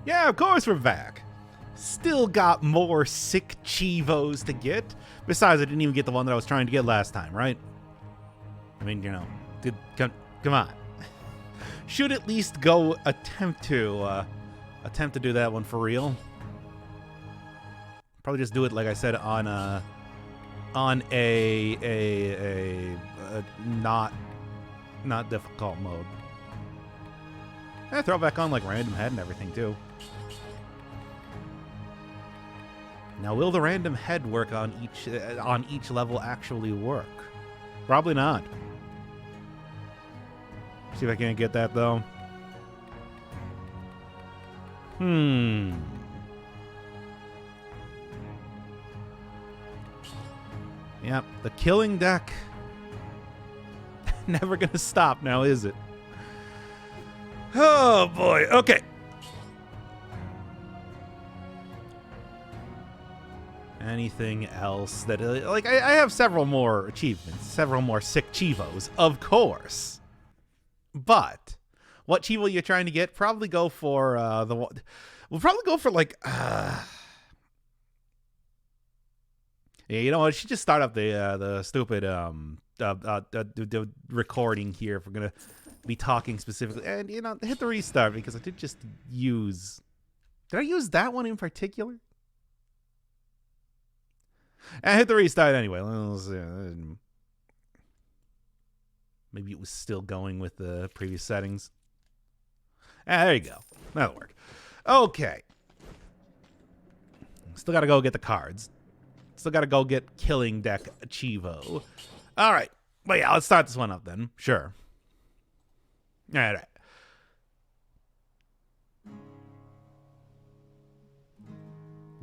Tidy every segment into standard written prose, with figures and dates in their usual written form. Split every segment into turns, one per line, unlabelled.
Yeah, of course we're back. Still got more sick cheevos to get. Besides, I didn't even get the one that I was trying to get last time, right? I mean, you know, come on. Should at least go attempt to do that one for real. Probably just do it, like I said, on a not difficult mode. Yeah, throw it back on like random head and everything too. Now, will the random head work on each level actually work? Probably not. See if I can't get that though. Yep, the killing deck. Never gonna stop now, is it? Oh boy, okay. Anything else that, like, I have several more achievements, several more sick cheevos, of course. But what cheevo you're trying to get, probably go for we'll probably go for like yeah, you know what? I should just start up the stupid the recording here if we're gonna be talking specifically, and you know, hit the restart because I did just use. Did I use that one in particular? And hit the restart anyway. Maybe it was still going with the previous settings. There you go. That'll work. Okay. Still got to go get the cards. Still got to go get killing deck cheevo. All right. Well, yeah, let's start this one up then. Sure. All right.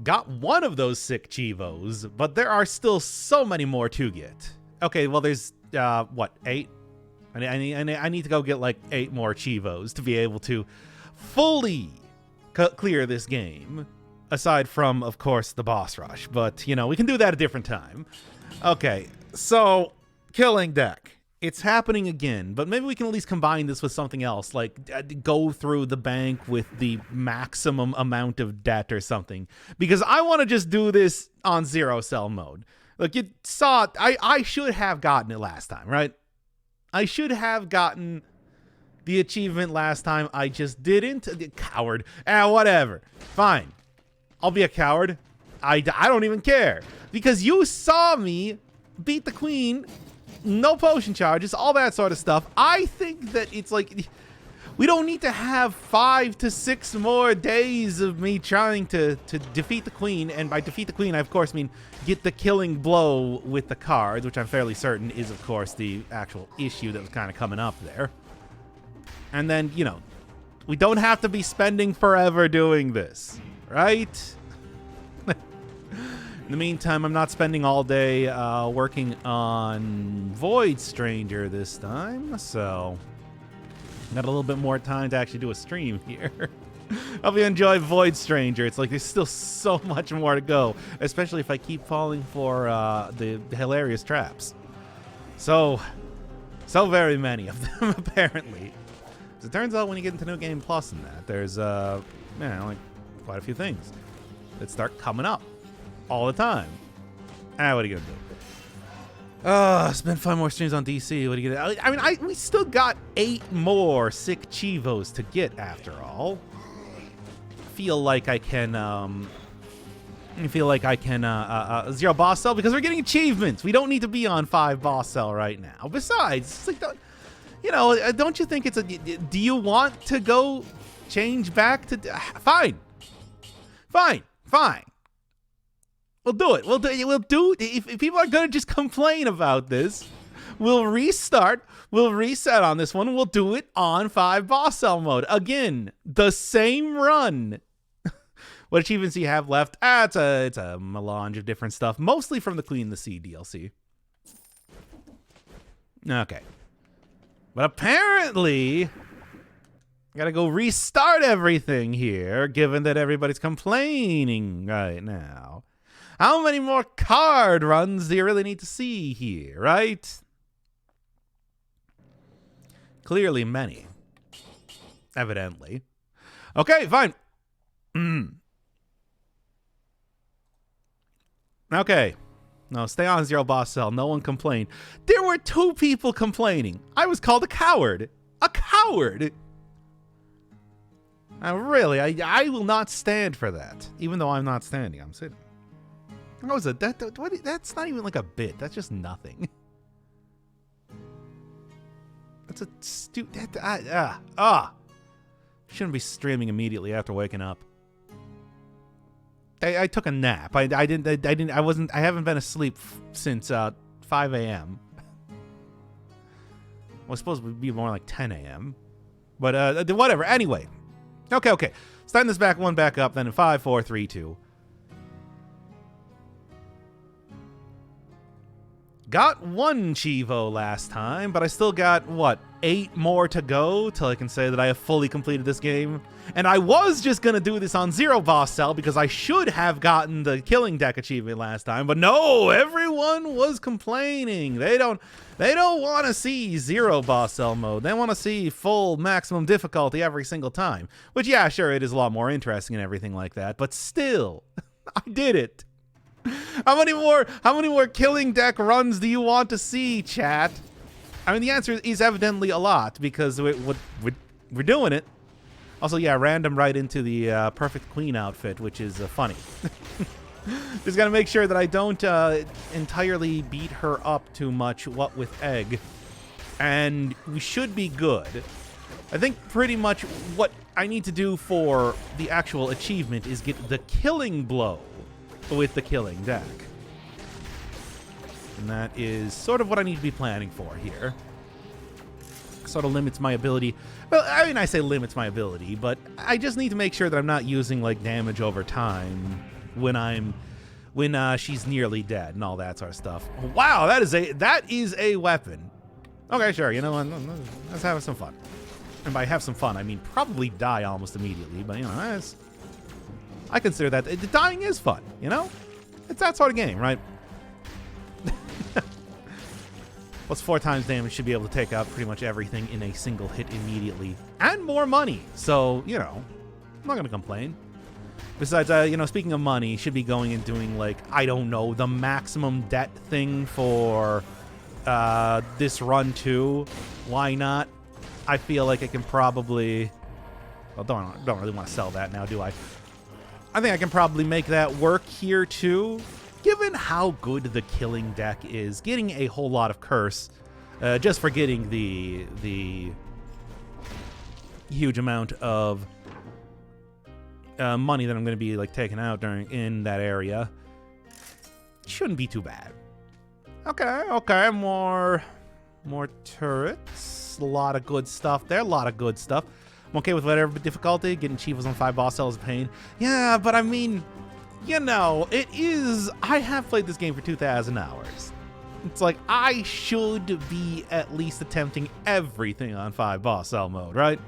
Got one of those sick cheevos, but there are still so many more to get. Okay, well, there's, what, 8? I need to go get, like, 8 more cheevos to be able to fully clear this game. Aside from, of course, the boss rush. But, you know, we can do that a different time. Okay, so, killing deck. It's happening again, but maybe we can at least combine this with something else, like go through the bank with the maximum amount of debt or something. Because I want to just do this on zero cell mode. Look, you saw, I should have gotten it last time, right? I should have gotten the achievement last time. I just didn't. Coward. Whatever. Fine. I'll be a coward. I don't even care. Because you saw me beat the queen. No potion charges, all that sort of stuff. I think that it's like, we don't need to have 5 to 6 more days of me trying to defeat the queen. And by defeat the queen, I of course mean get the killing blow with the cards, which I'm fairly certain is, of course, the actual issue that was kind of coming up there. And then, you know, we don't have to be spending forever doing this, right? In the meantime, I'm not spending all day working on Void Stranger this time, so got a little bit more time to actually do a stream here. Hope you enjoy Void Stranger. It's like there's still so much more to go, especially if I keep falling for the hilarious traps. So very many of them, apparently. As it turns out, when you get into New Game Plus and that, there's like quite a few things that start coming up all the time. What are you gonna do? Spend 5 more streams on DC. What are you gonna do? I mean, we still got 8 more sick cheevos to get after all. Feel like I can zero boss cell because we're getting achievements. We don't need to be on 5 boss cell right now. Besides, it's like, you know, don't you think it's a? Do you want to go change back to? Fine. We'll do it. We'll do. If people are gonna just complain about this, we'll restart. We'll reset on this one. We'll do it on 5 boss cell mode again. The same run. What achievements do you have left? It's a melange of different stuff, mostly from the Clean the Sea DLC. Okay, but apparently, I gotta go restart everything here, given that everybody's complaining right now. How many more card runs do you really need to see here, right? Clearly many. Evidently. Okay, fine. Okay. No, stay on zero boss cell. No one complained. There were 2 people complaining. I was called a coward. A coward. Really, I will not stand for that. Even though I'm not standing, I'm sitting. How was it? That's not even like a bit. That's just nothing. That's a stupid. Shouldn't be streaming immediately after waking up. I took a nap. I haven't been asleep since 5 a.m. Well, I suppose it would be more like 10 a.m. But whatever. Anyway. Okay. Starting this one back up, then in 5, 4, 3, 2. Got 1 cheevo last time, but I still got, 8 more to go till I can say that I have fully completed this game. And I was just gonna do this on zero boss cell because I should have gotten the killing deck achievement last time, but no, everyone was complaining. They don't want to see zero boss cell mode. They want to see full maximum difficulty every single time. Which, yeah, sure, it is a lot more interesting and everything like that, but still, I did it. How many more killing deck runs do you want to see, chat? I mean, the answer is evidently a lot because we're doing it. Also, yeah, random right into the perfect queen outfit, which is funny. Just gotta make sure that I don't entirely beat her up too much, what with egg. And we should be good. I think pretty much what I need to do for the actual achievement is get the killing blow with the killing deck. And that is sort of what I need to be planning for here. Sort of limits my ability. Well, I mean, I say limits my ability, but I just need to make sure that I'm not using like damage over time when she's nearly dead and all that sort of stuff. Wow, that is a weapon. Okay, sure. You know what? Let's have some fun. And by have some fun, I mean probably die almost immediately. But you know, I consider that dying is fun. You know, it's that sort of game, right? Plus 4 times damage should be able to take out pretty much everything in a single hit immediately. And more money. So, you know, I'm not going to complain. Besides, you know, speaking of money, should be going and doing, like, I don't know, the maximum debt thing for this run too. Why not? I feel like I can probably... Well, don't really want to sell that now, do I? I think I can probably make that work here too. Given how good the killing deck is, getting a whole lot of curse just for getting the huge amount of money that I'm going to be like taking out in that area shouldn't be too bad. Okay, more turrets, a lot of good stuff there, a lot of good stuff. I'm okay with whatever difficulty. Getting cheevos on 5 boss cells is a pain. Yeah, but I mean, you know, it is... I have played this game for 2,000 hours. It's like, I should be at least attempting everything on 5 boss cell mode, right?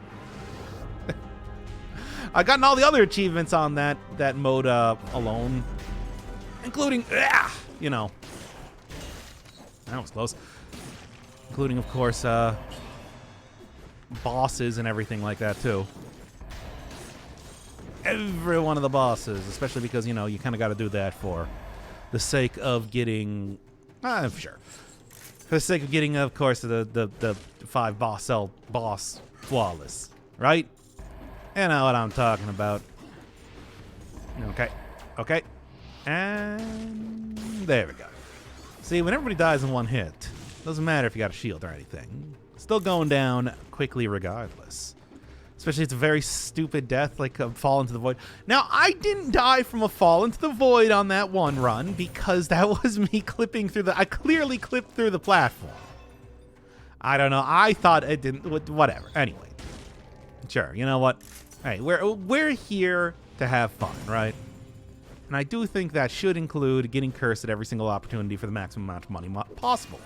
I've gotten all the other achievements on that mode alone. Including, you know... That was close. Including, of course, bosses and everything like that, too. Every one of the bosses, especially because, you know, you kind of got to do that for the sake of getting... sure. For the sake of getting, of course, the 5 boss cell boss flawless, right? You know what I'm talking about. Okay. And there we go. See, when everybody dies in one hit, doesn't matter if you got a shield or anything. Still going down quickly regardless. Especially it's a very stupid death, like a fall into the void. Now, I didn't die from a fall into the void on that one run because that was me clipping through I clearly clipped through the platform. I don't know. I thought it didn't. Whatever. Anyway. Sure. You know what? Hey, we're here to have fun, right? And I do think that should include getting cursed at every single opportunity for the maximum amount of money possible.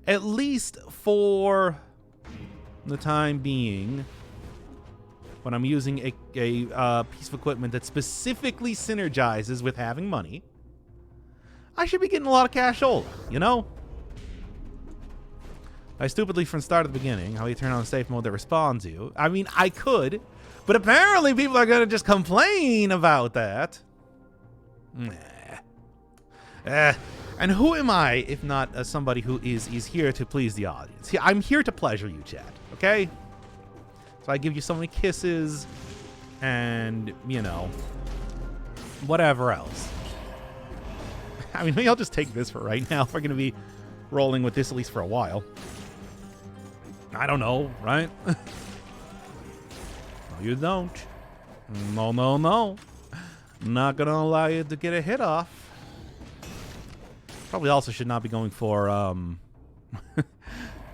At least for the time being, when I'm using a piece of equipment that specifically synergizes with having money, I should be getting a lot of cashola, you know? I stupidly from the start of the beginning, how you turn on safe mode that responds you. I mean, I could, but apparently people are going to just complain about that. And who am I if not somebody who is here to please the audience? I'm here to pleasure you, chat, okay? So I give you so many kisses and, you know, whatever else. I mean, maybe I'll just take this for right now. We're going to be rolling with this at least for a while. I don't know, right? No, you don't. No, no, no. Not going to allow you to get a hit off. Probably also should not be going for,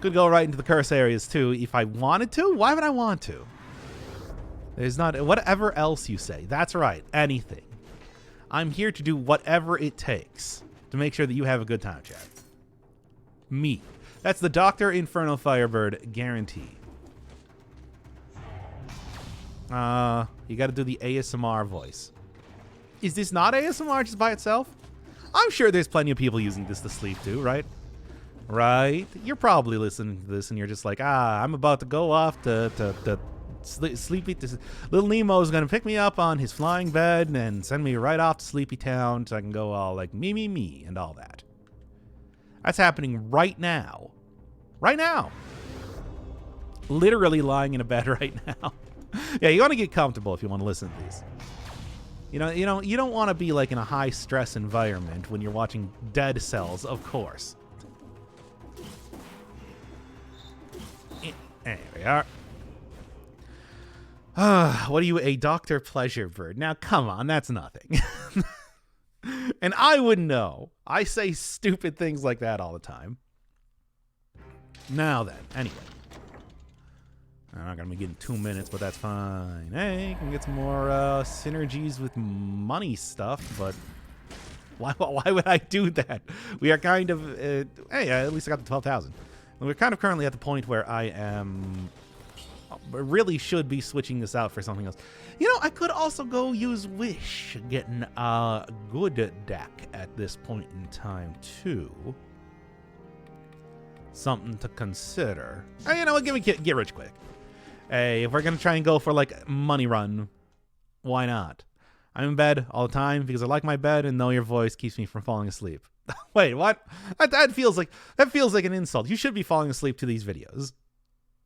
could go right into the curse areas too if I wanted to. Why would I want to? There's not, whatever else you say. That's right, anything. I'm here to do whatever it takes to make sure that you have a good time, chat. Me. That's the Dr. Inferno Firebird guarantee. You got to do the ASMR voice. Is this not ASMR just by itself? I'm sure there's plenty of people using this to sleep too, right? Right? You're probably listening to this and you're just like, I'm about to go off to sleepy. Little Nemo's going to pick me up on his flying bed and send me right off to Sleepy Town so I can go all like me and all that. That's happening right now. Right now. Literally lying in a bed right now. Yeah, you want to get comfortable if you want to listen to these. You don't want to be like in a high stress environment when you're watching Dead Cells, of course. There we are. What are you, a Dr. Pleasure Bird? Now, come on, that's nothing. And I would know. I say stupid things like that all the time. Now then, anyway. I'm not going to be getting 2 minutes, but that's fine. Hey, can get some more synergies with money stuff, but why would I do that? We are kind of... hey, at least I got the 12,000. We're kind of currently at the point where I am... really should be switching this out for something else. You know, I could also go use Wish, getting a good deck at this point in time, too. Something to consider. Hey, you know what? Give me get rich quick. Hey, if we're going to try and go for, like, money run, why not? I'm in bed all the time because I like my bed and know your voice keeps me from falling asleep. Wait, what? That feels like an insult. You should be falling asleep to these videos.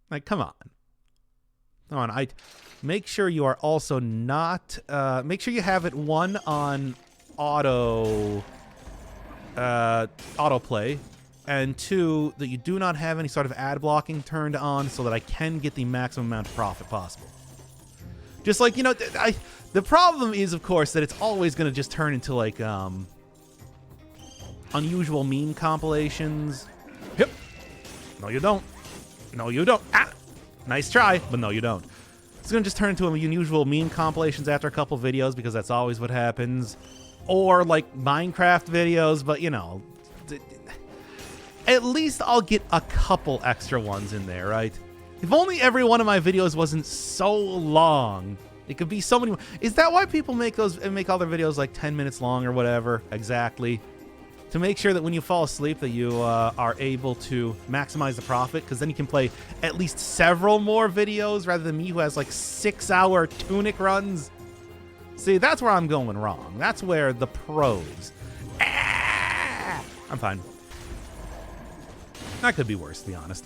Like, come on. Come on, I make sure you are also not make sure you have it one on autoplay, and two, that you do not have any sort of ad blocking turned on so that I can get the maximum amount of profit possible. Just like, you know, the problem is, of course, that it's always going to just turn into like unusual meme compilations. Yep. No, you don't. No, you don't. Ah! Nice try, but no, you don't. It's going to just turn into unusual meme compilations after a couple videos because that's always what happens. Or, like, Minecraft videos, but, you know, at least I'll get a couple extra ones in there, right? If only every one of my videos wasn't so long. It could be so many more. Is that why people make all their videos, like, 10 minutes long or whatever? Exactly. To make sure that when you fall asleep that you are able to maximize the profit, because then you can play at least several more videos rather than me who has like 6-hour tunic runs. See, that's where I'm going wrong. That's where the pros. Ah! I'm fine. That could be worse, to be honest.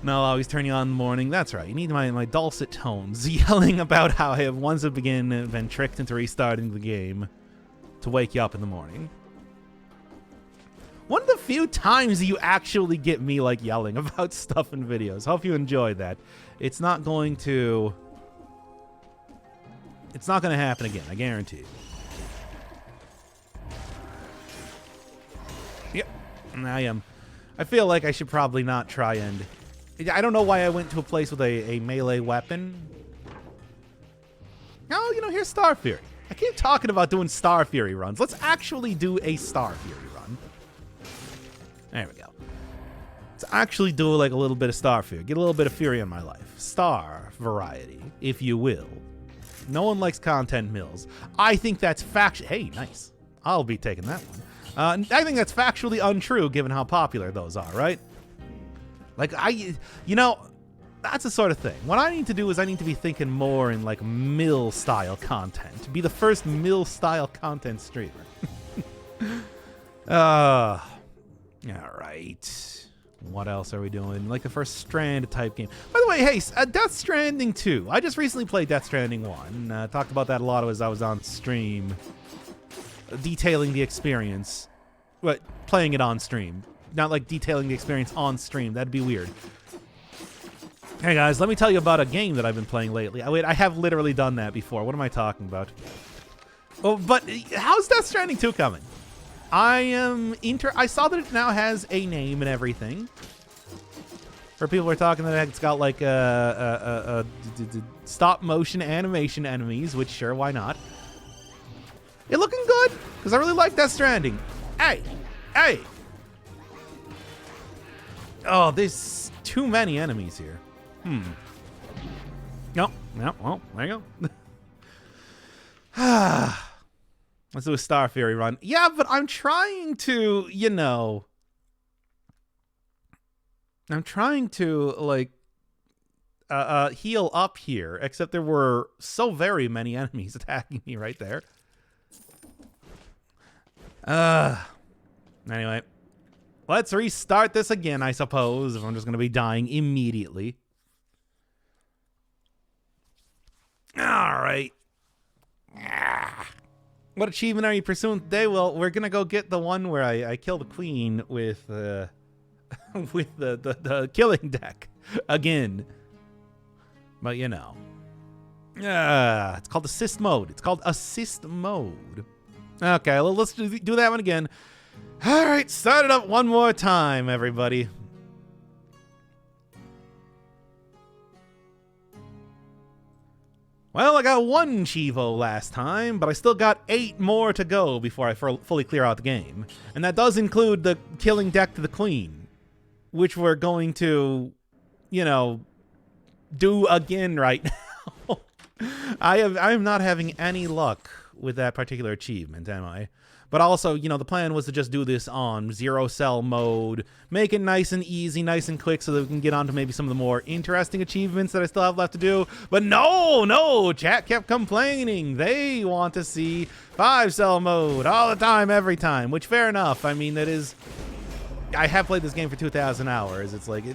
No, I'll always turn you on in the morning. That's right. You need my dulcet tones yelling about how I have once again been tricked into restarting the game to wake you up in the morning. One of the few times you actually get me like yelling about stuff in videos. Hope you enjoyed that. It's not going to happen again, I guarantee. Yep. I am. I feel like I should probably not try and... I don't know why I went to a place with a melee weapon. Oh, you know, here's Star Fury. I keep talking about doing Star Fury runs. Let's actually do a Star Fury run. There we go. Let's actually do like a little bit of Star Fury. Get a little bit of Fury in my life. Star variety, if you will. No one likes content mills. I think that's faction. Hey, nice. I'll be taking that one. I think that's factually untrue given how popular those are, right? Like, that's the sort of thing. What I need to do is I need to be thinking more in, like, mill-style content. Be the first mill-style content streamer. All right. What else are we doing? Like the first Strand-type game. By the way, hey, Death Stranding 2. I just recently played Death Stranding 1. Talked about that a lot as I was on stream. Detailing the experience. But playing it on stream. Not like detailing the experience on stream. That'd be weird. Hey guys, let me tell you about a game that I've been playing lately. I have literally done that before. What am I talking about? Oh, but how's Death Stranding 2 coming? I saw that it now has a name and everything. For people who are talking that it's got like stop motion animation enemies, which sure, why not? It looking good because I really like Death Stranding. Hey. Oh, there's too many enemies here. No. Well, there you go. Let's do a Star Fury run. Yeah, but I'm trying to, like, heal up here, except there were so very many enemies attacking me right there. Anyway, let's restart this again, I suppose, if I'm just going to be dying immediately. All right. What achievement are you pursuing today? Well, we're gonna go get the one where I kill the queen with with the killing deck again. But it's called assist mode. Okay, well, let's do that one again. All right, start it up one more time, everybody. Well, I got 1 cheevo last time, but I still got 8 more to go before I fully clear out the game. And that does include the killing deck to the queen, which we're going to, do again right now. I am not having any luck with that particular achievement, am I? But also, the plan was to just do this on 0 cell mode, make it nice and easy, nice and quick so that we can get on to maybe some of the more interesting achievements that I still have left to do. But no, chat kept complaining. They want to see 5 cell mode all the time, every time, which fair enough. I mean, I have played this game for 2,000 hours. It's like,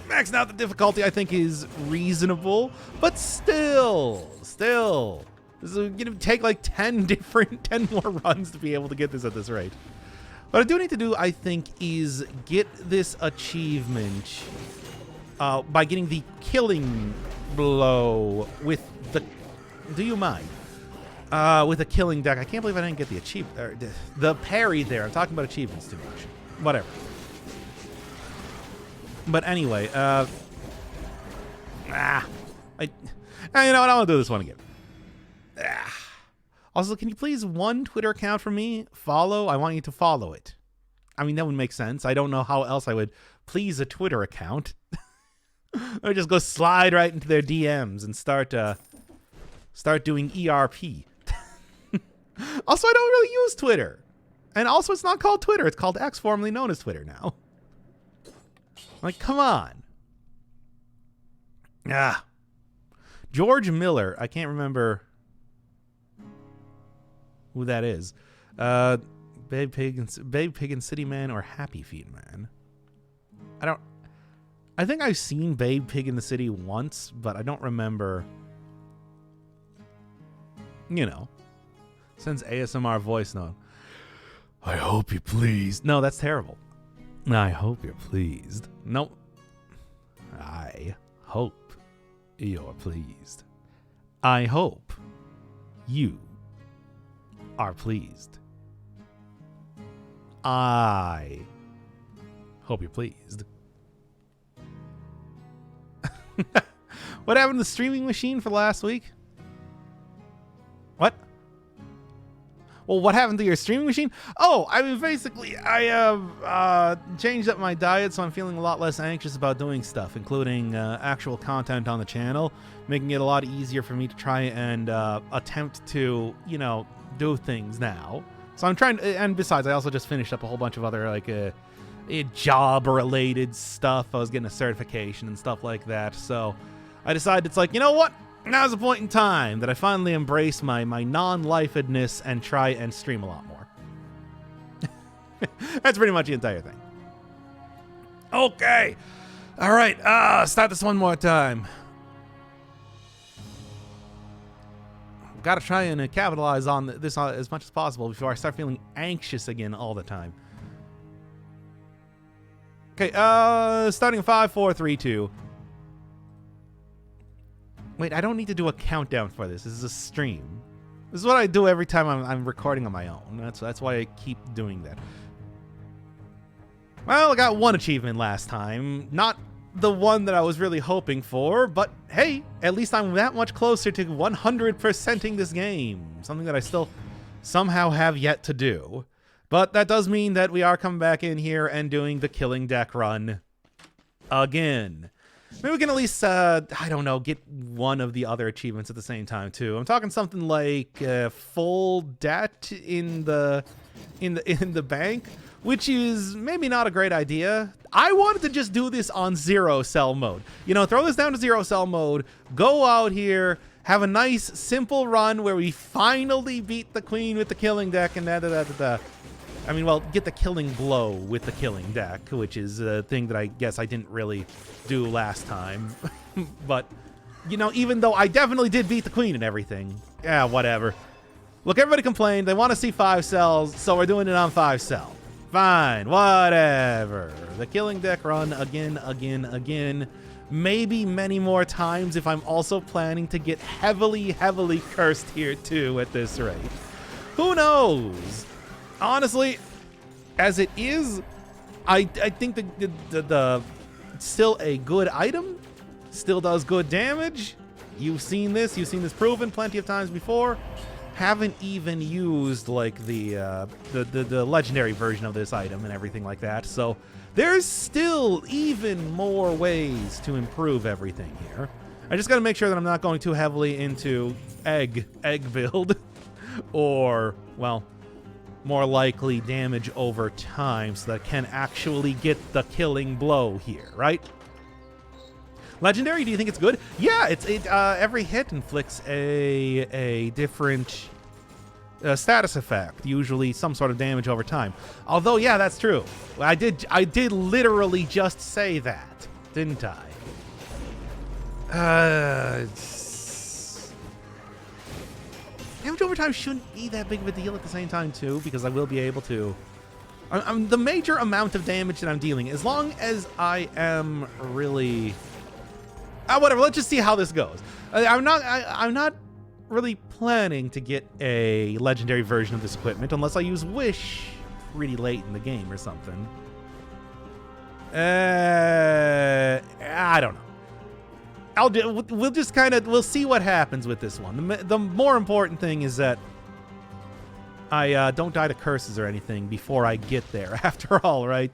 maxing out the difficulty I think is reasonable, but still. This is going to take like 10 more runs to be able to get this at this rate. What I do need to do, I think, is get this achievement by getting the killing blow with the... Do you mind? With a killing deck. I can't believe I didn't get the achievement. The parry there. I'm talking about achievements too much. Whatever. But anyway, you know what? I want to do this one again. Also, can you please one Twitter account for me? Follow? I want you to follow it. I mean, that would make sense. I don't know how else I would please a Twitter account. Or just go slide right into their DMs and start doing ERP. Also, I don't really use Twitter. And also, it's not called Twitter. It's called X, formerly known as Twitter now. Like, come on. George Miller. I can't remember who that is. Babe Pig and City Man or Happy Feet Man. I think I've seen Babe Pig in the City once, but I don't remember. Sends ASMR voice note. I hope you're pleased. No, that's terrible. I hope you're pleased. Nope. I hope you're pleased. I hope you are pleased. I hope you're pleased. What happened to the streaming machine for last week? What? Well, what happened to your streaming machine? Oh, I mean, basically, I have changed up my diet, so I'm feeling a lot less anxious about doing stuff, including actual content on the channel, making it a lot easier for me to try and attempt to, do things now. So I'm trying, and besides, I also just finished up a whole bunch of other, like, job-related stuff. I was getting a certification and stuff like that. So I decided it's like, you know what? Now's the point in time that I finally embrace my non-lifedness and try and stream a lot more. That's pretty much the entire thing. Okay. All right. Start this one more time. Got to try and capitalize on this as much as possible before I start feeling anxious again all the time. Okay, starting 5, 4, 3, 2. Wait, I don't need to do a countdown for this. This is a stream. This is what I do every time I'm recording on my own. That's why I keep doing that. Well, I got one achievement last time. Not the one that I was really hoping for, but hey, at least I'm that much closer to 100%ing this game. Something that I still somehow have yet to do. But that does mean that we are coming back in here and doing the killing deck run again. Maybe we can at least, I don't know, get one of the other achievements at the same time too. I'm talking something like full debt in the bank, which is maybe not a great idea. I wanted to just do this on 0 cell mode. You know, throw this down to 0 cell mode, go out here, have a nice simple run where we finally beat the queen with the killing deck and da-da-da-da-da. I mean, well, get the killing blow with the killing deck, which is a thing that I guess I didn't really do last time. But, you know, even though I definitely did beat the queen and everything. Yeah, whatever. Look, everybody complained. They want to see 5 cells, so we're doing it on 5 cell. Fine, whatever. The killing deck run again. Maybe many more times if I'm also planning to get heavily cursed here too at this rate. Who knows? Honestly, as it is, I think the still a good item, still does good damage. You've seen this proven plenty of times before. Haven't even used like the legendary version of this item and everything like that. So there's still even more ways to improve everything here. I just got to make sure that I'm not going too heavily into egg build or, well, more likely damage over time so that I can actually get the killing blow here, right? Legendary, do you think it's good? Yeah, every hit inflicts a different status effect, usually some sort of damage over time. Although, yeah, that's true. I did literally just say that, didn't I? Damage over time shouldn't be that big of a deal at the same time, too, because I will be able to... the major amount of damage that I'm dealing, as long as I am really... whatever, let's just see how this goes. I'm not really planning to get a legendary version of this equipment unless I use Wish pretty late in the game or something. I don't know. We'll see what happens with this one. The more important thing is that I don't die to curses or anything before I get there, after all, right?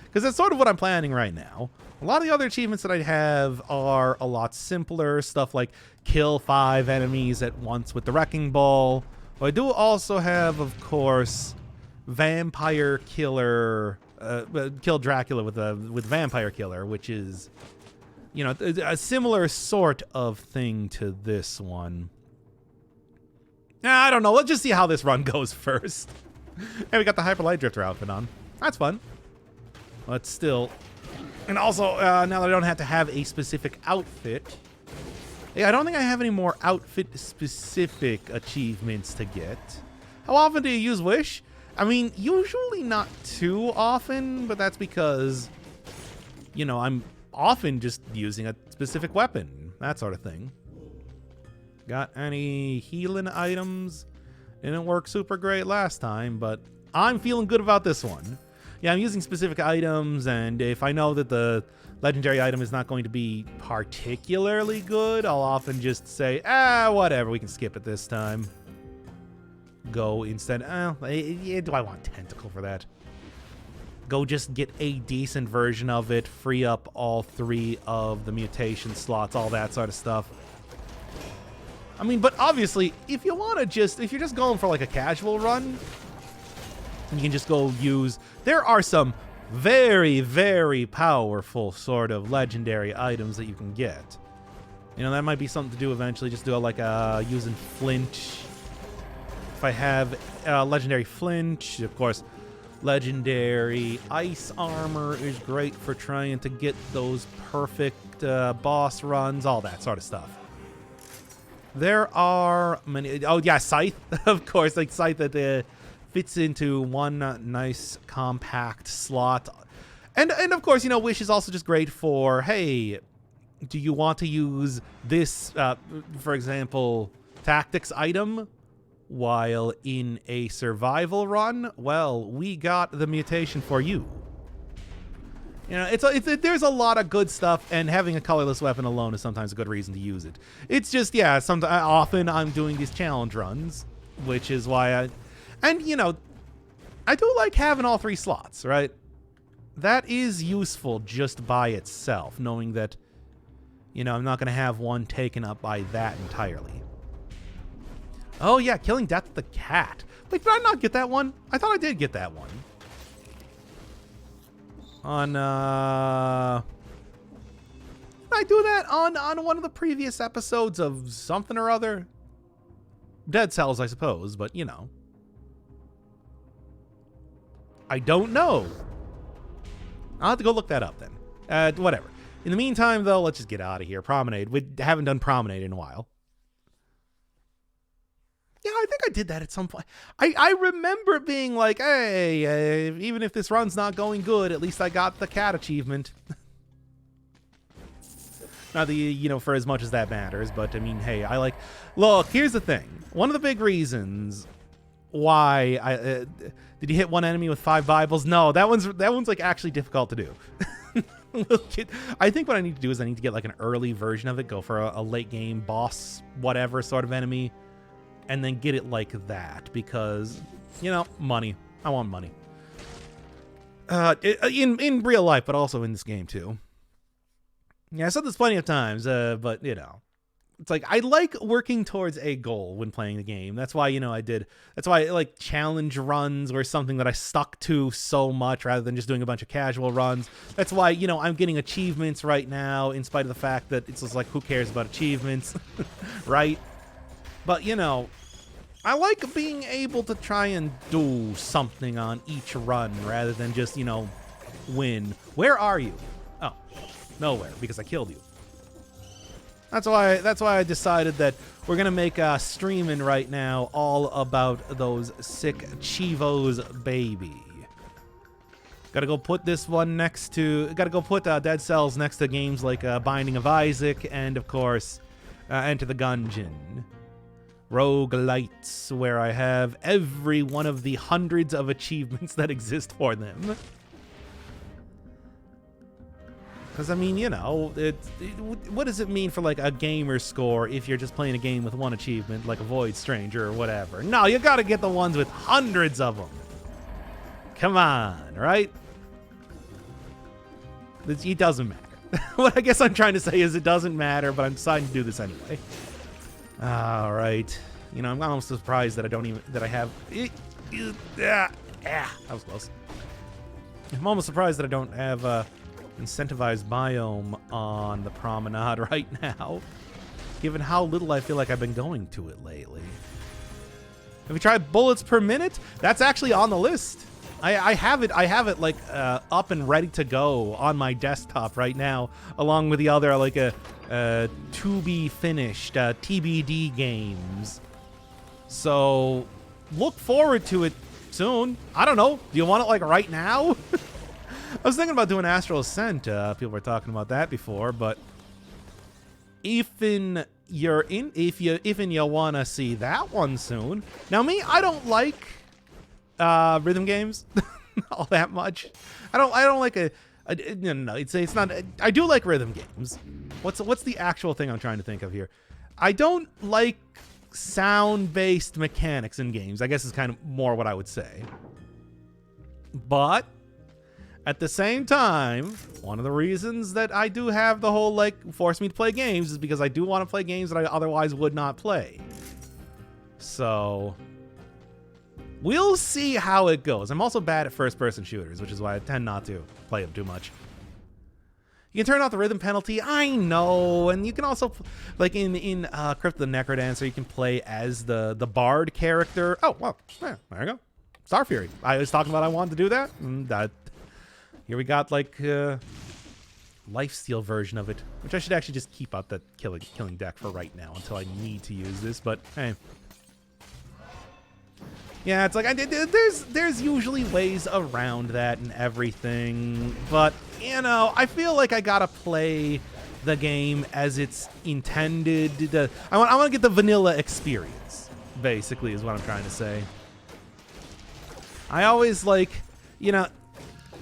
Because that's sort of what I'm planning right now. A lot of the other achievements that I have are a lot simpler. Stuff like kill 5 enemies at once with the Wrecking Ball. But I do also have, of course, Vampire Killer... kill Dracula with Vampire Killer, which is... you know, a similar sort of thing to this one. I don't know. Let's just see how this run goes first. Hey, we got the Hyper Light Drifter outfit on. That's fun. But still... and also, now that I don't have to have a specific outfit... yeah, I don't think I have any more outfit-specific achievements to get. How often do you use Wish? I mean, usually not too often, but that's because, you know, I'm often just using a specific weapon, that sort of thing. Got any healing items? Didn't work super great last time, but I'm feeling good about this one. Yeah, I'm using specific items, and if I know that the legendary item is not going to be particularly good, I'll often just say, whatever, we can skip it this time. Go instead. Do I want Tentacle for that? Go just get a decent version of it, free up all 3 of the mutation slots, all that sort of stuff. I mean, but obviously, if you're just going for like a casual run, You can just go use... There are some very, very powerful sort of legendary items that you can get. You know, that might be something to do eventually. Just do like using flinch. If I have legendary flinch, of course, legendary ice armor is great for trying to get those perfect boss runs, all that sort of stuff. There are many... Oh, yeah, Scythe, of course. Like, Scythe that fits into one nice compact slot. And of course, you know, Wish is also just great for, hey, do you want to use this, for example, tactics item while in a survival run? Well, we got the mutation for you. You know, there's a lot of good stuff, and having a colorless weapon alone is sometimes a good reason to use it. It's just, yeah, often I'm doing these challenge runs, which is why and, you know, I do like having all 3 slots, right? That is useful just by itself, knowing that, you know, I'm not going to have one taken up by that entirely. Oh, yeah, killing Death the Cat. Wait, did I not get that one? I thought I did get that one. Did I do that on one of the previous episodes of something or other? Dead Cells, I suppose, but, you know. I don't know. I'll have to go look that up then. Whatever. In the meantime, though, let's just get out of here. Promenade. We haven't done Promenade in a while. Yeah, I think I did that at some point. I remember being like, hey, even if this run's not going good, at least I got the cat achievement. Not the, you know, for as much as that matters, but I mean, hey, I like... Look, here's the thing. One of the big reasons why I... did you hit one enemy with 5 Bibles? No, that one's like actually difficult to do. I think what I need to do is I need to get like an early version of it, go for a late game boss, whatever sort of enemy, and then get it like that, because, you know, money. I want money. In real life, but also in this game too. Yeah, I said this plenty of times, but, you know, it's like I like working towards a goal when playing the game. That's why, you know, that's why like challenge runs were something that I stuck to so much rather than just doing a bunch of casual runs. That's why, you know, I'm getting achievements right now in spite of the fact that it's just like, who cares about achievements, right? But, you know, I like being able to try and do something on each run rather than just, you know, win. Where are you? Oh, nowhere, because I killed you. That's why I decided that we're gonna make streaming right now all about those sick cheevos, baby. Gotta go put this one next to... Gotta go put Dead Cells next to games like Binding of Isaac and, of course, Enter the Gungeon. Roguelites, where I have every one of the hundreds of achievements that exist for them. Because, I mean, you know, what does it mean for, like, a gamer score if you're just playing a game with one achievement, like Avoid Stranger or whatever? No, you gotta get the ones with hundreds of them. Come on, right? It doesn't matter. What I guess I'm trying to say is it doesn't matter, but I'm deciding to do this anyway. All right. You know, I'm almost surprised that I have... that was close. I'm almost surprised that I don't have... incentivized biome on the promenade right now, given how little I feel like I've been going to it lately. Have you tried bullets per minute? That's actually on the list. I have it like up and ready to go on my desktop right now, along with the other like to be finished TBD games. So look forward to it soon. I don't know. Do you want it like right now? I was thinking about doing Astral Ascent. People were talking about that before, but if you want to see that one soon. Now, me, I don't like rhythm games all that much. I don't like no. It's not. I do like rhythm games. What's the actual thing I'm trying to think of here? I don't like sound-based mechanics in games, I guess is kind of more what I would say. But at the same time, one of the reasons that I do have the whole, like, force me to play games is because I do want to play games that I otherwise would not play. So, We'll see how it goes. I'm also bad at first-person shooters, which is why I tend not to play them too much. You can turn off the rhythm penalty. I know, and you can also, like in Crypt of the Necrodancer, you can play as the bard character. Oh, well, yeah, there you go. Star Fury. I was talking about I wanted to do that. And here we got like lifesteal version of it, which I should actually just keep out that killing deck for right now until I need to use this. But hey. Yeah, it's like there's usually ways around that and everything, but you know, I feel like I gotta play the game as it's intended. I want to get the vanilla experience, basically, is what I'm trying to say. I always like, you know,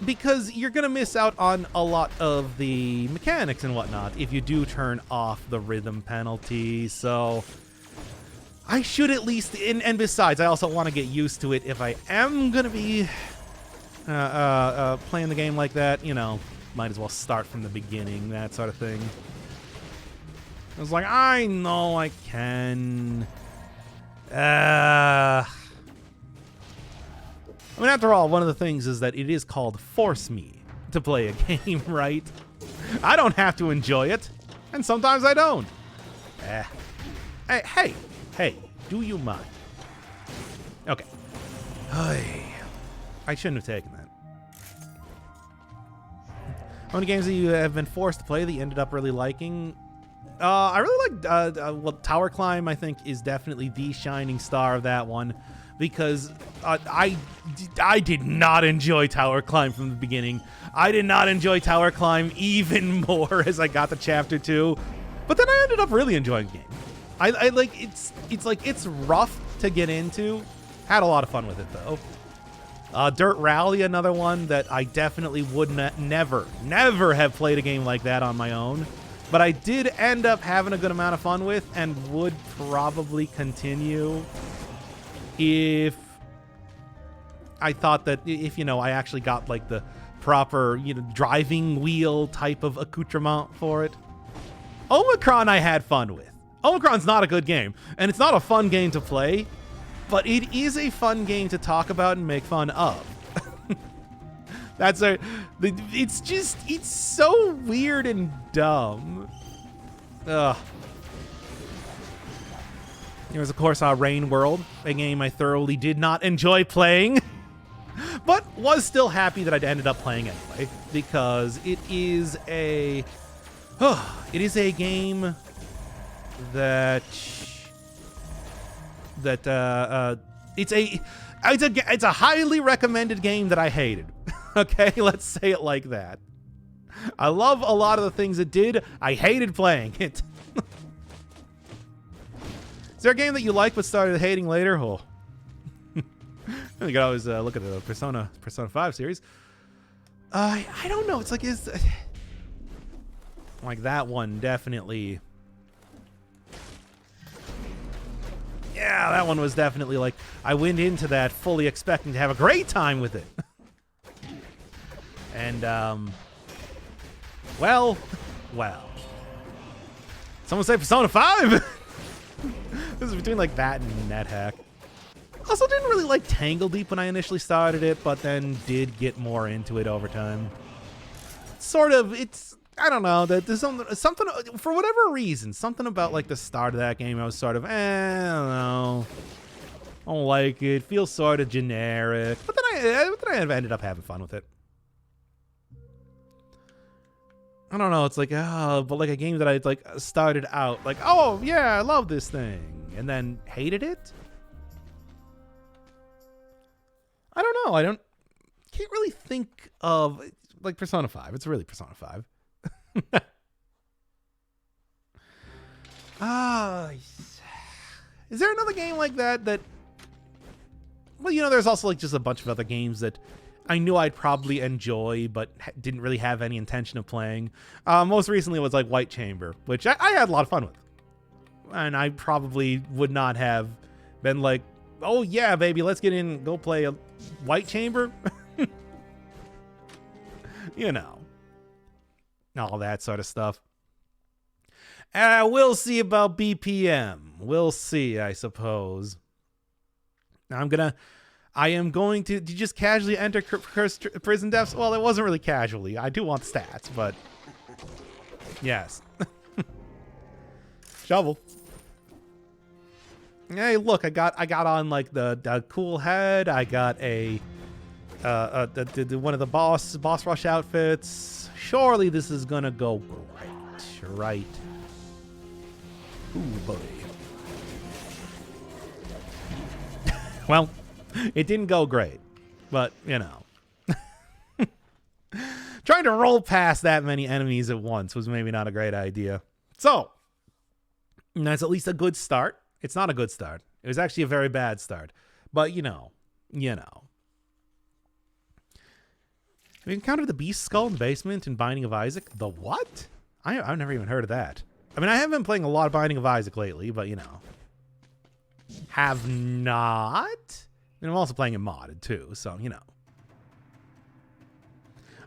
because you're gonna miss out on a lot of the mechanics and whatnot if you do turn off the rhythm penalty. So I should at least, and besides, I also want to get used to it if I am going to be playing the game like that. You know, might as well start from the beginning, that sort of thing. I was like, I know I can. I mean, after all, one of the things is that it is called Force Me to play a game, right? I don't have to enjoy it, and sometimes I don't. Hey, do you mind? Okay. I shouldn't have taken that. How many games that you have been forced to play that you ended up really liking? I really like, well, Tower Climb, I think, is definitely the shining star of that one. Because I did not enjoy Tower Climb from the beginning. I did not enjoy Tower Climb even more as I got to Chapter 2. But then I ended up really enjoying the game. I like it's rough to get into. Had a lot of fun with it though. Dirt Rally, another one that I definitely would never have played a game like that on my own. But I did end up having a good amount of fun with, and would probably continue if I thought that if, you know, I actually got like the proper, you know, driving wheel type of accoutrement for it. Omicron I had fun with. Omicron's not a good game, and it's not a fun game to play, but it is a fun game to talk about and make fun of. It's so weird and dumb. Ugh. There was, of course, Rain World, a game I thoroughly did not enjoy playing, but was still happy that I ended up playing anyway, because it is a game that it's a highly recommended game that I hated. Okay, let's say it like that. I love a lot of the things it did. I hated playing it. Is there a game that you like but started hating later? Oh, you can always look at the Persona 5 series. I don't know. It's like like that one definitely. Yeah, that one was definitely like, I went into that fully expecting to have a great time with it. And, well. Someone say Persona 5? This is between like that and NetHack. Also didn't really like Tangle Deep when I initially started it, but then did get more into it over time. Sort of, I don't know, there's something, for whatever reason, something about like the start of that game, I was sort of, I don't know. I don't like it. Feels sort of generic. But then I ended up having fun with it. I don't know, it's like, but like a game that I like started out like, oh yeah, I love this thing, and then hated it. I don't know. Can't really think of like Persona 5. It's really Persona 5. Is there another game like that? Well, you know, there's also like just a bunch of other games that I knew I'd probably enjoy, but didn't really have any intention of playing. Most recently was like White Chamber, which I had a lot of fun with. And I probably would not have been like, oh yeah, baby, let's get in and go play a White Chamber. You know. All that sort of stuff. We'll see about BPM. We'll see, I suppose. Now I am going to just casually enter cursed prison depths. Well, it wasn't really casually. I do want stats, but yes. Shovel. Hey, look, I got on like the cool head. I got a one of the boss rush outfits. Surely this is gonna go great, right? Ooh, buddy. Well, it didn't go great, but you know, trying to roll past that many enemies at once was maybe not a great idea. So that's at least a good start. It's not a good start. It was actually a very bad start, but you know. Have you encountered the beast skull in the basement in Binding of Isaac? The what? I've never even heard of that. I mean, I have been playing a lot of Binding of Isaac lately, but you know. Have not? I mean, I'm also playing it modded too, so you know.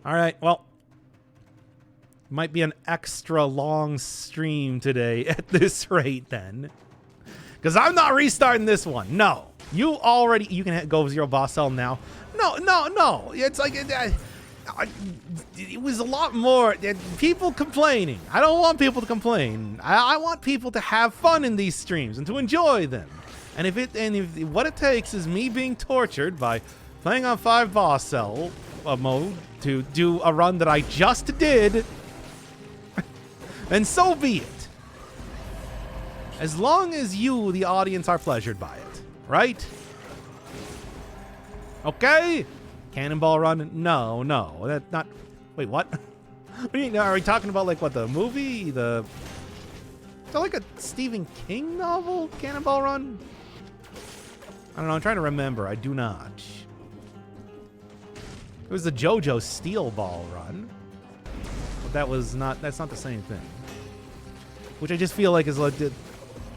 All right, well. Might be an extra long stream today at this rate then. Because I'm not restarting this one. No. You can go zero boss cell now. No. It's like... it was a lot more people complaining. I don't want people to complain. I want people to have fun in these streams and to enjoy them. And if what it takes is me being tortured by playing on 5 boss cell mode to do a run that I just did, then so be it. As long as you, the audience, are pleasured by it, right? Okay. Cannonball Run? No, that's not. Wait, what? Are we talking about like what, the movie? Is that like a Stephen King novel? Cannonball Run? I don't know. I'm trying to remember. I do not. It was the JoJo Steel Ball Run, but that's not the same thing. Which I just feel like is like,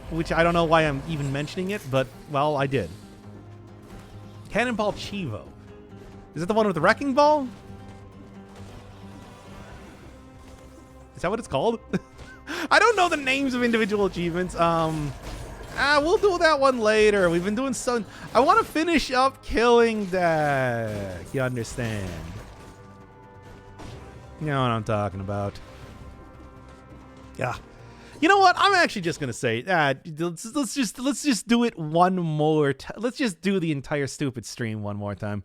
which I don't know why I'm even mentioning it, but well, I did. Cannonball Cheevo. Is that the one with the wrecking ball? Is that what it's called? I don't know the names of individual achievements. We'll do that one later. We've been doing so. I want to finish up Killing Deck. You understand? You know what I'm talking about. Yeah. You know what? I'm actually just gonna say, let's just do it one more time. Let's just do the entire stupid stream one more time.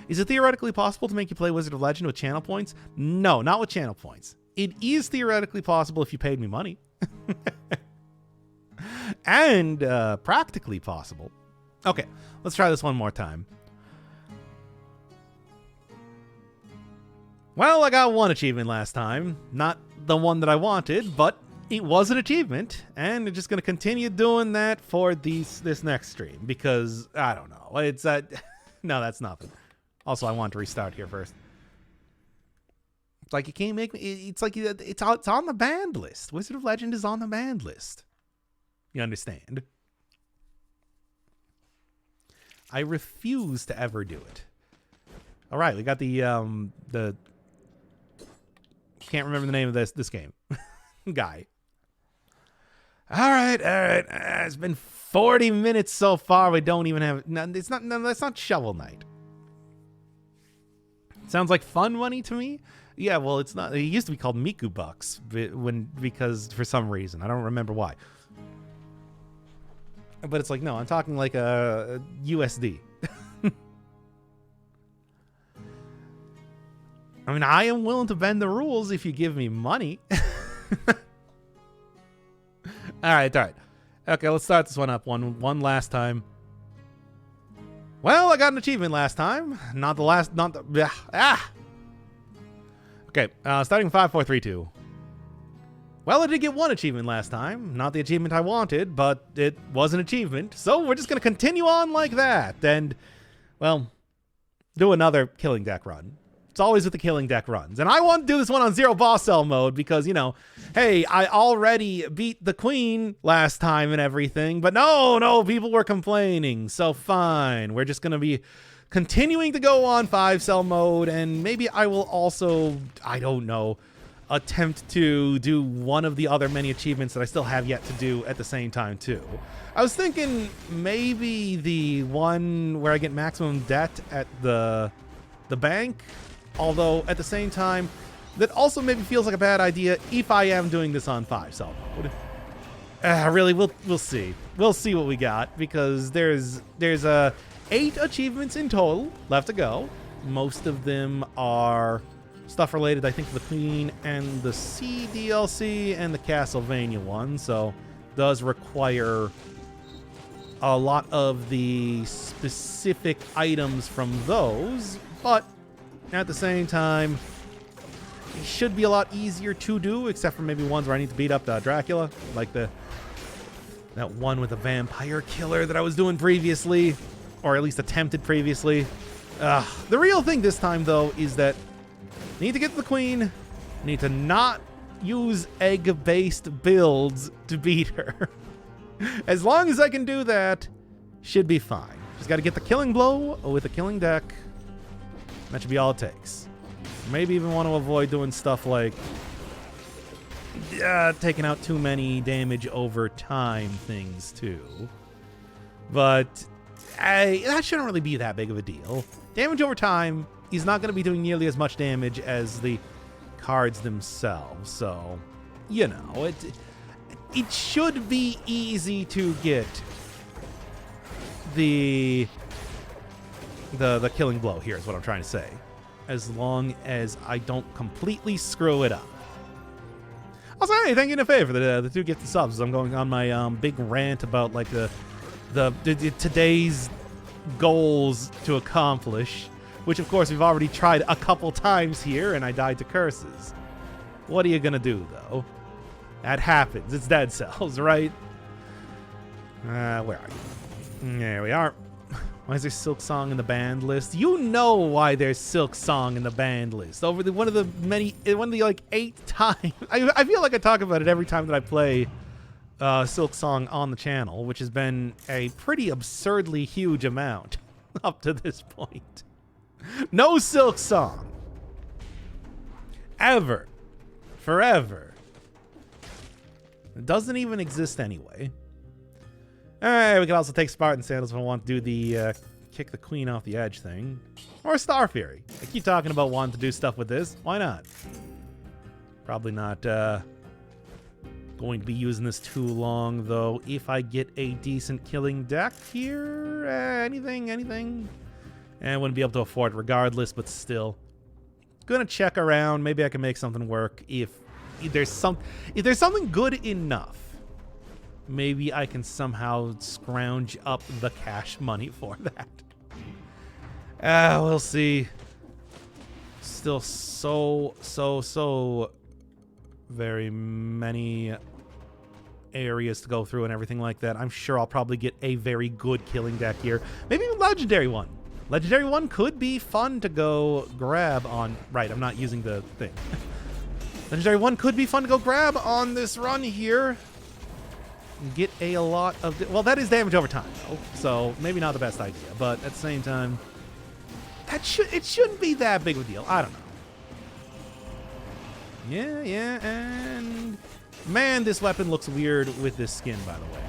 Is it theoretically possible to make you play Wizard of Legend with channel points? No, not with channel points. It is theoretically possible if you paid me money. And practically possible. Okay, let's try this one more time. Well, I got one achievement last time. Not the one that I wanted, but it was an achievement. And I'm just going to continue doing that for this next stream. Because, I don't know. It's no, that's nothing. Also, I want to restart here first. It's like you can't make me... It's like it's on the banned list. Wizard of Legend is on the banned list. You understand? I refuse to ever do it. All right, we got the can't remember the name of this game guy. All right. It's been 40 minutes so far. We don't even have. No, it's not. No, that's not Shovel Knight. Sounds like fun money to me. Yeah, well, it's not. It used to be called Miku Bucks because for some reason I don't remember why. But it's like, no, I'm talking like a USD. I mean, I am willing to bend the rules if you give me money. All right. Okay, let's start this one up one last time. Well, I got an achievement last time. Okay, starting 5, 4, 3, 2. Well, I did get one achievement last time. Not the achievement I wanted, but it was an achievement. So we're just going to continue on like that. And, well, do another Killing Deck run. It's always with the Killing Deck runs. And I want to do this one on Zero Boss Cell mode because, you know, hey, I already beat the Queen last time and everything. But no, people were complaining. So fine. We're just going to be continuing to go on 5 cell mode. And maybe I will also, I don't know, attempt to do one of the other many achievements that I still have yet to do at the same time too. I was thinking maybe the one where I get maximum debt at the bank, although at the same time that also maybe feels like a bad idea if I am doing this on 5-cell mode. Really, we'll see. We'll see what we got, because there's 8 achievements in total left to go. Most of them are stuff related, I think, to the Queen and the Sea DLC and the Castlevania one, so does require a lot of the specific items from those, but at the same time, it should be a lot easier to do, except for maybe ones where I need to beat up Dracula, like that one with the vampire killer that I was doing previously, or at least attempted previously. The real thing this time, though, is that I need to get to the Queen, I need to not use egg-based builds to beat her. As long as I can do that, should be fine. Just got to get the killing blow with a killing deck. That should be all it takes. Maybe even want to avoid doing stuff like taking out too many damage over time things too. But that shouldn't really be that big of a deal. Damage over time, he's not going to be doing nearly as much damage as the cards themselves. So, you know, it should be easy to get the killing blow here is what I'm trying to say. As long as I don't completely screw it up. Also, hey, thank you in a favor for the 2 gifted subs. I'm going on my big rant about like the today's goals to accomplish, which of course we've already tried a couple times here, and I died to curses. What are you gonna do though? That happens. It's Dead Cells, right? Where are you? There we are. Why is there Silk Song in the band list? You know why there's Silk Song in the band list. Over one of the like 8 times. I feel like I talk about it every time that I play Silk Song on the channel, which has been a pretty absurdly huge amount up to this point. No Silk Song. Ever. Forever. It doesn't even exist anyway. Alright, we can also take Spartan Sandals if I want to do the kick the Queen off the edge thing. Or Star Fury. I keep talking about wanting to do stuff with this. Why not? Probably not going to be using this too long, though. If I get a decent killing deck here, anything. And I wouldn't be able to afford it regardless, but still. Gonna check around. Maybe I can make something work if there's something good enough. Maybe I can somehow scrounge up the cash money for that. We'll see. Still so very many areas to go through and everything like that. I'm sure I'll probably get a very good killing deck here. Maybe a legendary one. Legendary one could be fun to go grab on. Right, I'm not using the thing. Legendary one could be fun to go grab on this run here. Get a lot of... Well, that is damage over time, though, so maybe not the best idea. But at the same time, it shouldn't be that big of a deal. I don't know. Yeah, and... Man, this weapon looks weird with this skin, by the way.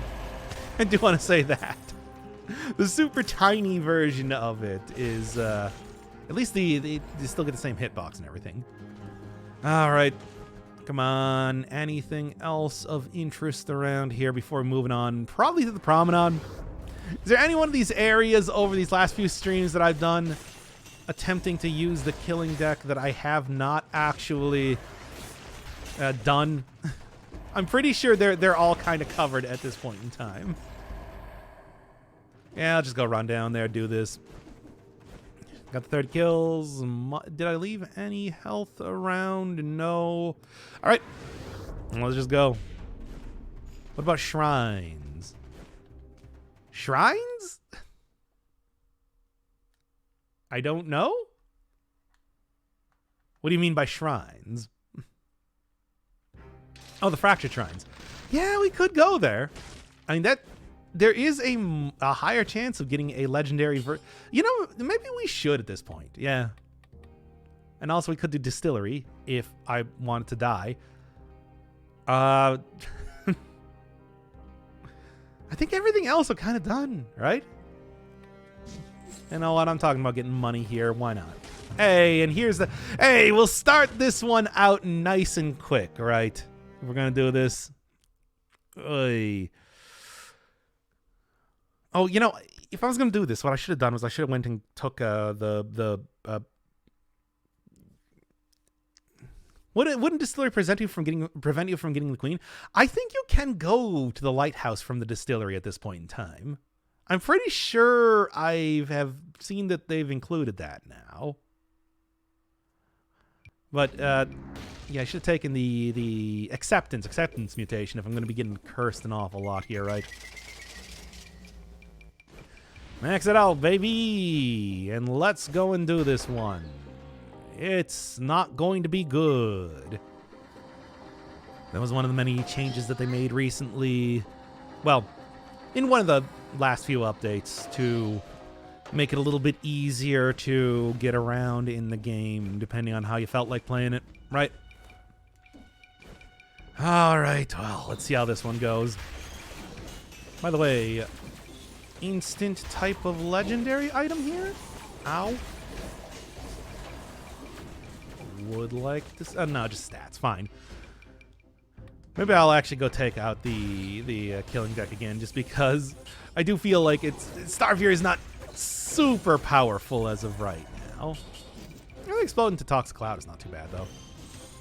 I do want to say that. The super tiny version of it is... at least you still get the same hitbox and everything. All right. Come on, anything else of interest around here before moving on? Probably to the promenade. Is there any one of these areas over these last few streams that I've done attempting to use the killing deck that I have not actually done? I'm pretty sure they're all kind of covered at this point in time. Yeah, I'll just go run down there, do this. Got the 30 kills. Did I leave any health around? No. All right. Let's just go. What about shrines? Shrines? I don't know. What do you mean by shrines? Oh, the fractured shrines. Yeah, we could go there. I mean, there is a higher chance of getting a legendary you know, maybe we should at this point. Yeah. And also we could do distillery if I wanted to die. I think everything else are kind of done, right? You know what? I'm talking about getting money here. Why not? Hey, and here's the... Hey, we'll start this one out nice and quick, right? We're going to do this. Oy. Oh, you know, if I was going to do this, what I should have done was I should have went and took Wouldn't distillery prevent you from getting the queen? I think you can go to the lighthouse from the distillery at this point in time. I'm pretty sure I have seen that they've included that now. But yeah, I should have taken the acceptance mutation if I'm going to be getting cursed an awful lot here, right? Max it out, baby! And let's go and do this one. It's not going to be good. That was one of the many changes that they made recently. Well, in one of the last few updates to make it a little bit easier to get around in the game, depending on how you felt like playing it, right? All right, well, let's see how this one goes. By the way, instant type of legendary item here? Ow. Would like this. No, just stats. Fine. Maybe I'll actually go take out the killing deck again, just because I do feel like Star Fury is not super powerful as of right now. Really exploding to Toxic Cloud is not too bad though.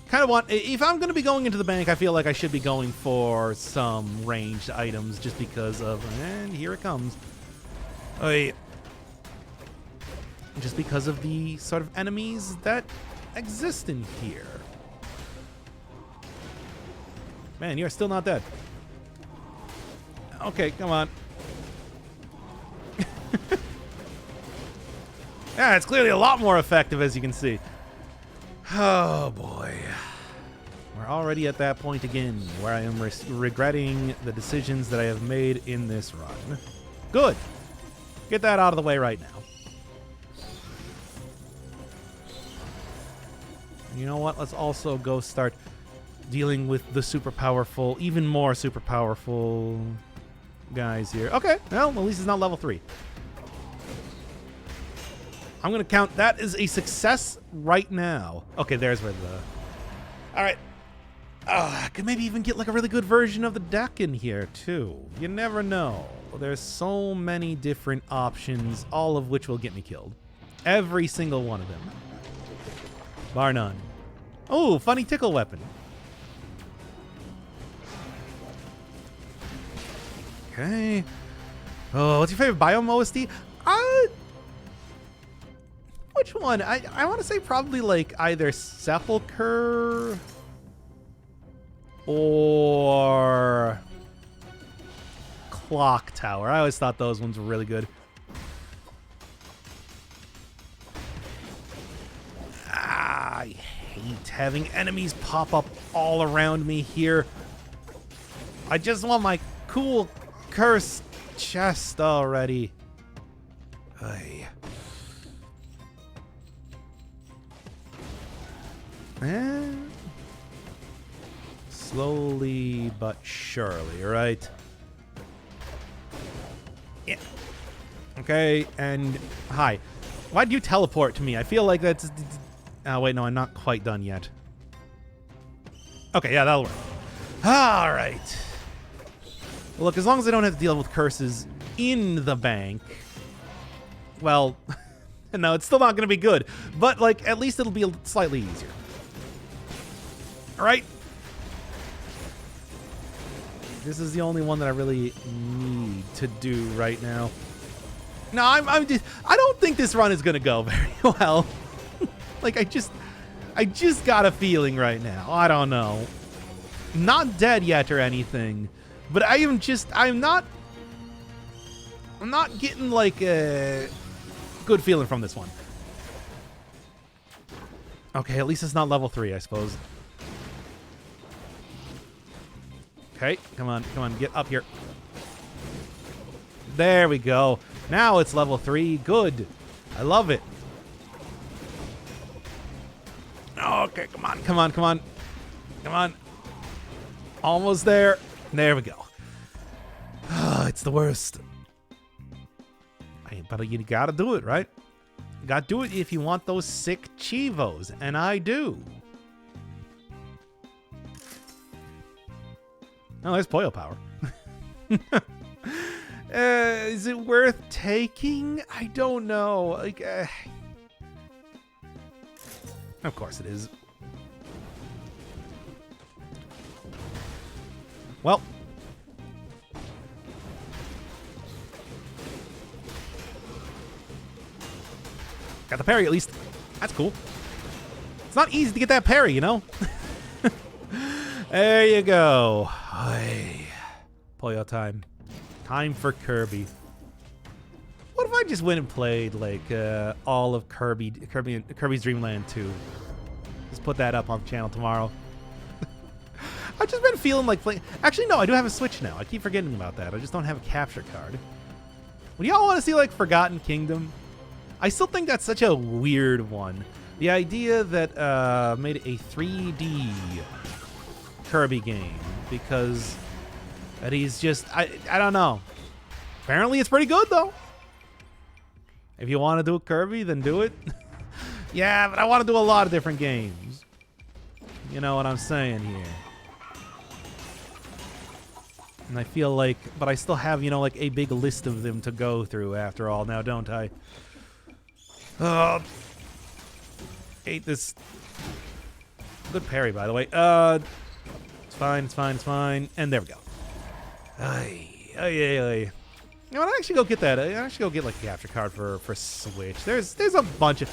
Kind of want, if I'm going to be going into the bank, I feel like I should be going for some ranged items, just because of, and here it comes. Just because of the sort of enemies that exist in here. Man, you're still not dead. Okay, come on. Yeah, it's clearly a lot more effective, as you can see. Oh boy. We're already at that point again where I am regretting the decisions that I have made in this run. Good. Get that out of the way right now. You know what? Let's also go start dealing with the super powerful, even more super powerful guys here. Okay, well, at least it's not level 3. I'm going to count that as a success right now. Okay, there's where the... All right. I could maybe even get like a really good version of the deck in here, too. You never know. There's so many different options, all of which will get me killed. Every single one of them. Bar none. Oh, funny tickle weapon. Okay. Oh, what's your favorite biome OST? Which one? I want to say probably like either Sepulcher or Clock Tower. I always thought those ones were really good. I hate having enemies pop up all around me here. I just want my cool cursed chest already. Ay. And slowly but surely, right? Yeah. Okay, and hi. Why'd you teleport to me? I feel like that's... Oh, wait, no, I'm not quite done yet. Okay, yeah, that'll work. All right. Look, as long as I don't have to deal with curses in the bank, well, no, it's still not going to be good. But, like, at least it'll be slightly easier. All right. This is the only one that I really need to do right now. No, I don't think this run is going to go very well. Like, I just got a feeling right now. I don't know. Not dead yet or anything, but I'm not getting like a good feeling from this one. Okay, at least it's not level 3, I suppose. Okay, come on, get up here. There we go. Now it's level 3. Good. I love it. come on, come on. Come on. Almost there. There we go. It's the worst. But you gotta do it, right? You gotta do it if you want those sick cheevos, and I do. Oh, there's Poyo Power. Is it worth taking? I don't know. Like, of course it is. Well. Got the parry at least. That's cool. It's not easy to get that parry, you know? There you go. Hey. Poyo time. Time for Kirby. What if I just went and played like all of Kirby's Dream Land 2? Just put that up on the channel tomorrow. I've just been feeling like playing. Actually, no, I do have a Switch now. I keep forgetting about that. I just don't have a capture card. Would y'all want to see like Forgotten Kingdom? I still think that's such a weird one. The idea that made it a 3D Kirby game because that he's just I don't know. Apparently it's pretty good though. If you want to do a Kirby, then do it. Yeah, but I want to do a lot of different games. You know what I'm saying here. And I feel like, but I still have, you know, like a big list of them to go through after all now, don't I? Hate this. Good parry, by the way. It's fine, it's fine, it's fine. And there we go. You know what? I actually go get that. I actually go get like a capture card for Switch. There's a bunch of.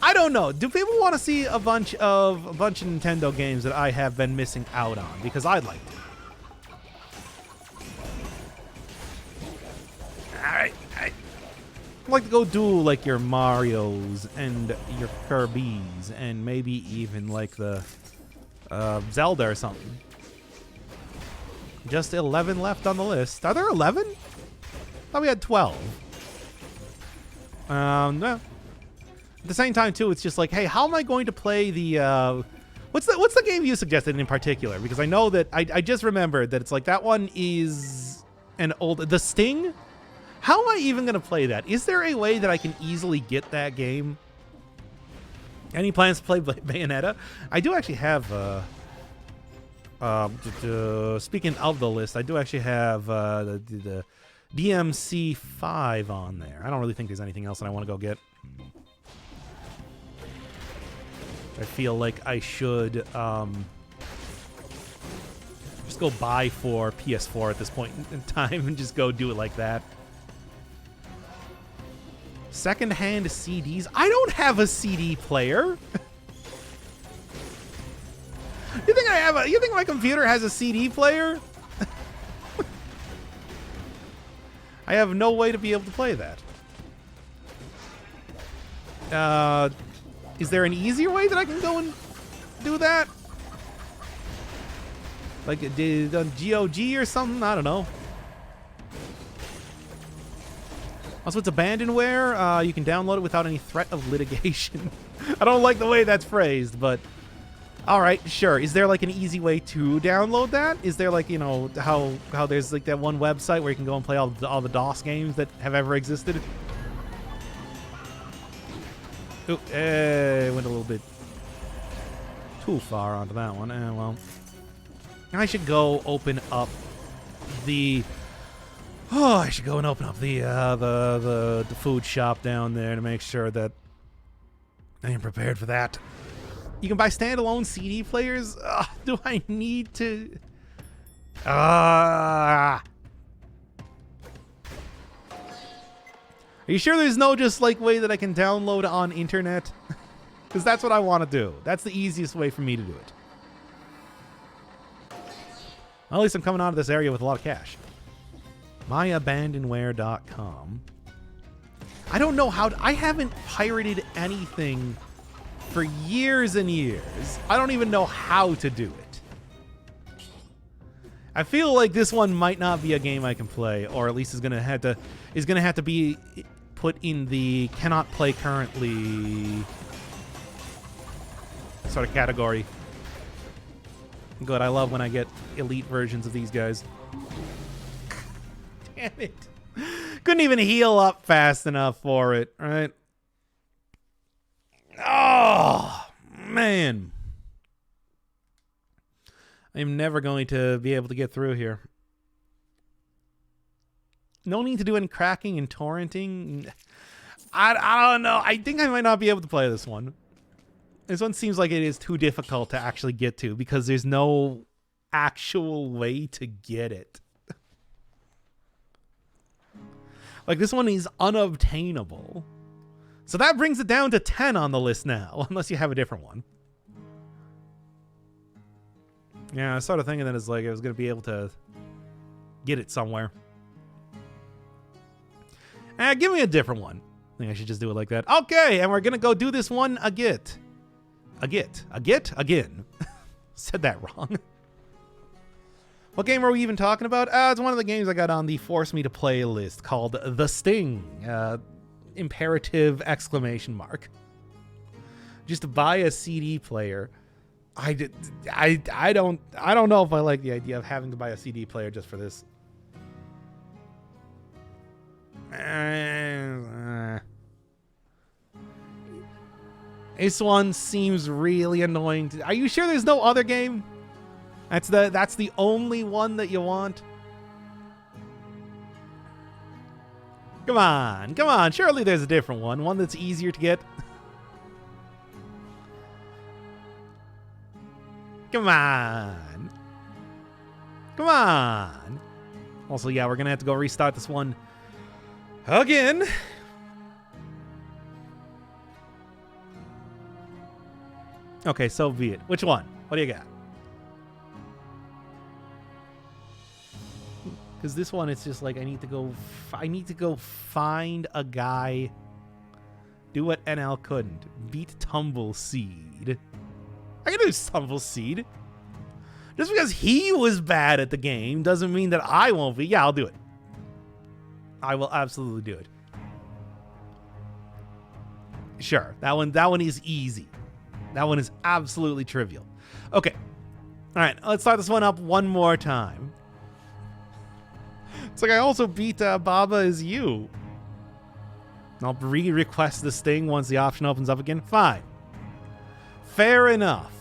I don't know. Do people want to see a bunch of Nintendo games that I have been missing out on? Because I'd like to. I'd like to go do like your Marios and your Kirby's and maybe even like the Zelda or something. Just 11 left on the list. Are there 11? I thought we had 12. No. At the same time, too, it's just like, hey, how am I going to play the what's the game you suggested in particular? Because I know that I just remembered that it's like that one is an old The Sting. How am I even going to play that? Is there a way that I can easily get that game? Any plans to play Bayonetta? I do actually have, speaking of the list, I do actually have the DMC 5 on there. I don't really think there's anything else that I want to go get. I feel like I should just go buy for PS4 at this point in time and just go do it like that. Secondhand CDs. I don't have a CD player. You think I have you think my computer has a CD player? I have no way to be able to play that. Is there an easier way that I can go and do that? Like on GOG or something? I don't know. Also, it's abandonware. You can download it without any threat of litigation. I don't like the way that's phrased, but all right, sure. Is there like an easy way to download that? Is there like, you know, how there's like that one website where you can go and play all the DOS games that have ever existed? Ooh, went a little bit too far onto that one. Well, I should go open up the. Oh, I should go and open up the food shop down there to make sure that I am prepared for that. You can buy standalone CD players. Do I need to? Are you sure there's no just like way that I can download on internet? Because that's what I want to do. That's the easiest way for me to do it. Well, at least I'm coming out of this area with a lot of cash. myabandonware.com. I don't know how I haven't pirated anything for years and years. I don't even know how to do it. I feel like this one might not be a game I can play, or at least is gonna have to be put in the cannot play currently sort of category. Good, I love when I get elite versions of these guys. Damn it. Couldn't even heal up fast enough for it, right? Oh, man. I'm never going to be able to get through here. No need to do any cracking and torrenting. I don't know. I think I might not be able to play this one. This one seems like it is too difficult to actually get to because there's no actual way to get it. Like, this one is unobtainable. So that brings it down to 10 on the list now, unless you have a different one. Yeah, I started thinking that it's like I was going to be able to get it somewhere. Give me a different one. I think I should just do it like that. Okay, and we're going to go do this one again. Again. Said that wrong. What game are we even talking about? It's one of the games I got on the Force Me to Play list called The Sting. Imperative exclamation mark. Just to buy a CD player. I don't know if I like the idea of having to buy a CD player just for this. This one seems really annoying. Are you sure there's no other game? That's the only one that you want? Come on. Surely there's a different one that's easier to get. Come on. Also, yeah, we're going to have to go restart this one again. Okay, so be it. Which one? What do you got? Because this one, it's just like I need to go find a guy. Do what NL couldn't. Beat Tumbleseed. I can do Tumbleseed. Just because he was bad at the game doesn't mean that I won't be. Yeah, I'll do it. I will absolutely do it. Sure, that one is easy. That one is absolutely trivial. Okay. All right, let's start this one up one more time. It's like I also beat Baba Is You. I'll re-request this thing once the option opens up again. Fine. Fair enough.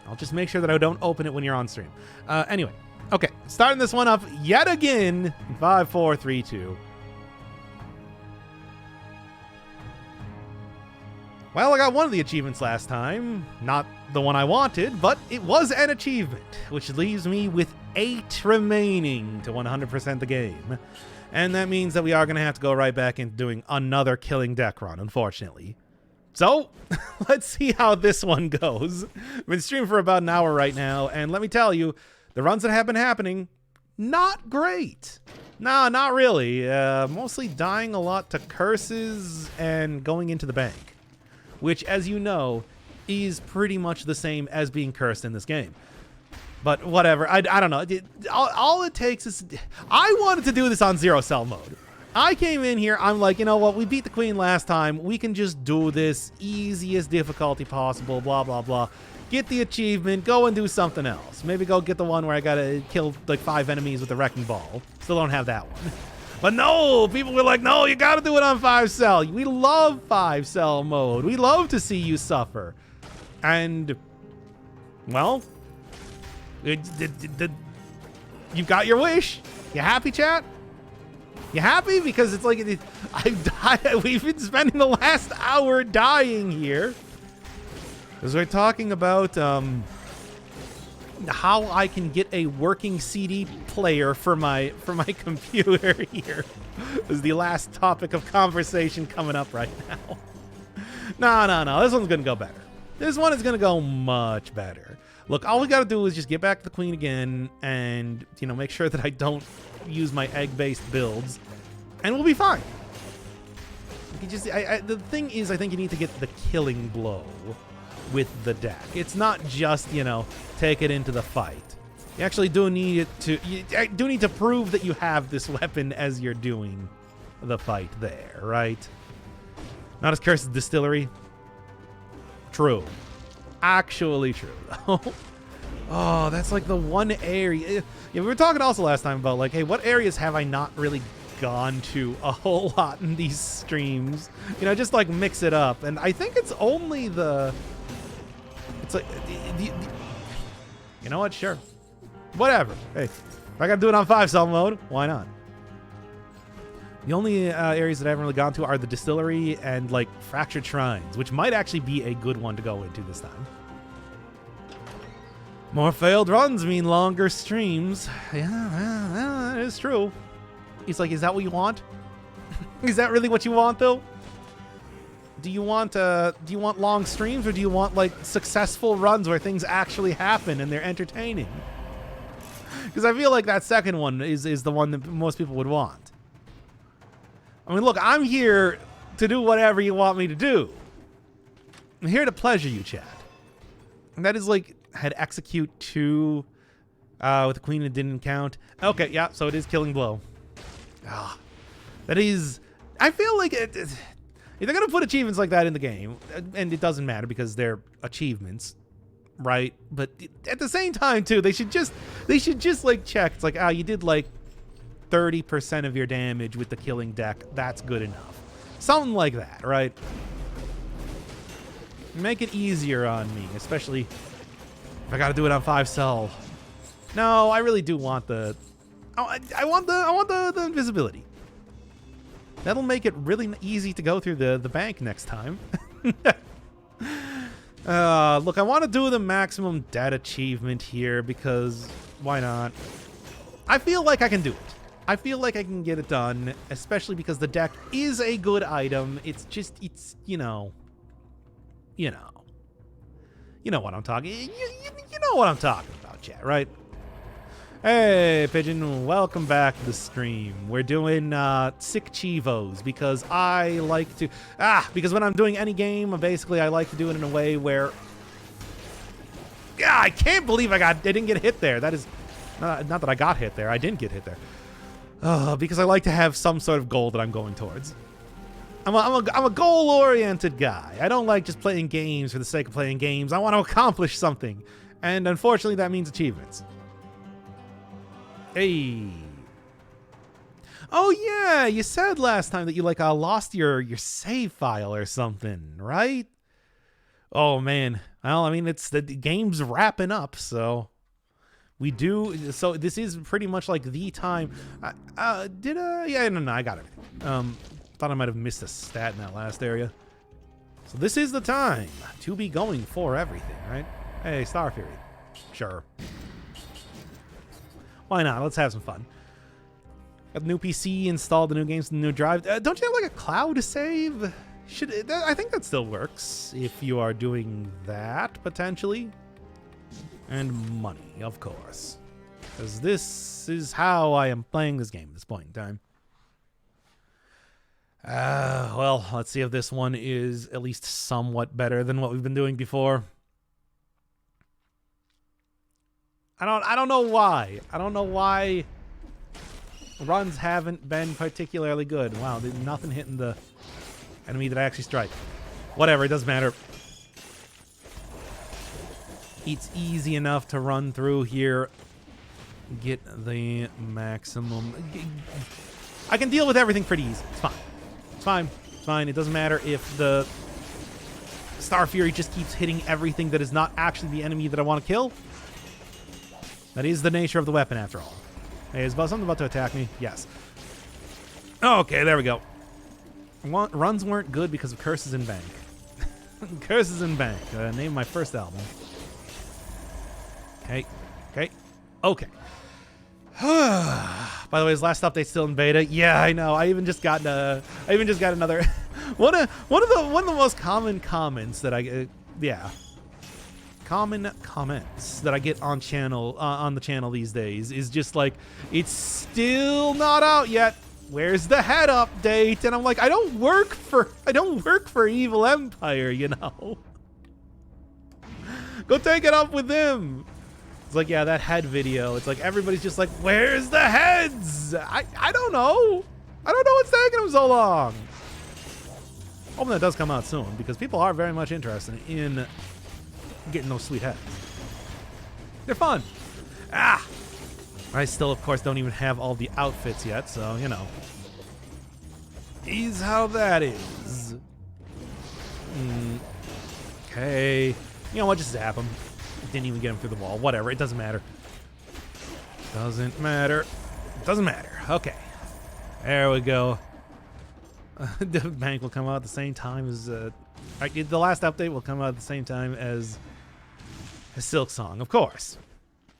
I'll just make sure that I don't open it when you're on stream. Anyway. Okay. Starting this one up yet again. 5, 4, 3, 2. Well, I got one of the achievements last time. Not the one I wanted, but it was an achievement, which leaves me with 8 remaining to 100% the game. And that means that we are going to have to go right back into doing another killing deck run, unfortunately. So, let's see how this one goes. I've been streaming for about an hour right now, and let me tell you, the runs that have been happening, not great. No, not really. Mostly dying a lot to curses and going into the bank. Which, as you know, is pretty much the same as being cursed in this game. But whatever, I don't know. All it takes is... I wanted to do this on Zero Cell mode. I came in here, I'm like, you know what, we beat the queen last time. We can just do this easiest difficulty possible, blah, blah, blah. Get the achievement, go and do something else. Maybe go get the one where I gotta kill like 5 enemies with a wrecking ball. Still don't have that one. But no, people were like, no, you gotta do it on 5 cell. We love 5 cell mode. We love to see you suffer. And, well, you got your wish. You happy, chat? You happy? Because it's like, we've been spending the last hour dying here. Because we're talking about how I can get a working CD player for my computer here. This is the last topic of conversation coming up right now. No. This one's going to go better. This one is going to go much better. Look, all we got to do is just get back to the queen again and, you know, make sure that I don't use my egg-based builds, and we'll be fine. You just, the thing is, I think you need to get the killing blow with the deck. It's not just, you know, take it into the fight. You actually do need to prove that you have this weapon as you're doing the fight there, right? Not as cursed as Distillery. True. actually true, though. Oh, that's like the one area. Yeah, we were talking also last time about like, hey, what areas have I not really gone to a whole lot in these streams? You know, just like mix it up. And I think it's only the... It's like... You know what? Sure. Whatever. Hey, if I gotta do it on 5-cell mode, why not? The only areas that I haven't really gone to are the distillery and like fractured shrines, which might actually be a good one to go into this time. More failed runs mean longer streams. Yeah, it's true. He's like, is that what you want? Is that really what you want, though? Do you want long streams, or do you want like successful runs where things actually happen and they're entertaining? Because I feel like that second one is the one that most people would want. I mean, look, I'm here to do whatever you want me to do. I'm here to pleasure you, Chad. And that is like... had execute 2 with the queen that didn't count. Okay, yeah, so it is killing blow. Ah, that is... I feel like if they're going to put achievements like that in the game, and it doesn't matter because they're achievements, right? But at the same time, too, they should just like check. It's like, you did like 30% of your damage with the killing deck. That's good enough. Something like that, right? Make it easier on me, especially... I gotta do it on 5-cell. No, I really do want the... I want the invisibility. That'll make it really easy to go through the bank next time. Look, I want to do the maximum debt achievement here because why not? I feel like I can do it. I feel like I can get it done, especially because the deck is a good item. It's just, you know what I'm talking. You know what I'm talking about, chat, right? Hey, Pigeon, welcome back to the stream. We're doing sick cheevos because I like to... because when I'm doing any game, basically I like to do it in a way where... I can't believe I didn't get hit there. That is... not that I got hit there. I didn't get hit there. Because I like to have some sort of goal that I'm going towards. I'm a goal-oriented guy. I don't like just playing games for the sake of playing games. I want to accomplish something. And unfortunately, that means achievements. Hey. Oh, yeah. You said last time that you, like, lost your save file or something, right? Oh, man. Well, I mean, the game's wrapping up, so... We do... So this is pretty much like the time... did I... Yeah, no, I got everything. Thought I might have missed a stat in that last area. So this is the time to be going for everything, right? Hey, Star Fury. Sure. Why not? Let's have some fun. Got the new PC, installed the new games, the new drive. Don't you have like a cloud save? I think that still works if you are doing that, potentially. And money, of course. Because this is how I am playing this game at this point in time. Well, let's see if this one is at least somewhat better than what we've been doing before. I don't know why. I don't know why runs haven't been particularly good. Wow, there's nothing hitting the enemy that I actually strike. Whatever, it doesn't matter. It's easy enough to run through here. Get the maximum. I can deal with everything pretty easy. It's fine. It's fine. It's fine. It doesn't matter if the Star Fury just keeps hitting everything that is not actually the enemy that I want to kill. That is the nature of the weapon, after all. Hey, is something about to attack me? Yes. Okay, there we go. Runs weren't good because of Curses in Bank. Curses in Bank. Name my first album. Okay. Okay. Okay. By the way, his last update's still in beta. Yeah, I know. I even just got another one of the most common comments that I common comments that I get on the channel these days is just like, it's still not out yet. Where's the head update? And I'm like, I don't work for Evil Empire, you know. Go take it up with them. It's like, yeah, that head video. It's like everybody's just like, where's the heads? I don't know. I don't know what's taking them so long. Hoping that does come out soon because people are very much interested in getting those sweet heads. They're fun. Ah! I still, of course, don't even have all the outfits yet, so, you know. Is how that is. Okay. You know what? Just zap him. Didn't even get him through the wall. Whatever. It doesn't matter. Doesn't matter. Doesn't matter. Okay. There we go. The bank will come out at the same time as... the last update will come out at the same time as Silk Song, of course.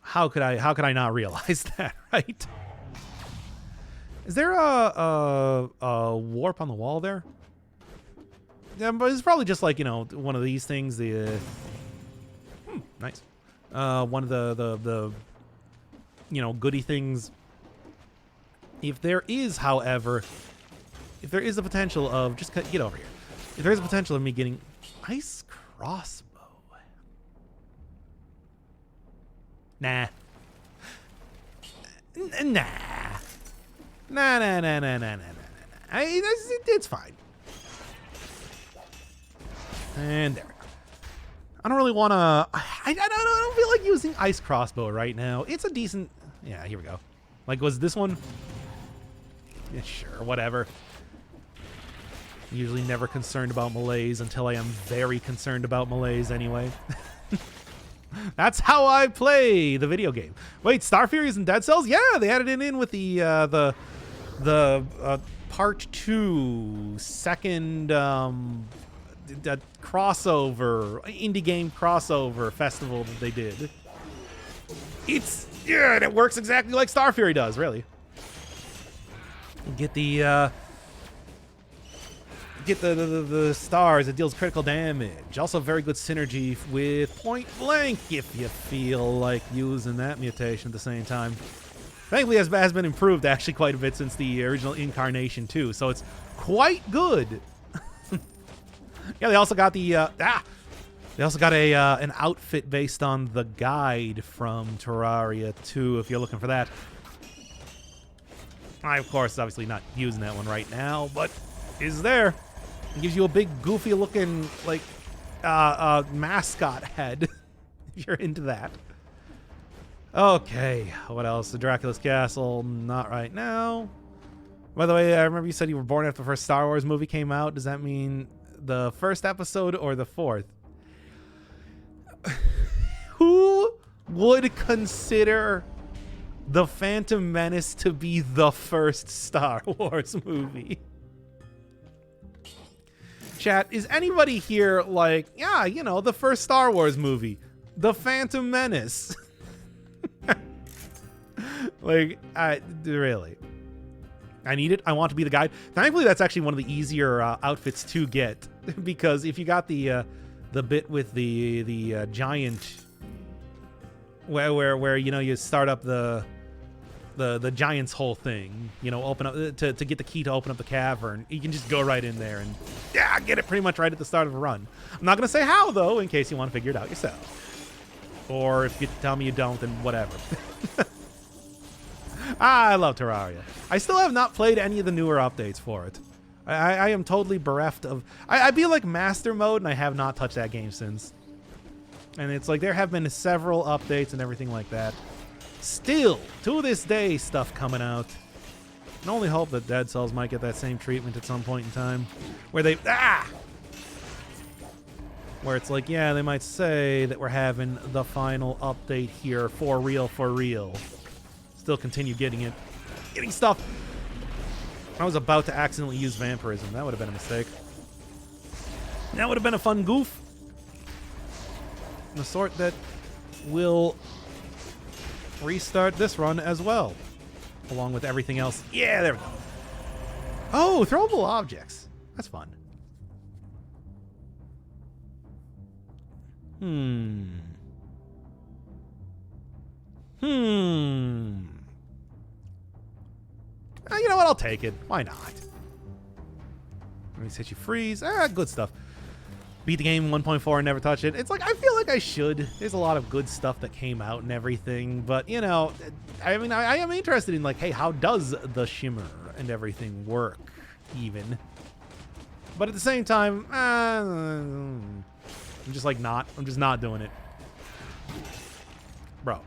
How could I not realize that, right? Is there a warp on the wall there? Yeah, but it's probably just like, you know, one of these things. The nice. One of the you know, goody things. If there is, however, if there is a potential of get over here. If there is a potential of me getting ice crossbow. Nah. Nah. Nah. It's fine. And there we go. I don't really want to... I don't feel like using ice crossbow right now. It's a decent... Yeah, here we go. Like, was this one... Yeah, sure, whatever. Usually never concerned about melees until I am very concerned about melees anyway. That's how I play the video game. Wait, Star Furies and Dead Cells? Yeah, they added it in with the part 2 second crossover, indie game crossover festival that they did. And it works exactly like Star Fury does, really. Get the stars. It deals critical damage. Also very good synergy with Point Blank if you feel like using that mutation at the same time. Thankfully, has been improved actually quite a bit since the original incarnation too, so it's quite good. Yeah, they also got the they also got an outfit based on the guide from Terraria 2 if you're looking for that. I, of course, obviously not using that one right now, but is there. It gives you a big, goofy-looking, like, mascot head, if you're into that. Okay, what else? The Dracula's Castle, not right now. By the way, I remember you said you were born after the first Star Wars movie came out. Does that mean the first episode or the fourth? Who would consider The Phantom Menace to be the first Star Wars movie? Chat, is anybody here like, yeah, you know, the first Star Wars movie, The Phantom Menace? Like, really. I need it. I want to be the guide. Thankfully, that's actually one of the easier outfits to get, because if you got the bit with the giant, where you know you start up the giant's whole thing, you know, open up to get the key to open up the cavern, you can just go right in there and get it pretty much right at the start of the run. I'm not gonna say how though, in case you want to figure it out yourself, or if you tell me you don't, then whatever. I love Terraria. I still have not played any of the newer updates for it. I am totally bereft of... I feel like Master Mode, and I have not touched that game since. And it's like there have been several updates and everything like that. Still, to this day, stuff coming out. I can only hope that Dead Cells might get that same treatment at some point in time. Where they... Where it's like, yeah, they might say that we're having the final update here for real, for real. Still continue getting stuff. I was about to accidentally use vampirism. That would have been a mistake. That would have been a fun goof. The sort that will restart this run as well, along with everything else. Yeah, there we go. Oh, throwable objects. That's fun. You know what? I'll take it. Why not? Let me set you freeze. Good stuff. Beat the game 1.4 and never touch it. It's like, I feel like I should. There's a lot of good stuff that came out and everything, but you know, I mean, I am interested in like, hey, how does the shimmer and everything work even? But at the same time, I'm just like I'm just not doing it. Bro.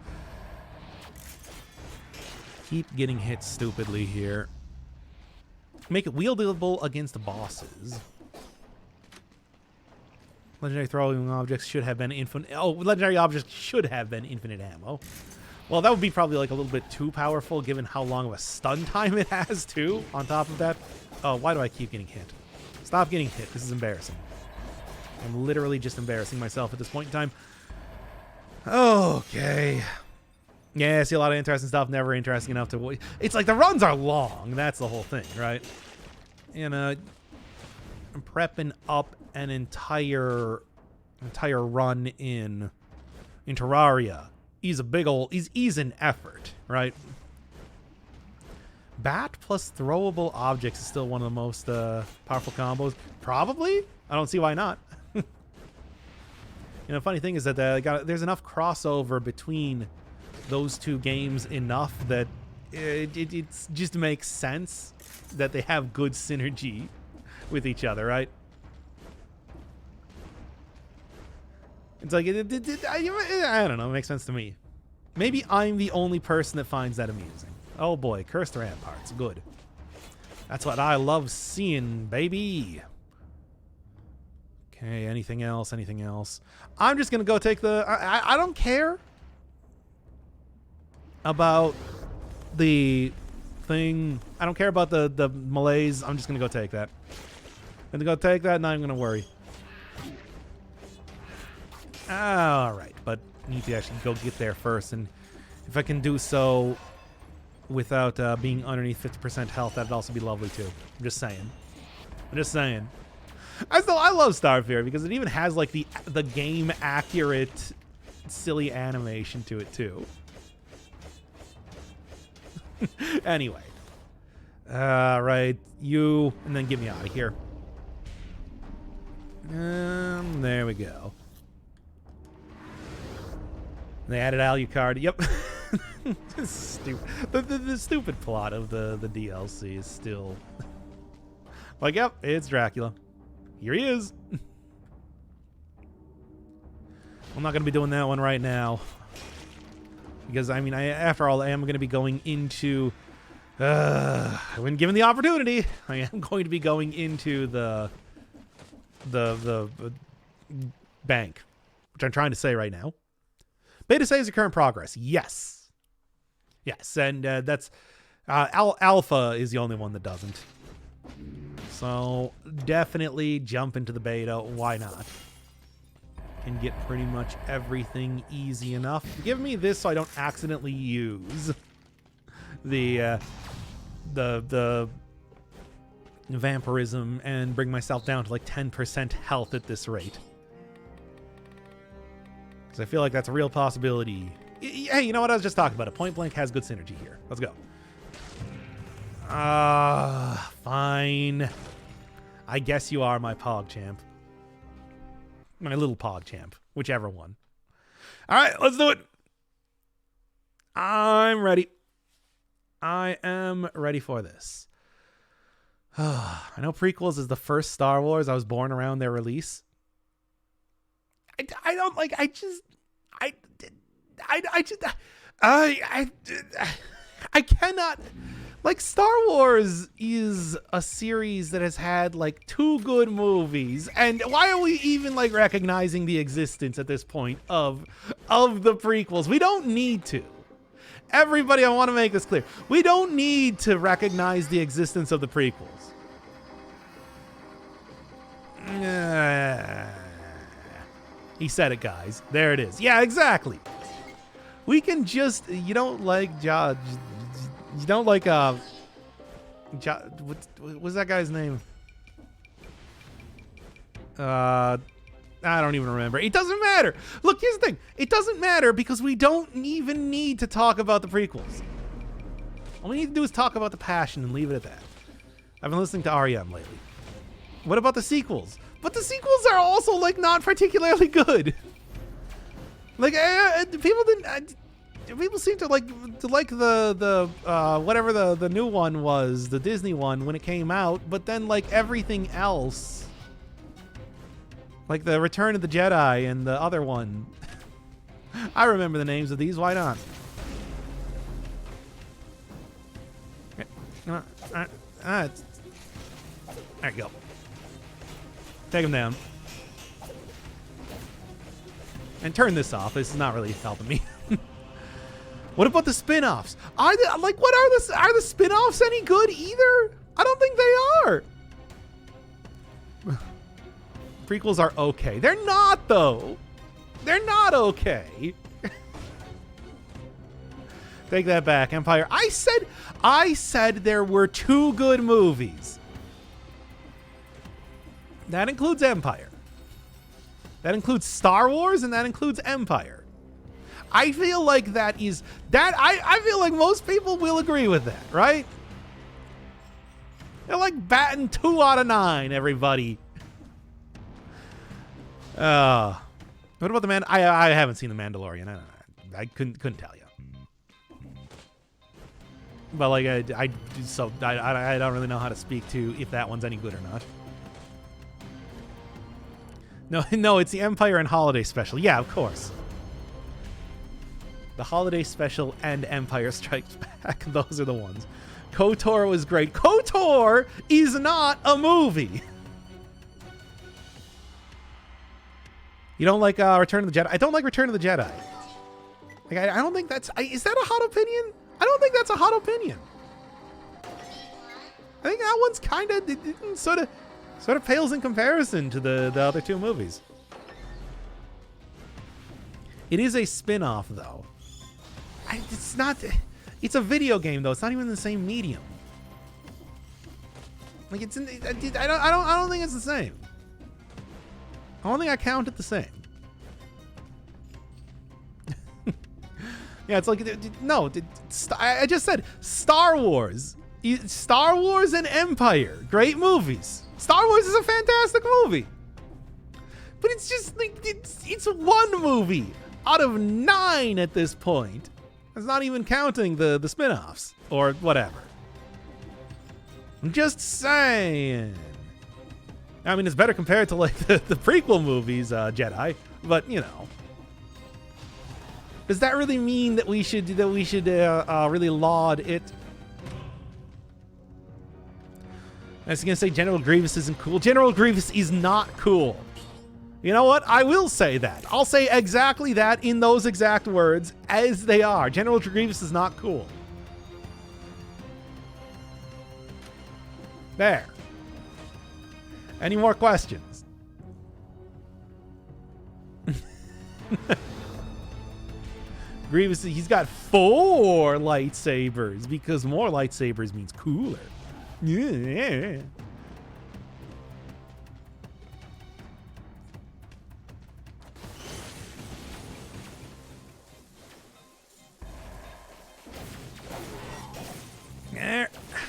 Keep getting hit stupidly here. Make it wieldable against the bosses. Legendary throwing objects should have been infinite. Oh, legendary objects should have been infinite ammo. Well, that would be probably like a little bit too powerful given how long of a stun time it has too, on top of that. Oh, why do I keep getting hit? Stop getting hit. This is embarrassing. I'm literally just embarrassing myself at this point in time. Okay. Yeah, I see a lot of interesting stuff. Never interesting enough to... It's like the runs are long. That's the whole thing, right? You know, I'm prepping up an entire run in Terraria. He's an effort, right? Bat plus throwable objects is still one of the most powerful combos. Probably. I don't see why not. You know, the funny thing is that there's enough crossover between those two games enough that it just makes sense that they have good synergy with each other, right? It's like, I don't know, it makes sense to me. Maybe I'm the only person that finds that amusing. Oh boy, cursed ramparts, good. That's what I love seeing, baby. Okay, anything else, anything else? I'm just gonna go take the, I don't care about the thing. I don't care about the malaise. I'm just gonna go take that. I'm gonna go take that, and I'm gonna worry. All right, but I need to actually go get there first, and if I can do so without being underneath 50% health, that'd also be lovely too. I'm just saying. I'm just saying. I love Starfair because it even has like the game accurate silly animation to it too. Anyway. Right, you, and then get me out of here. There we go. They added Alucard. Yep. Stupid. The stupid plot of the DLC is still like, yep, it's Dracula. Here he is. I'm not going to be doing that one right now. Because, I mean, after all, I am going to be going into... when given the opportunity, I am going to be going into the bank, which I'm trying to say right now. Beta saves are current progress. Yes. Yes, and that's... Alpha is the only one that doesn't. So, definitely jump into the beta. Why not? Can get pretty much everything easy enough. Give me this so I don't accidentally use the vampirism and bring myself down to like 10% health at this rate. Because I feel like that's a real possibility. Hey, you know what? I was just talking about it. Point Blank has good synergy here. Let's go. Fine. I guess you are my Pog Champ. My little Pog Champ. Whichever one. Alright, let's do it. I'm ready. I am ready for this. I know prequels is the first Star Wars. I was born around their release. I don't like, I cannot, like, Star Wars is a series that has had like 2 good movies, and why are we even like recognizing the existence at this point of the prequels? We don't need to. Everybody, I want to make this clear. We don't need to recognize the existence of the prequels. He said it, guys. There it is. Yeah, exactly. We can just, you don't like you don't like what was that guy's name? I don't even remember. It doesn't matter. Look, here's the thing. It doesn't matter because we don't even need to talk about the prequels. All we need to do is talk about the passion and leave it at that. I've been listening to REM lately. What about the sequels? But the sequels are also like not particularly good. Like people didn't. People seem to like the whatever the new one was, the Disney one when it came out, but then like everything else, like the Return of the Jedi and the other one, I remember the names of these. Why not? There you go. Take him down. And turn this off. This is not really helping me. What about the spin-offs? Are the spin-offs any good either? I don't think they are. Prequels are okay. They're not, though. They're not okay. Take that back, Empire. I said there were 2 good movies. That includes Empire. That includes Star Wars, and that includes Empire. I feel like I feel like most people will agree with that, right? They're like batting 2 out of 9, everybody. What about the I haven't seen The Mandalorian. I couldn't tell you. But like I don't really know how to speak to if that one's any good or not. No, it's the Empire and Holiday Special. Yeah, of course. The Holiday Special and Empire Strikes Back. Those are the ones. KOTOR was great. KOTOR is not a movie. You don't like Return of the Jedi? I don't like Return of the Jedi. Like, I don't think that's... is that a hot opinion? I don't think that's a hot opinion. I think that one's kind of... sort of pales in comparison to the other 2 movies. It is a spin-off, though. It's not... It's a video game, though. It's not even the same medium. Like, it's in... I don't think it's the same. I don't think I count it the same. Yeah, it's like... No, I just said Star Wars. Star Wars and Empire. Great movies. Star Wars is a fantastic movie. But it's just like... It's one movie out of 9 at this point. It's not even counting the spin-offs or whatever. I'm just saying. I mean, it's better compared to like the prequel movies, Jedi, but you know. Does that really mean that we should really laud it? I was gonna say General Grievous isn't cool. General Grievous is not cool. You know what? I will say that. I'll say exactly that in those exact words as they are. General Grievous is not cool. There. Any more questions? Grievous, he's got 4 lightsabers because more lightsabers means cooler. Yeah.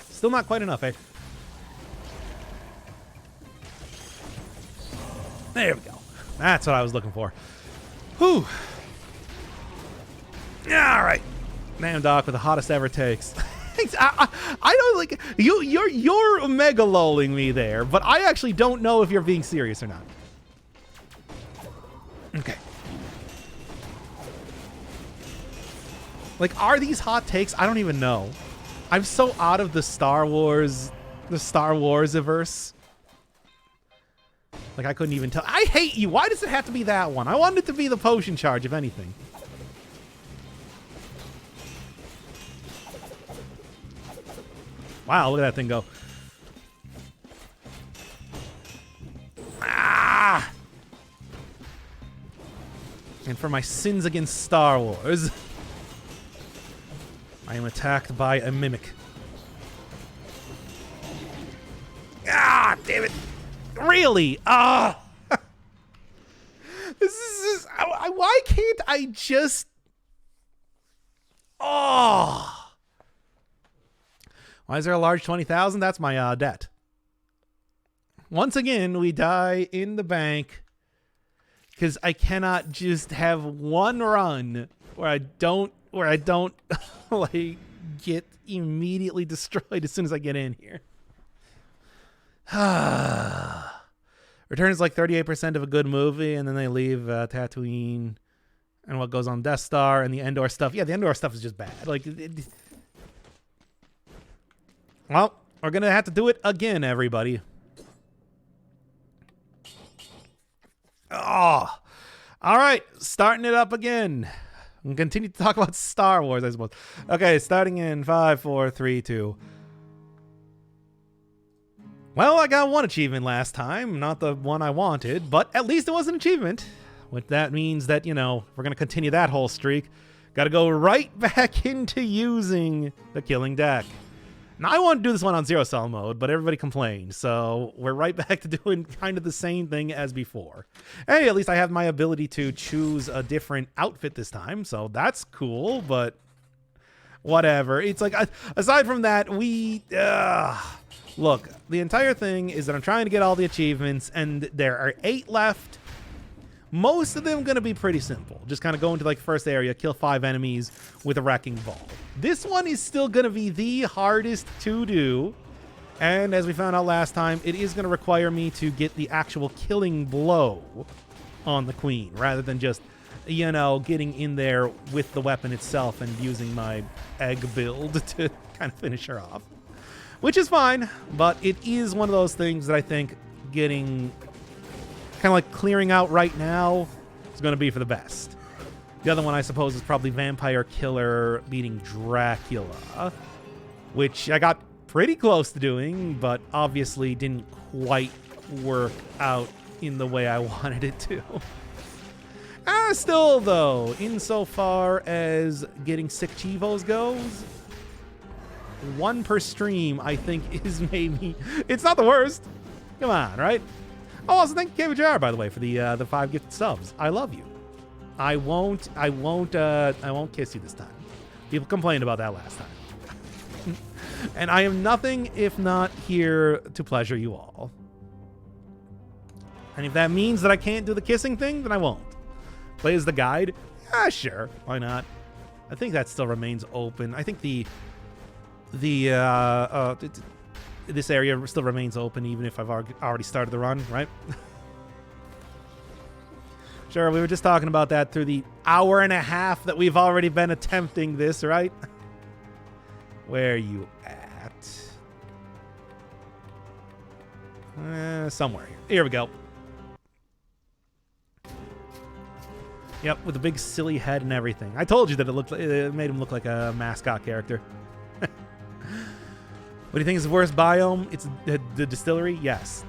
Still not quite enough, eh? There we go. That's what I was looking for. Whew. All right. Man, Doc, with the hottest ever takes. I don't like you're mega lolling me there, but I actually don't know if you're being serious or not. Okay. Like, are these hot takes? I don't even know. I'm so out of the Star Wars-iverse. Like, I couldn't even tell. I hate you. Why does it have to be that one? I wanted it to be the potion charge, if anything. Wow, look at that thing go. Ah! And for my sins against Star Wars, I am attacked by a mimic. Ah, damn it. Really? Ah. This is why can't I just... Oh. Why is there a large 20,000? That's my debt. Once again, we die in the bank because I cannot just have one run where I don't like get immediately destroyed as soon as I get in here. Return is like 38% of a good movie, and then they leave Tatooine And what goes on Death Star and the Endor stuff. Yeah, the Endor stuff is just bad. Like, well, we're going to have to do it again, everybody. Oh, all right. Starting it up again. We'll continue to talk about Star Wars, I suppose. Okay, starting in 5, 4, 3, 2. Well, I got one achievement last time. Not the one I wanted, but at least it was an achievement. What that means that, you know, we're going to continue that whole streak. Got to go right back into using the killing deck. Now, I want to do this one on zero cell mode, but everybody complained. So we're right back to doing kind of the same thing as before. Hey, at least I have my ability to choose a different outfit this time. So that's cool, but whatever. It's like, aside from that, look, the entire thing is that I'm trying to get all the achievements, and there are 8 left. Most of them going to be pretty simple. Just kind of go into like first area, kill 5 enemies with a wrecking ball. This one is still going to be the hardest to do. And as we found out last time, it is going to require me to get the actual killing blow on the queen rather than just, you know, getting in there with the weapon itself and using my egg build to kind of finish her off. Which is fine, but it is one of those things that I think getting kind of like clearing out right now is going to be for the best. The other one, I suppose, is probably Vampire Killer beating Dracula, which I got pretty close to doing, but obviously didn't quite work out in the way I wanted it to. Still, though, insofar as getting sick cheevos goes, 1 per stream, I think, is maybe... It's not the worst. Come on, right? Oh, also thank you, KVJR, by the way, for the 5 gifted subs. I love you. I won't kiss you this time. People complained about that last time. And I am nothing if not here to pleasure you all. And if that means that I can't do the kissing thing, then I won't. Play as the guide? Yeah, sure. Why not? I think that still remains open. I think this area still remains open even if I've already started the run, right? Sure, we were just talking about that through the hour and a half that we've already been attempting this, right? Where are you at? Somewhere here. Here we go. Yep, with a big silly head and everything. I told you that it made him look like a mascot character. What do you think is the worst biome? It's the distillery? Yes.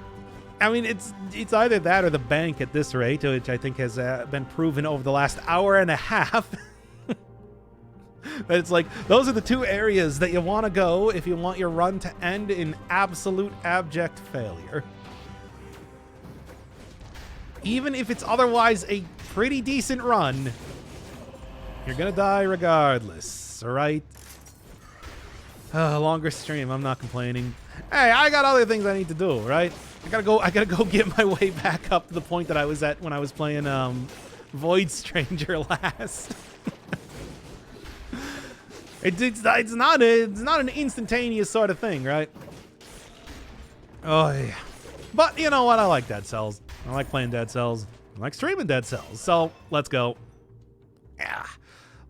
I mean, it's either that or the bank at this rate, which I think has been proven over the last hour and a half. But it's like, those are the 2 areas that you want to go if you want your run to end in absolute abject failure. Even if it's otherwise a pretty decent run, you're going to die regardless, all right? Longer stream, I'm not complaining. Hey, I got other things I need to do, right? I gotta go get my way back up to the point that I was at when I was playing Void Stranger last. It's not an instantaneous sort of thing, right? Oh yeah. But you know what? I like Dead Cells. I like playing Dead Cells. I like streaming Dead Cells. So let's go. Yeah.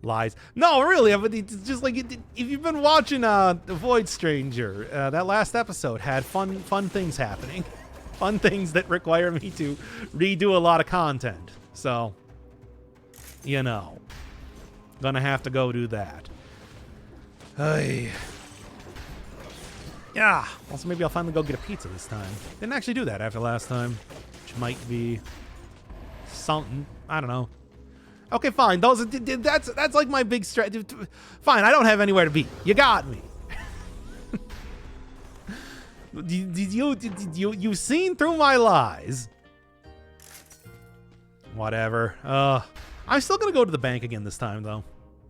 Lies. No, really. It's just like if you've been watching Void Stranger, that last episode had fun things happening, fun things that require me to redo a lot of content. So, you know, gonna have to go do that. Hey. Yeah. Also, maybe I'll finally go get a pizza this time. Didn't actually do that after last time, which might be something. I don't know. Okay, fine. That's like my big stretch. Fine, I don't have anywhere to be. You got me. You've seen through my lies. Whatever. I'm still gonna go to the bank again this time, though.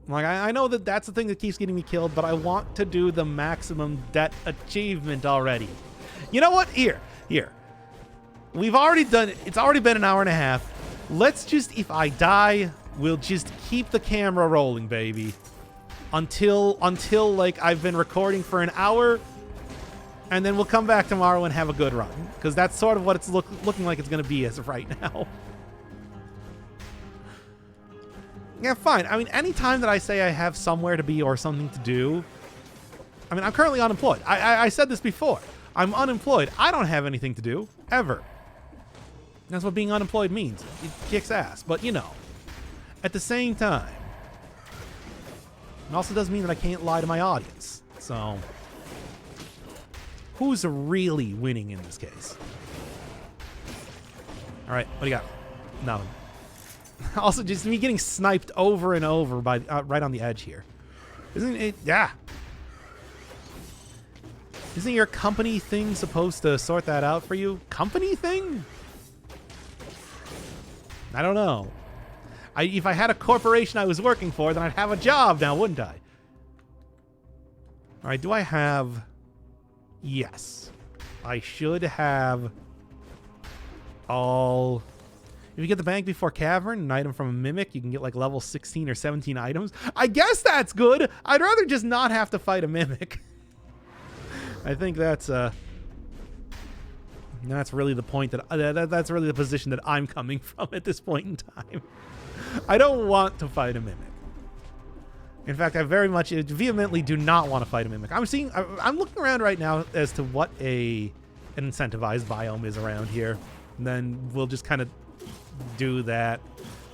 Like I know that's the thing that keeps getting me killed, but I want to do the maximum debt achievement already. You know what? Here. We've already done it. It's already been an hour and a half. Let's just, if I die, we'll just keep the camera rolling, baby. Until like I've been recording for an hour, and then we'll come back tomorrow and have a good run. Because that's sort of what it's looking like it's going to be as of right now. Yeah, fine. I mean, anytime that I say I have somewhere to be or something to do, I mean, I'm currently unemployed. I said this before. I'm unemployed. I don't have anything to do, ever. That's what being unemployed means. It kicks ass. But, you know, at the same time, it also does mean that I can't lie to my audience. So, who's really winning in this case? All right, what do you got? Nothing. Also, just me getting sniped over and over by right on the edge here. Isn't it? Yeah. Isn't your company thing supposed to sort that out for you? Company thing? I don't know. If I had a corporation I was working for, then I'd have a job now, wouldn't I? All right, do I have... Yes. I should have all... If you get the bank before Cavern, an item from a Mimic, you can get like level 16 or 17 items. I guess that's good. I'd rather just not have to fight a Mimic. I think that's really the point that's really the position that I'm coming from at this point in time. I don't want to fight a Mimic. In fact, I very much vehemently do not want to fight a Mimic. I'm looking around right now as to what an incentivized biome is around here. And then we'll just kind of do that.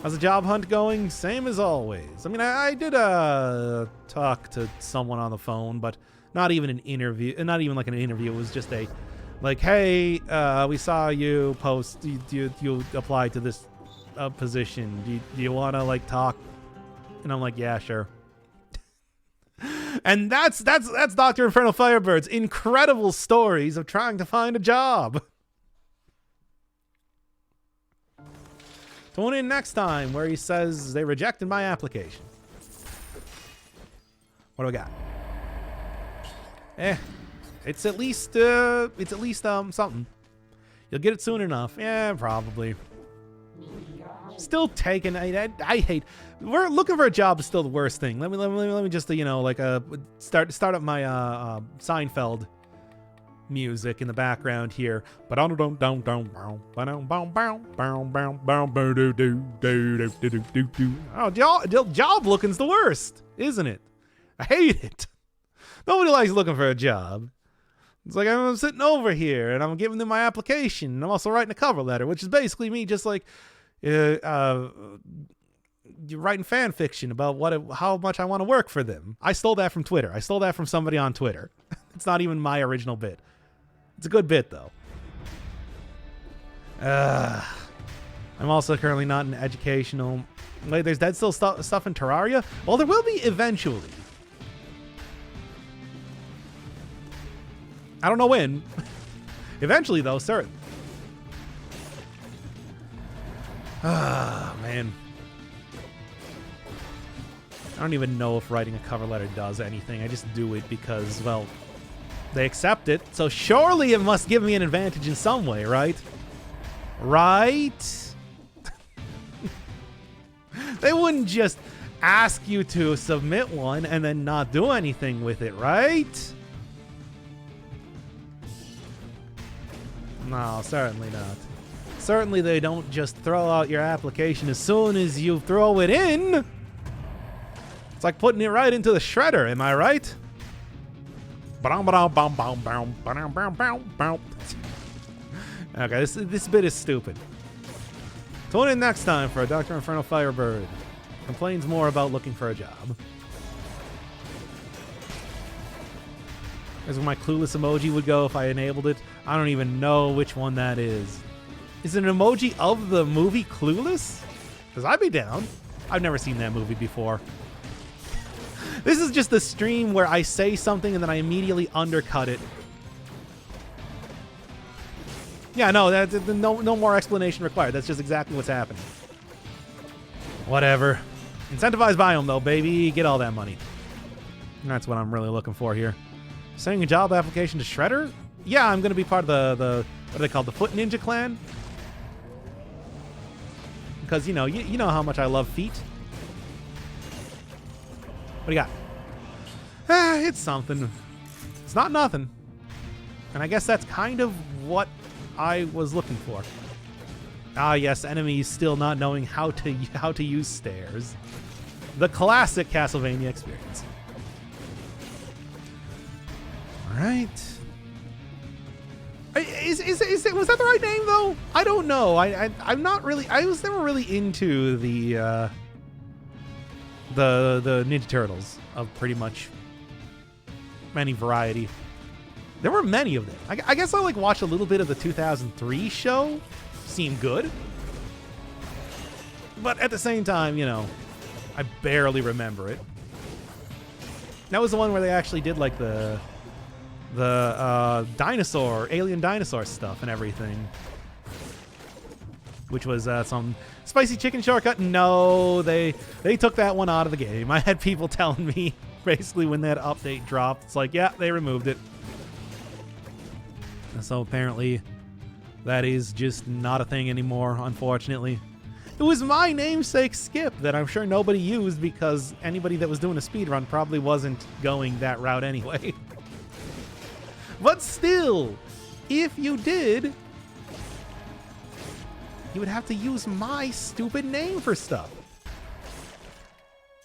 How's the job hunt going? Same as always. I mean, I did talk to someone on the phone, but not even an interview. Not even like an interview. It was just a like, hey, we saw you post. You applied to this position. Do you want to like talk? And I'm like, yeah, sure. And that's Dr. Infernal Firebird's incredible stories of trying to find a job. Tune in next time where he says they rejected my application. What do we got? It's at least something. You'll get it soon enough. Yeah, probably. Still taking. I hate. We're looking for a job is still the worst thing. Let me just like start up my Seinfeld music in the background here. Oh, job looking's the worst, isn't it? I hate it. Nobody likes looking for a job. It's like I'm sitting over here and I'm giving them my application. And I'm also writing a cover letter, which is basically me just like you're writing fan fiction about how much I want to work for them. I stole that from Twitter. I stole that from somebody on Twitter. It's not even my original bit. It's a good bit, though. I'm also currently not in educational... Wait, there's dead still stuff in Terraria? Well, there will be eventually. I don't know when. Eventually, though, certain. Man. I don't even know if writing a cover letter does anything. I just do it because, well... They accept it, so surely it must give me an advantage in some way, right? Right? They wouldn't just ask you to submit one and then not do anything with it, right? No, certainly not. Certainly they don't just throw out your application as soon as you throw it in. It's like putting it right into the shredder, am I right? Okay, this bit is stupid. Tune in next time for Dr. Infernal Firebird complains more about looking for a job. Here's where my clueless emoji would go if I enabled it. I don't even know which one that is. Is it an emoji of the movie Clueless? Because I'd be down. I've never seen that movie before. This is just the stream where I say something and then I immediately undercut it. Yeah, no, no more explanation required. That's just exactly what's happening. Whatever. Incentivized biome, though, baby. Get all that money. That's what I'm really looking for here. Sending a job application to Shredder? Yeah, I'm going to be part of the what are they called? The Foot Ninja Clan? Because, you know how much I love feet. What do you got? It's something. It's not nothing. And I guess that's kind of what I was looking for. Ah, yes, enemies still not knowing how to use stairs. The classic Castlevania experience. All right. Was that the right name though? I don't know. I'm not really. I was never really into the Ninja Turtles of pretty much any variety. There were many of them. I guess I like watched a little bit of the 2003 show. Seemed good, but at the same time, you know, I barely remember it. That was the one where they actually did like the alien dinosaur stuff and everything, which was some spicy chicken shortcut. No, they took that one out of the game. I had people telling me basically when that update dropped, it's like, yeah, they removed it. And so apparently that is just not a thing anymore, unfortunately. It was my namesake skip that I'm sure nobody used because anybody that was doing a speedrun probably wasn't going that route anyway. But still, if you did, you would have to use my stupid name for stuff.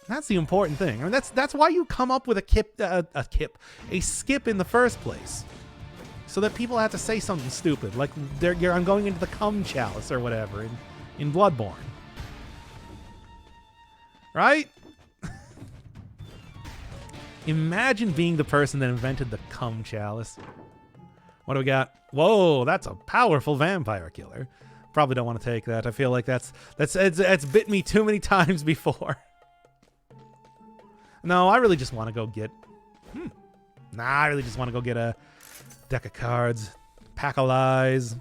That's the important thing. I mean, that's why you come up with a skip in the first place, so that people have to say something stupid, like I'm going into the cum chalice or whatever in Bloodborne, right? Imagine being the person that invented the cum chalice. What do we got? Whoa, that's a powerful vampire killer. Probably don't want to take that. I feel like that's bit me too many times before. No, I really just want to go get... I really just want to go get a deck of cards. Pack of lies.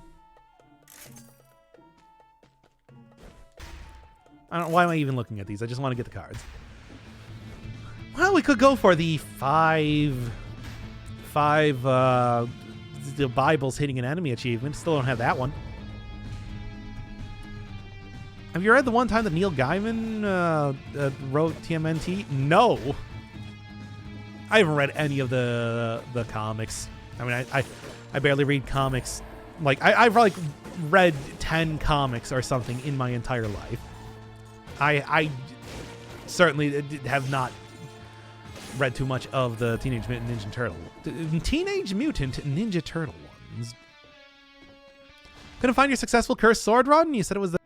Why am I even looking at these? I just want to get the cards. Well, we could go for the five the Bibles hitting an enemy achievement. Still don't have that one. Have you read the one time that Neil Gaiman wrote TMNT? No. I haven't read any of the comics. I mean, I barely read comics. Like, I've like read 10 comics or something in my entire life. I certainly have not read too much of the Teenage Mutant Ninja Turtle ones. Couldn't find your successful cursed sword run? You said it was the...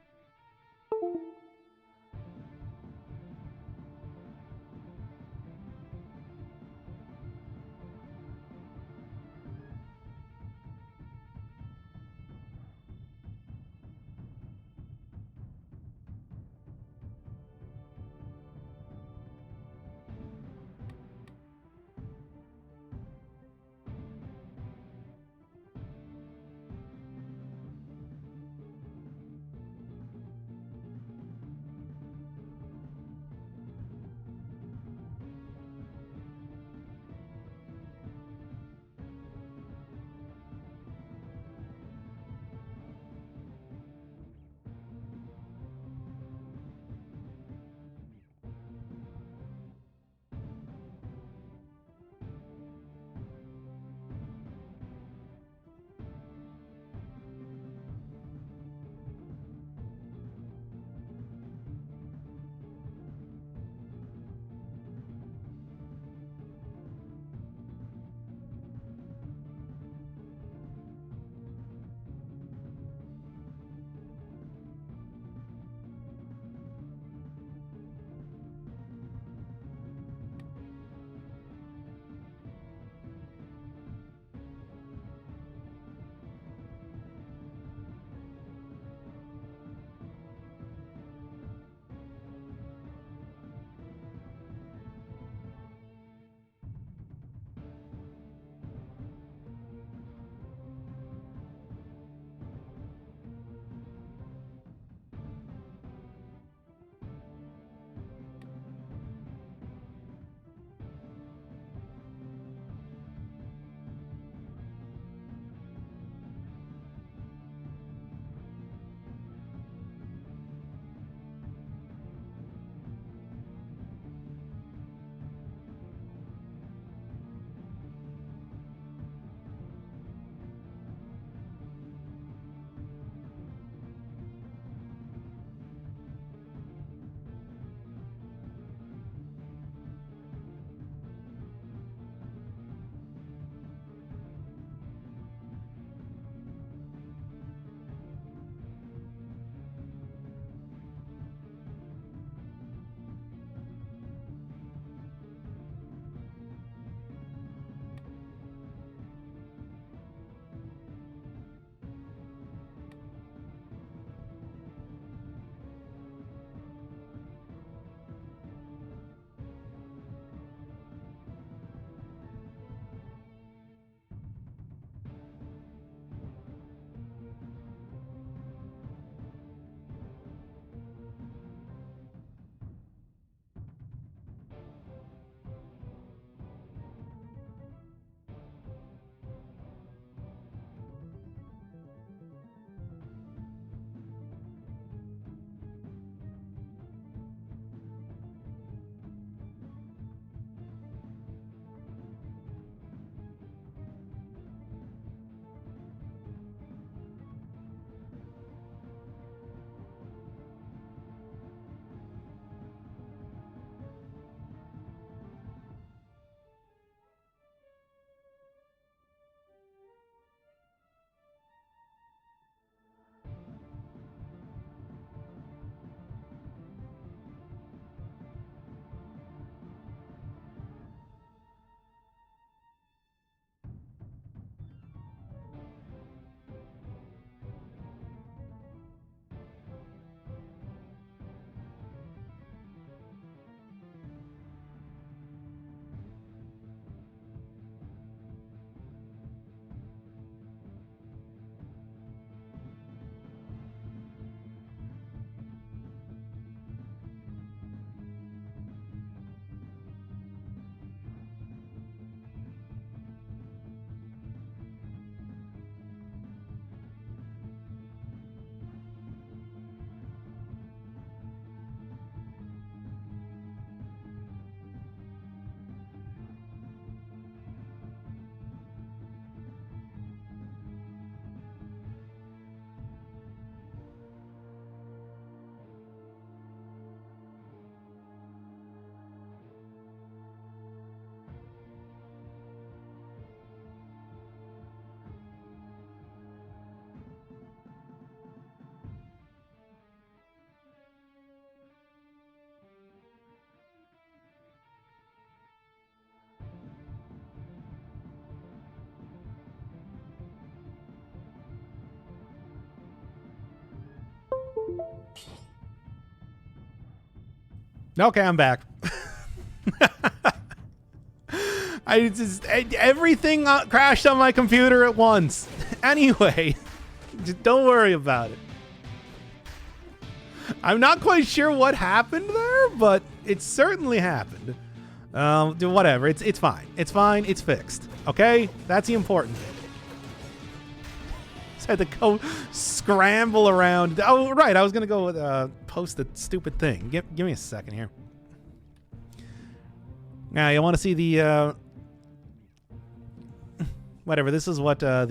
Okay, I'm back. Everything crashed on my computer at once. Anyway, just don't worry about it. I'm not quite sure what happened there, but it certainly happened. Whatever. It's fine. It's fine. It's fixed. Okay? That's the important thing. Just had to go scramble around. Oh, right. I was going to go post a stupid thing. Give me a second here. Now, you want to see the... whatever. This is what the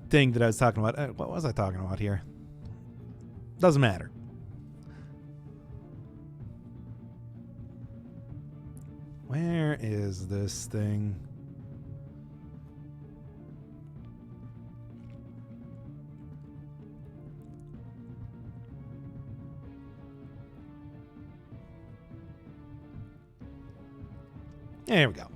thing that I was talking about. What was I talking about here? Doesn't matter. Where is this thing? There we go.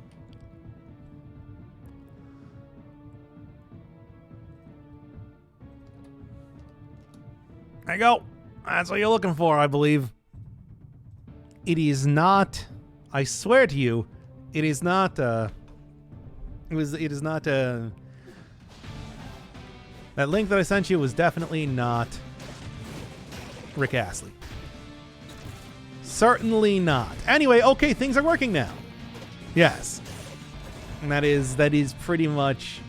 There you go. That's what you're looking for, I believe. It is not. I swear to you, it is not. It is not. That link that I sent you was definitely not Rick Astley. Certainly not. Anyway, okay, things are working now. Yes, and that is pretty much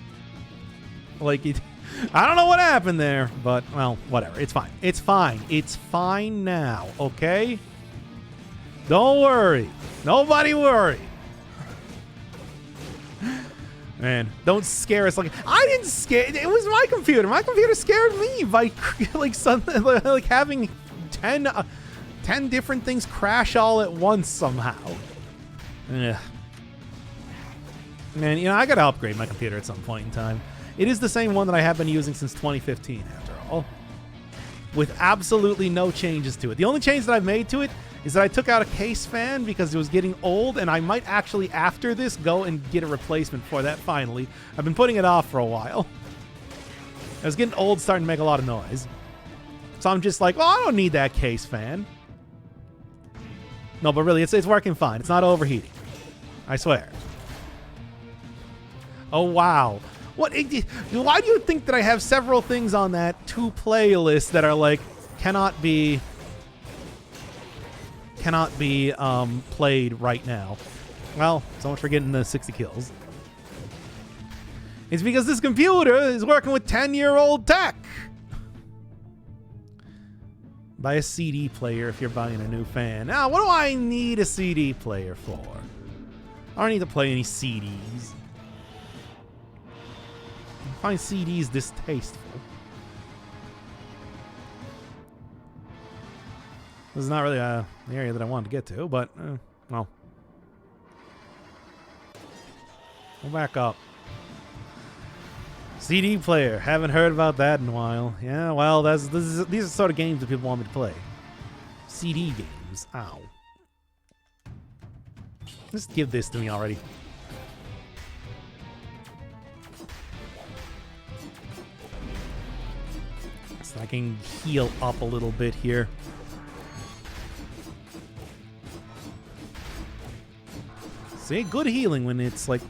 like it. I don't know what happened there, but, well, whatever. It's fine. It's fine. It's fine now, okay? Don't worry. Nobody worry. Man, don't scare us. Like, I didn't scare... It was my computer. My computer scared me by, like having 10 different things crash all at once somehow. Ugh. Man, you know, I gotta upgrade my computer at some point in time. It is the same one that I have been using since 2015, after all, with absolutely no changes to it. The only change that I've made to it is that I took out a case fan because it was getting old, and I might actually, after this, go and get a replacement for that finally. I've been putting it off for a while. It was getting old, starting to make a lot of noise. So I'm just like, well, I don't need that case fan. No, but really, it's working fine. It's not overheating. I swear. Oh, wow. Why do you think that I have several things on that to playlist that are like cannot be played right now? Well, so much for getting the 60 kills. It's because this computer is working with 10-year-old tech. Buy a CD player if you're buying a new fan. Now, what do I need a CD player for? I don't need to play any CDs. I find CDs distasteful. This is not really the area that I wanted to get to, but, well. Go back up. CD player. Haven't heard about that in a while. Yeah, well, these are the sort of games that people want me to play. CD games. Ow. Just give this to me already. So I can heal up a little bit here. See, good healing when it's like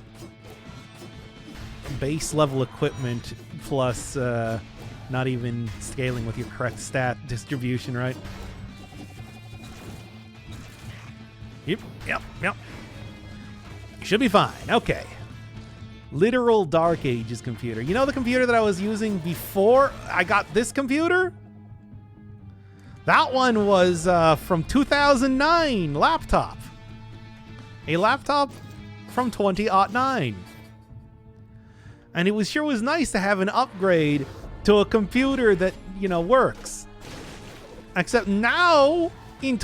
base level equipment plus not even scaling with your correct stat distribution, right? Yep. Should be fine. Okay. Literal Dark Ages computer. You know the computer that I was using before I got this computer? That one was from 2009 laptop. A laptop from 2009. And it sure was nice to have an upgrade to a computer that, you know, works. Except now, in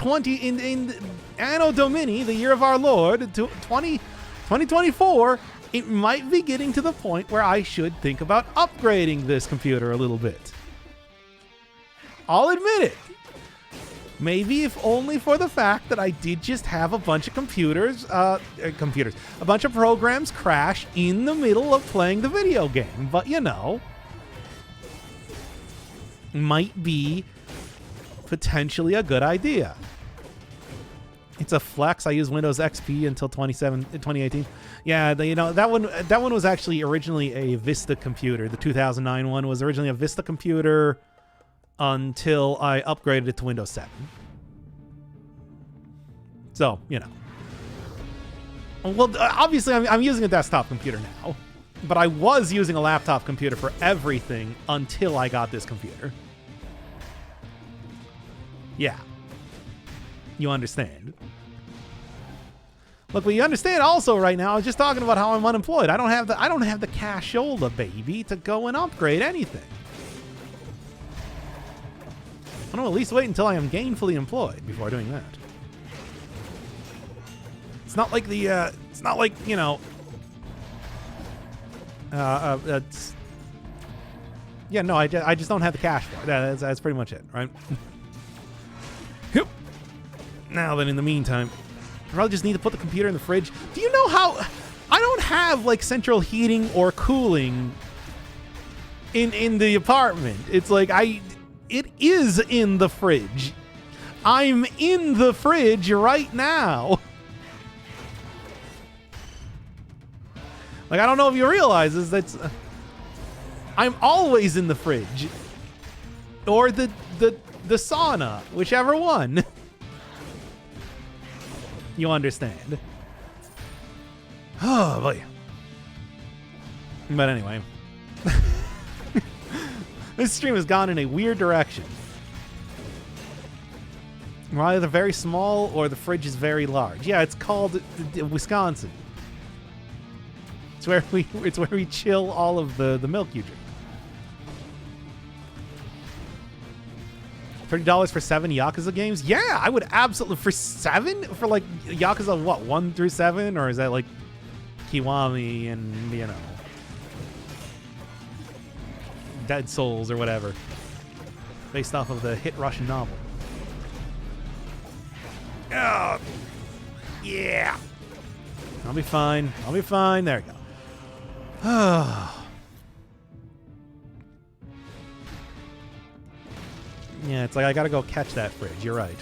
Anno Domini, the year of our Lord, 2024, it might be getting to the point where I should think about upgrading this computer a little bit. I'll admit it. Maybe if only for the fact that I did just have a bunch of a bunch of programs crash in the middle of playing the video game. But, you know, might be potentially a good idea. It's a flex. I use Windows XP until 2018. Yeah, you know, that one was actually originally a Vista computer. The 2009 one was originally a Vista computer until I upgraded it to Windows 7. So, you know. Well, obviously, I'm using a desktop computer now. But I was using a laptop computer for everything until I got this computer. Yeah. You understand. Look, but you understand also right now, I was just talking about how I'm unemployed. I don't have the cashola, baby, to go and upgrade anything. I don't know, at least wait until I am gainfully employed before doing that. It's not like it's not like, you know, yeah, no, I just don't have the cash for it. That's pretty much it, right? Now then, in the meantime, I probably just need to put the computer in the fridge. Do you know how I don't have like central heating or cooling in the apartment? It's like it is in the fridge. I'm in the fridge right now. Like, I don't know if you realize this, that's I'm always in the fridge or the sauna, whichever one. You understand. Oh boy. But anyway. This stream has gone in a weird direction. We're either very small or the fridge is very large. Yeah, it's called Wisconsin. It's where we chill all of the milk you drink. $30 for 7 Yakuza games? Yeah, I would absolutely. For 7? For like Yakuza what, 1 through 7? Or is that like Kiwami and, you know, Dead Souls or whatever? Based off of the hit Russian novel. Oh, yeah. I'll be fine. I'll be fine. There we go. Yeah, it's like I gotta go catch that fridge. You're right.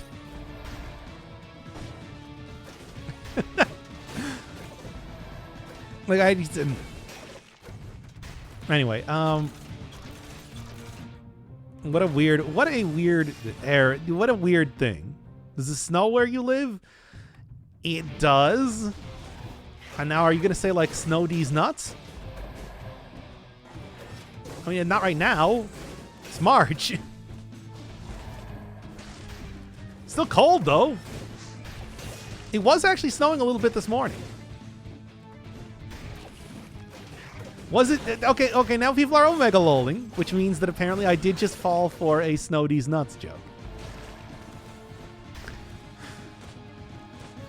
Like I just didn't. Anyway, what a weird thing. Does it snow where you live? It does. And now are you gonna say like snow these nuts? I mean, not right now. It's March. Still cold though. It was actually snowing a little bit this morning. Was it? Okay, now people are omega lolling, which means that apparently I did just fall for a snow these nuts joke.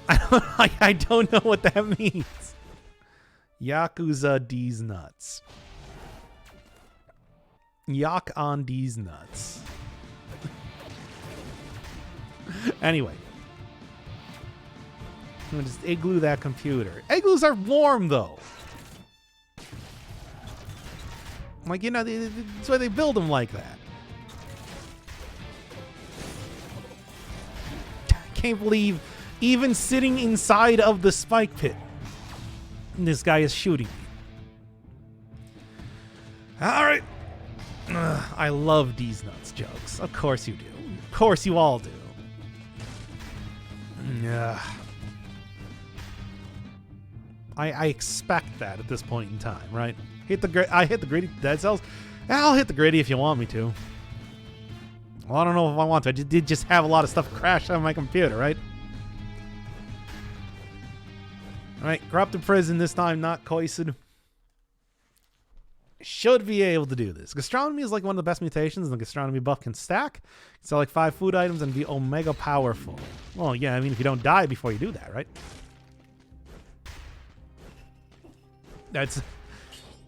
I don't know what that means. Yakuza these nuts. Yak on these nuts. Anyway. I'm gonna just igloo that computer. Igloos are warm though. Like, you know, that's why they build them like that. Can't believe even sitting inside of the spike pit, this guy is shooting me. All right. I love these nuts jokes. Of course you do. Of course you all do. I expect that at this point in time, right? I hit the gritty dead cells. I'll hit the gritty if you want me to. Well, I don't know if I want to. I did just have a lot of stuff crash on my computer, right? All right, corrupted prison this time, not coisted. Should be able to do this. Gastronomy is like one of the best mutations, and the gastronomy buff can stack. Sell like 5 food items and be omega powerful. Well, yeah, I mean, if you don't die before you do that, right? That's...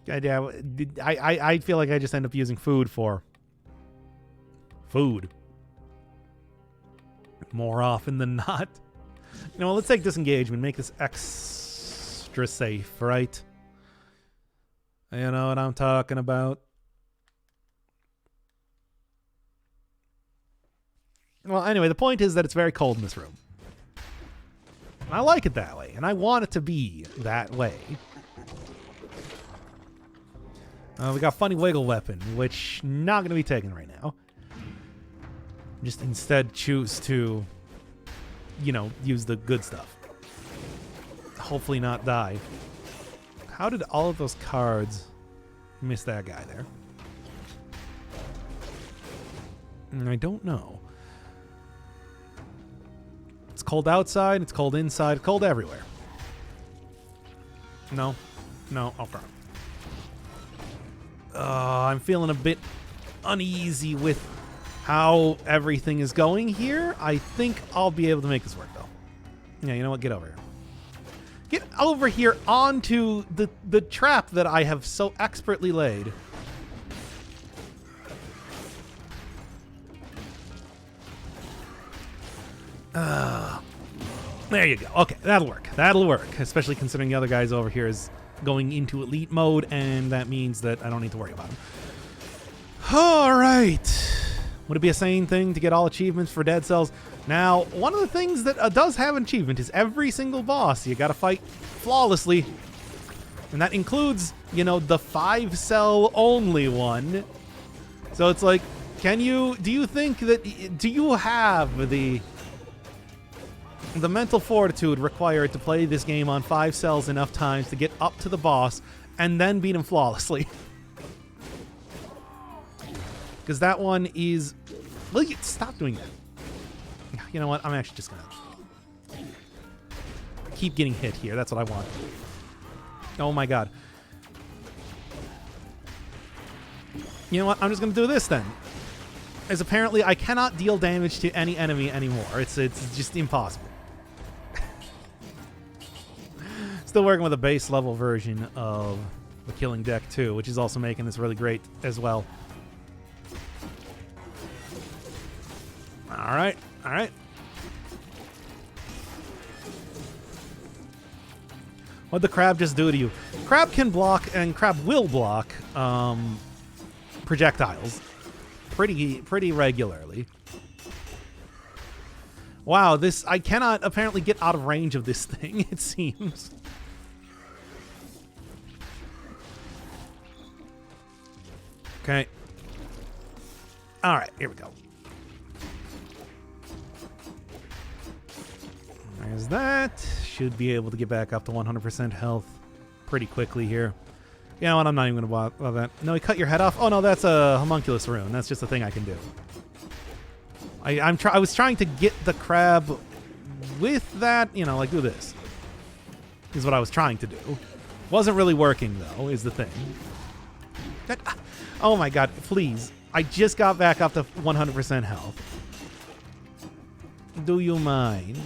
I feel like I just end up using food for... food. more often than not. You know, let's take disengagement, make this extra safe, right? You know what I'm talking about? Well, anyway, the point is that it's very cold in this room. I like it that way, and I want it to be that way. We got funny wiggle weapon, which not going to be taken right now. Just instead choose to, you know, use the good stuff. Hopefully not die. How did all of those cards miss that guy there? I don't know. It's cold outside, it's cold inside, it's cold everywhere. No. No, okay. I'm feeling a bit uneasy with how everything is going here. I think I'll be able to make this work, though. Yeah, you know what? Get over here. Get over here onto the trap that I have so expertly laid. There you go. Okay, that'll work. That'll work, especially considering the other guys over here is going into elite mode, and that means that I don't need to worry about them. All right. Would it be a sane thing to get all achievements for dead cells? Now, one of the things that does have an achievement is every single boss you got to fight flawlessly, and that includes, you know, the 5-cell only one. So it's like, do you think that, do you have the mental fortitude required to play this game on 5 cells enough times to get up to the boss and then beat him flawlessly? Because that one is... Will you stop doing that? You know what? I'm actually just going to keep getting hit here. That's what I want. Oh my god. You know what? I'm just going to do this then. As apparently I cannot deal damage to any enemy anymore. It's just impossible. Still working with a base level version of the killing deck too, which is also making this really great as well. All right, all right. What'd the crab just do to you? Crab can block, and crab will block projectiles pretty regularly. Wow, I cannot apparently get out of range of this thing, it seems. Okay. All right, here we go. There's that. Should be able to get back up to 100% health pretty quickly here. You know what? I'm not even going to bother that. No, he cut your head off. Oh, no, that's a homunculus rune. That's just a thing I can do. I was trying to get the crab with that, you know, like do this. Is what I was trying to do. Wasn't really working, though, is the thing. Oh, my God. Please. I just got back up to 100% health. Do you mind?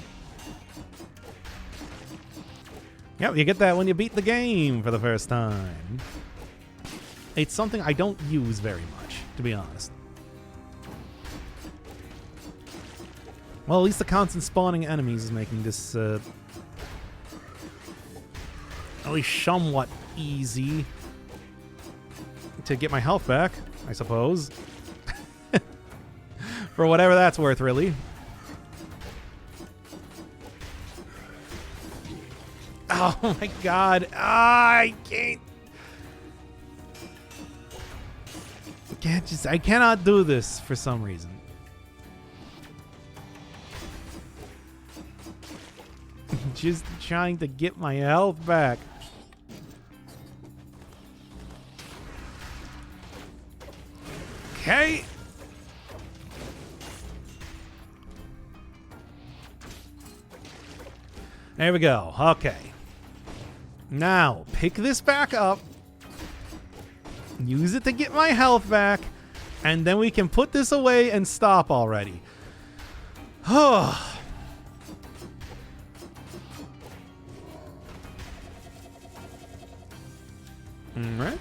Yep, you get that when you beat the game for the first time. It's something I don't use very much, to be honest. Well, at least the constant spawning enemies is making this at least somewhat easy to get my health back, I suppose. For whatever that's worth, really. Oh my god. I cannot do this for some reason. Just trying to get my health back. Okay. There we go. Okay. Now, pick this back up. Use it to get my health back. And then we can put this away and stop already. All right.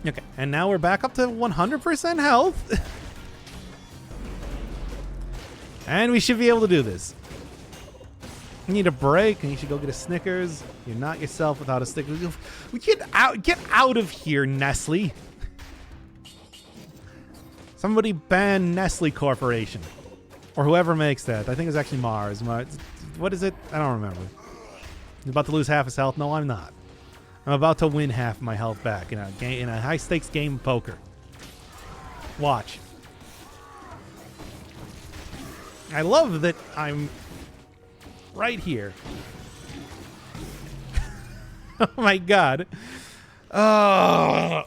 Okay, and now we're back up to 100% health. And we should be able to do this. You need a break, and you should go get a Snickers. You're not yourself without a Snickers. Get out of here, Nestle. Somebody ban Nestle Corporation. Or whoever makes that. I think it's actually Mars. What is it? I don't remember. He's about to lose half his health. No, I'm not. I'm about to win half my health back in a high-stakes game of poker. Watch. I love that I'm right here. Oh my god. Oh,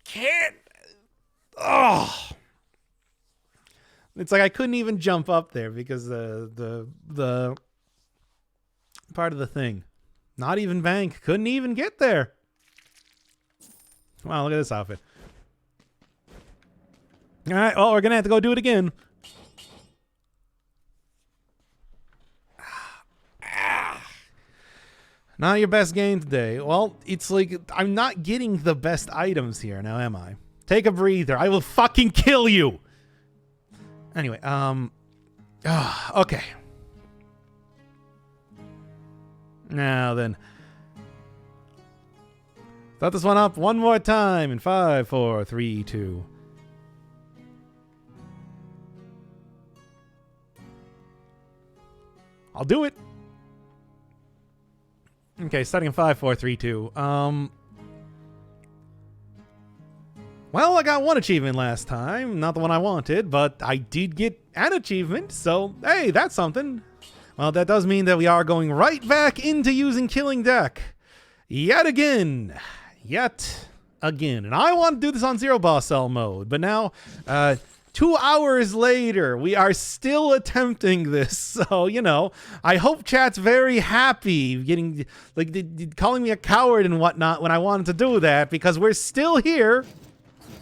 can't. Oh. It's like I couldn't even jump up there because the part of the thing. Not even Bank couldn't even get there. Wow, look at this outfit. All right, well, we're going to have to go do it again. Not your best game today. Well, it's like I'm not getting the best items here now, am I? Take a breather. I will fucking kill you. Anyway, okay. Now then. Start this one up one more time in 5, 4, 3, 2. I'll do it. Okay, starting in 5, 4, 3, 2. Well, I got one achievement last time. Not the one I wanted, but I did get an achievement, so hey, that's something. Well, that does mean that we are going right back into using Killing Deck. Yet again. And I want to do this on Zero Boss Cell mode, but now, 2 hours later, we are still attempting this. So, you know, I hope chat's very happy getting, like, calling me a coward and whatnot when I wanted to do that, because we're still here.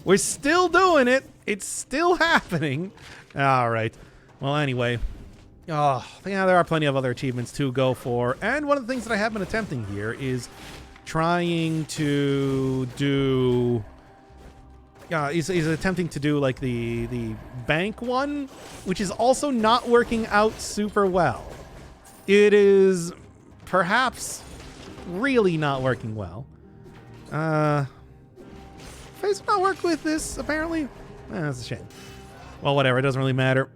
We're still doing it. It's still happening. All right. Well, anyway. Oh, yeah, there are plenty of other achievements to go for. And one of the things that I have been attempting here is trying to do... he's attempting to do, like, the bank one, which is also not working out super well. It is perhaps really not working well. Face will not work with this, apparently. That's a shame. Well, whatever. It doesn't really matter.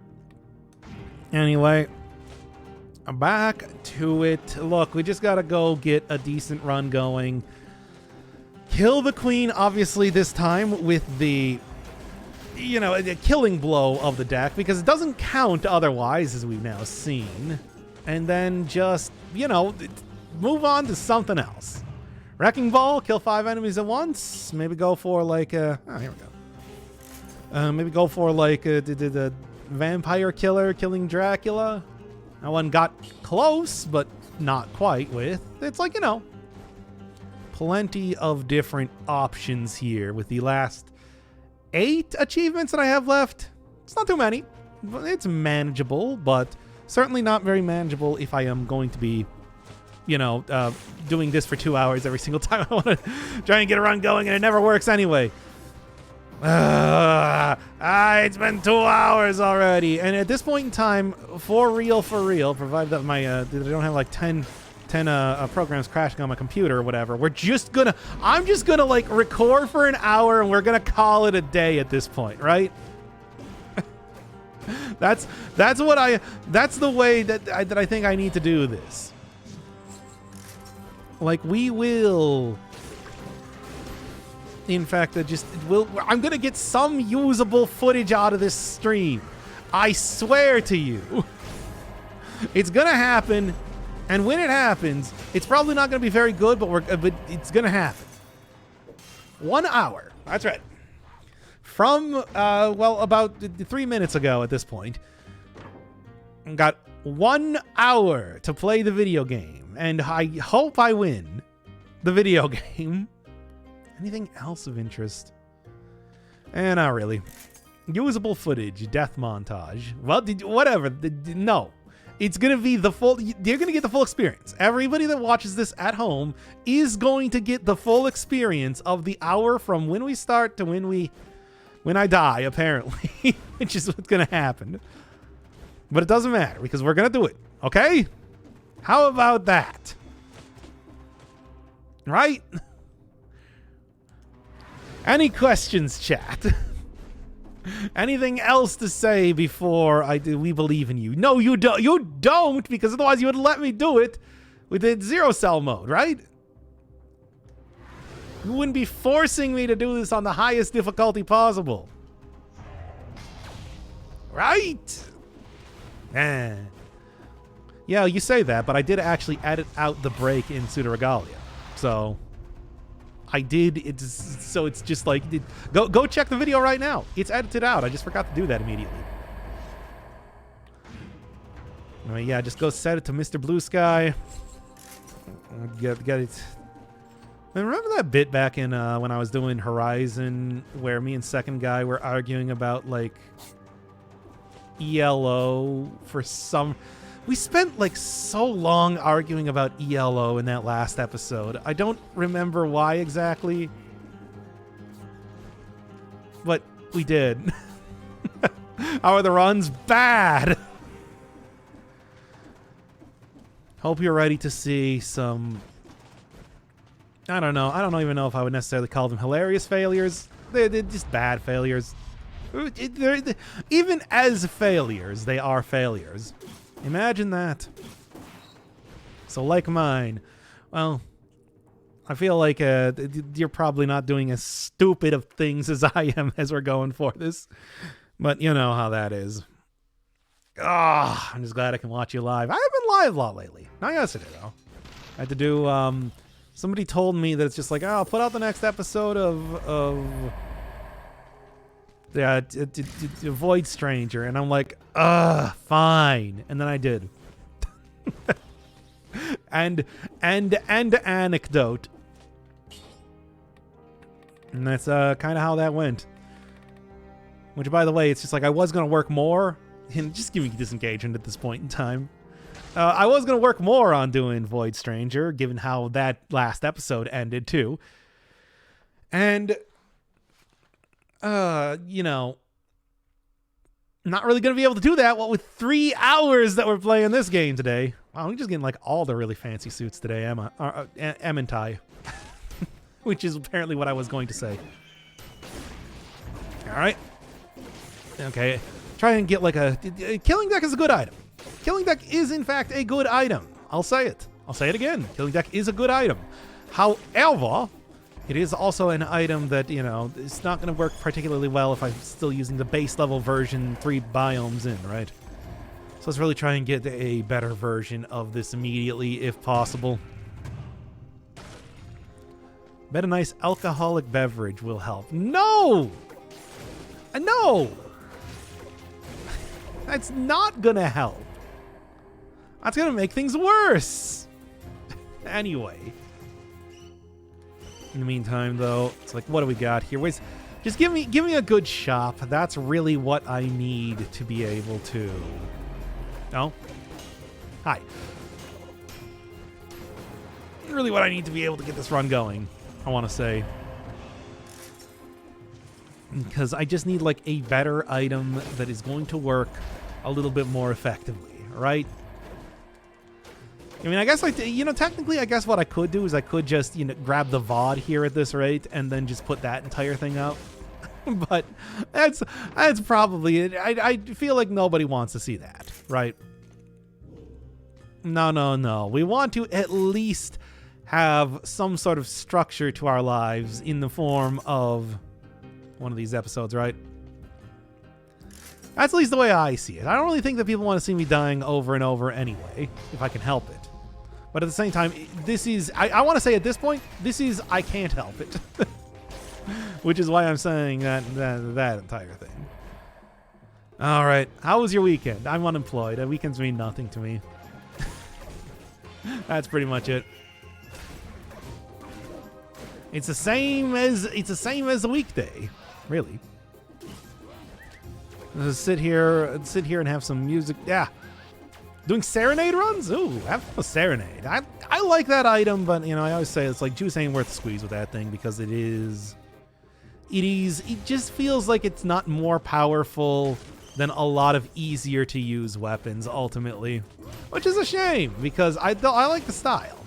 Anyway, I'm back to it. Look, we just got to go get a decent run going. Kill the queen, obviously, this time with the, you know, the killing blow of the deck, because it doesn't count otherwise, as we've now seen. And then just, you know, move on to something else. Wrecking Ball, kill 5 enemies at once. Maybe go for like oh, here we go. Maybe go for like the Vampire Killer killing Dracula. That one got close, but not quite with. It's like, you know, plenty of different options here with the last 8 achievements that I have left. It's not too many. It's manageable, but certainly not very manageable if I am going to be, you know, doing this for 2 hours every single time I want to try and get a run going, and it never works anyway. It's been 2 hours already, and at this point in time, for real, provided that my they don't have like 10 programs crashing on my computer or whatever, I'm just gonna like record for an hour, and we're gonna call it a day at this point, right? that's the way that I think I need to do this. Like, we will, in fact, I'm going to get some usable footage out of this stream. I swear to you. It's going to happen, and when it happens, it's probably not going to be very good, but it's going to happen. 1 hour. That's right. From, well, about 3 minutes ago at this point. Got 1 hour to play the video game. And I hope I win the video game. Anything else of interest? Not really. Usable footage, death montage. Well, whatever. No. It's going to be the full, you're going to get the full experience. Everybody that watches this at home is going to get the full experience of the hour from when we start to when I die, apparently, which is what's going to happen. But it doesn't matter because we're going to do it. Okay? How about that? Right? Any questions, chat? Anything else to say before we believe in you? No, you don't. You don't, because otherwise you would let me do it with the zero cell mode, right? You wouldn't be forcing me to do this on the highest difficulty possible. Right? Yeah, you say that, but I did actually edit out the break in Pseudoregalia. So I did. So it's just like, go check the video right now. It's edited out. I just forgot to do that immediately. Anyway, yeah, just go set it to Mr. Blue Sky. Get it. And remember that bit back in when I was doing Horizon where me and second guy were arguing about like ELO for some... We spent like so long arguing about ELO in that last episode. I don't remember why exactly, but we did. How are the runs? Bad. Hope you're ready to see some... I don't know. I don't even know if I would necessarily call them hilarious failures. They're just bad failures. Even as failures, they are failures. Imagine that. So like mine, well, I feel like you're probably not doing as stupid of things as I am as we're going for this. But you know how that is. I'm just glad I can watch you live. I haven't been live a lot lately. Not yesterday, though. I had to do... somebody told me that it's just like, I'll put out the next episode of Void Stranger, and I'm like, fine. And then I did. and anecdote. And that's kind of how that went. Which, by the way, it's just like I was going to work more. And just give me disengagement at this point in time. I was going to work more on doing Void Stranger, given how that last episode ended, too. And, you know, not really going to be able to do that, with 3 hours that we're playing this game today. Wow, I'm just getting, like, all the really fancy suits today, Em and Ty. Which is apparently what I was going to say. All right. Okay. Try and get, like, a Killing Deck is a good item. Killing Deck is, in fact, a good item. I'll say it. I'll say it again. Killing Deck is a good item. However, it is also an item that, you know, it's not going to work particularly well if I'm still using the base level version 3 biomes in, right? So let's really try and get a better version of this immediately, if possible. Bet a nice alcoholic beverage will help. No! No! That's not going to help. That's going to make things worse. Anyway. In the meantime, though, it's like, what do we got here? Just give me a good shop. That's really what I need to be able to... No? Hi. Really what I need to be able to get this run going, I want to say. Because I just need, like, a better item that is going to work a little bit more effectively, right? I mean, I guess, like, you know, technically, I guess what I could do is I could just, you know, grab the VOD here at this rate and then just put that entire thing up. But that's probably it. I feel like nobody wants to see that, right? No. We want to at least have some sort of structure to our lives in the form of one of these episodes, right? That's at least the way I see it. I don't really think that people want to see me dying over and over anyway, if I can help it. But at the same time, this is... I want to say at this point, this is I can't help it. Which is why I'm saying that entire thing. All right. How was your weekend? I'm unemployed. Weekends mean nothing to me. That's pretty much it. It's the same as a weekday, really. Just sit here and have some music. Yeah. Doing Serenade runs? Ooh, have fun with Serenade. I like that item, but, you know, I always say it's like juice ain't worth the squeeze with that thing because it just feels like it's not more powerful than a lot of easier to use weapons ultimately, which is a shame because I like the style.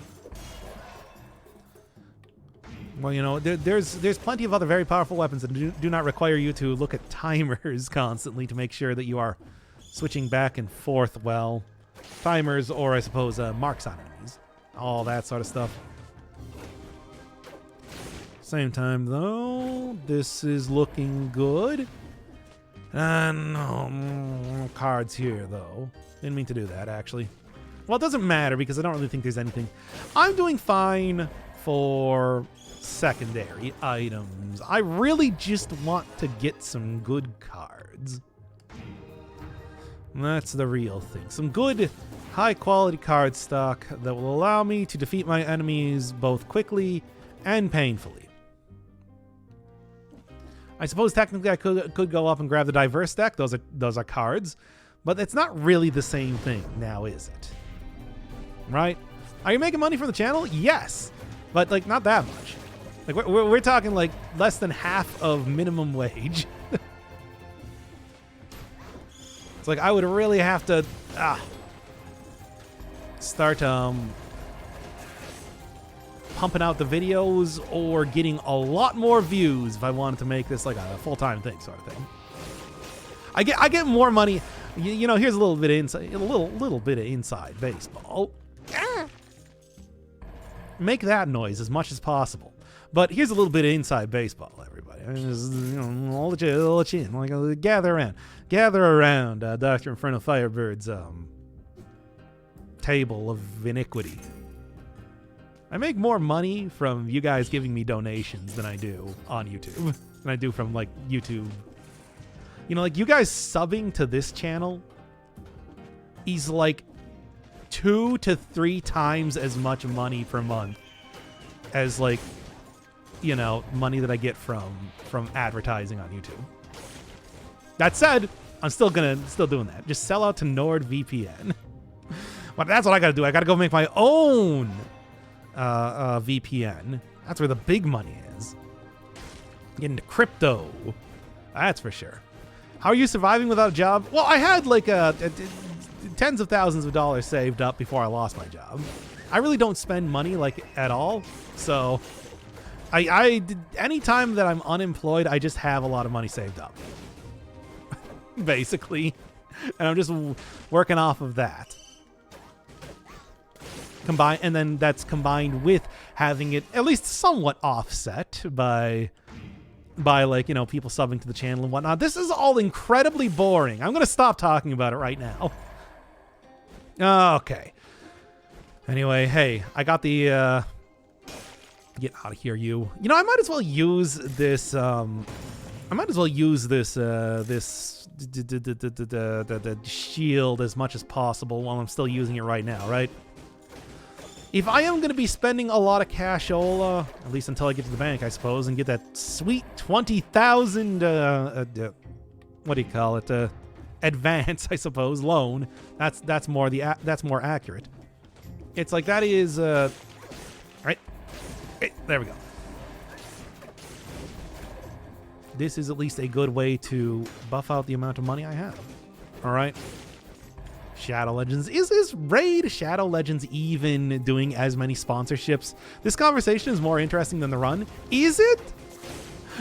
Well, you know, there's plenty of other very powerful weapons that do not require you to look at timers constantly to make sure that you are switching back and forth well. Timers, or I suppose marks on enemies. All that sort of stuff. Same time, though, this is looking good. No cards here, though. Didn't mean to do that, actually. Well, it doesn't matter because I don't really think there's anything. I'm doing fine for secondary items. I really just want to get some good cards. That's the real thing. Some good, high-quality card stock that will allow me to defeat my enemies both quickly and painfully. I suppose technically I could go up and grab the diverse deck. Those are cards, but it's not really the same thing now, is it? Right? Are you making money from the channel? Yes, but like not that much. Like we're talking like less than half of minimum wage. It's like I would really have to start pumping out the videos or getting a lot more views if I wanted to make this like a full-time thing sort of thing. I get more money. You know, here's a little bit of inside, a little bit of inside baseball. Make that noise as much as possible. But here's a little bit of inside baseball, everybody. I mean, just, you know, I'll let you in. Like, gather around Dr. Inferno Firebird's table of iniquity. I make more money from you guys giving me donations than I do on YouTube. Than I do from, like, YouTube. You know, like, you guys subbing to this channel is, like, 2 to 3 times as much money per month as, like, you know, money that I get from advertising on YouTube. That said, I'm still doing that. Just sell out to NordVPN. But that's what I gotta do. I gotta go make my own VPN. That's where the big money is. Get into crypto. That's for sure. How are you surviving without a job? Well, I had like tens of thousands of dollars saved up before I lost my job. I really don't spend money like at all. So anytime that I'm unemployed, I just have a lot of money saved up. Basically. And I'm just working off of that. And then that's combined with having it at least somewhat offset by like, you know, people subbing to the channel and whatnot. This is all incredibly boring. I'm going to stop talking about it right now. Okay. Anyway, hey, I got the, get out of here, you. You know, I might as well use this, the shield as much as possible while I'm still using it right now, right? If I am going to be spending a lot of cashola, at least until I get to the bank, I suppose, and get that sweet 20,000, what do you call it? Advance, I suppose, loan. That's more accurate. It's like that is, right? There we go. This is at least a good way to buff out the amount of money I have. All right. Shadow Legends. Is Raid Shadow Legends even doing as many sponsorships? This conversation is more interesting than the run. Is it?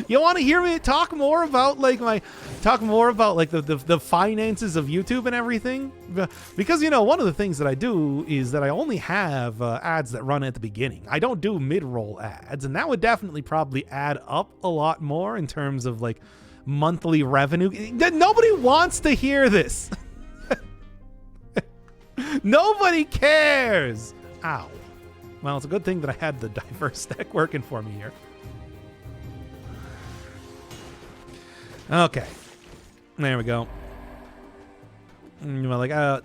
You want to hear me talk more about like the finances of YouTube and everything? Because, you know, one of the things that I do is that I only have ads that run at the beginning. I don't do mid-roll ads, and that would definitely probably add up a lot more in terms of like monthly revenue. Nobody wants to hear this. Nobody cares. Ow. Well, it's a good thing that I had the diverse deck working for me here. Okay. There we go. Well, like, want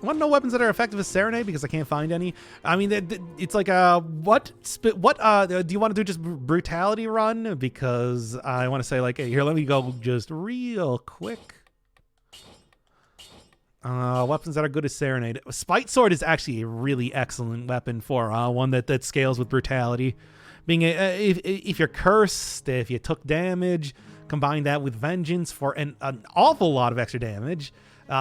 to know weapons that are effective as Serenade because I can't find any? I mean, it's like, what do you want to do just brutality run? Because I want to say, like, hey, here, let me go just real quick. Weapons that are good as Serenade. Spite Sword is actually a really excellent weapon for one that scales with brutality. Being if you're cursed, if you took damage, combine that with Vengeance for an awful lot of extra damage.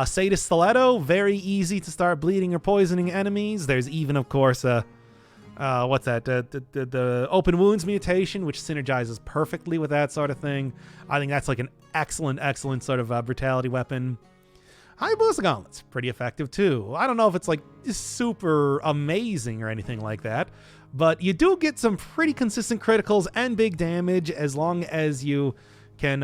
Sadist Stiletto, very easy to start bleeding or poisoning enemies. There's even, of course, what's that? The Open Wounds mutation, which synergizes perfectly with that sort of thing. I think that's like an excellent sort of brutality weapon. Hayabusa Gauntlets, pretty effective too. I don't know if it's like super amazing or anything like that, but you do get some pretty consistent criticals and big damage as long as you can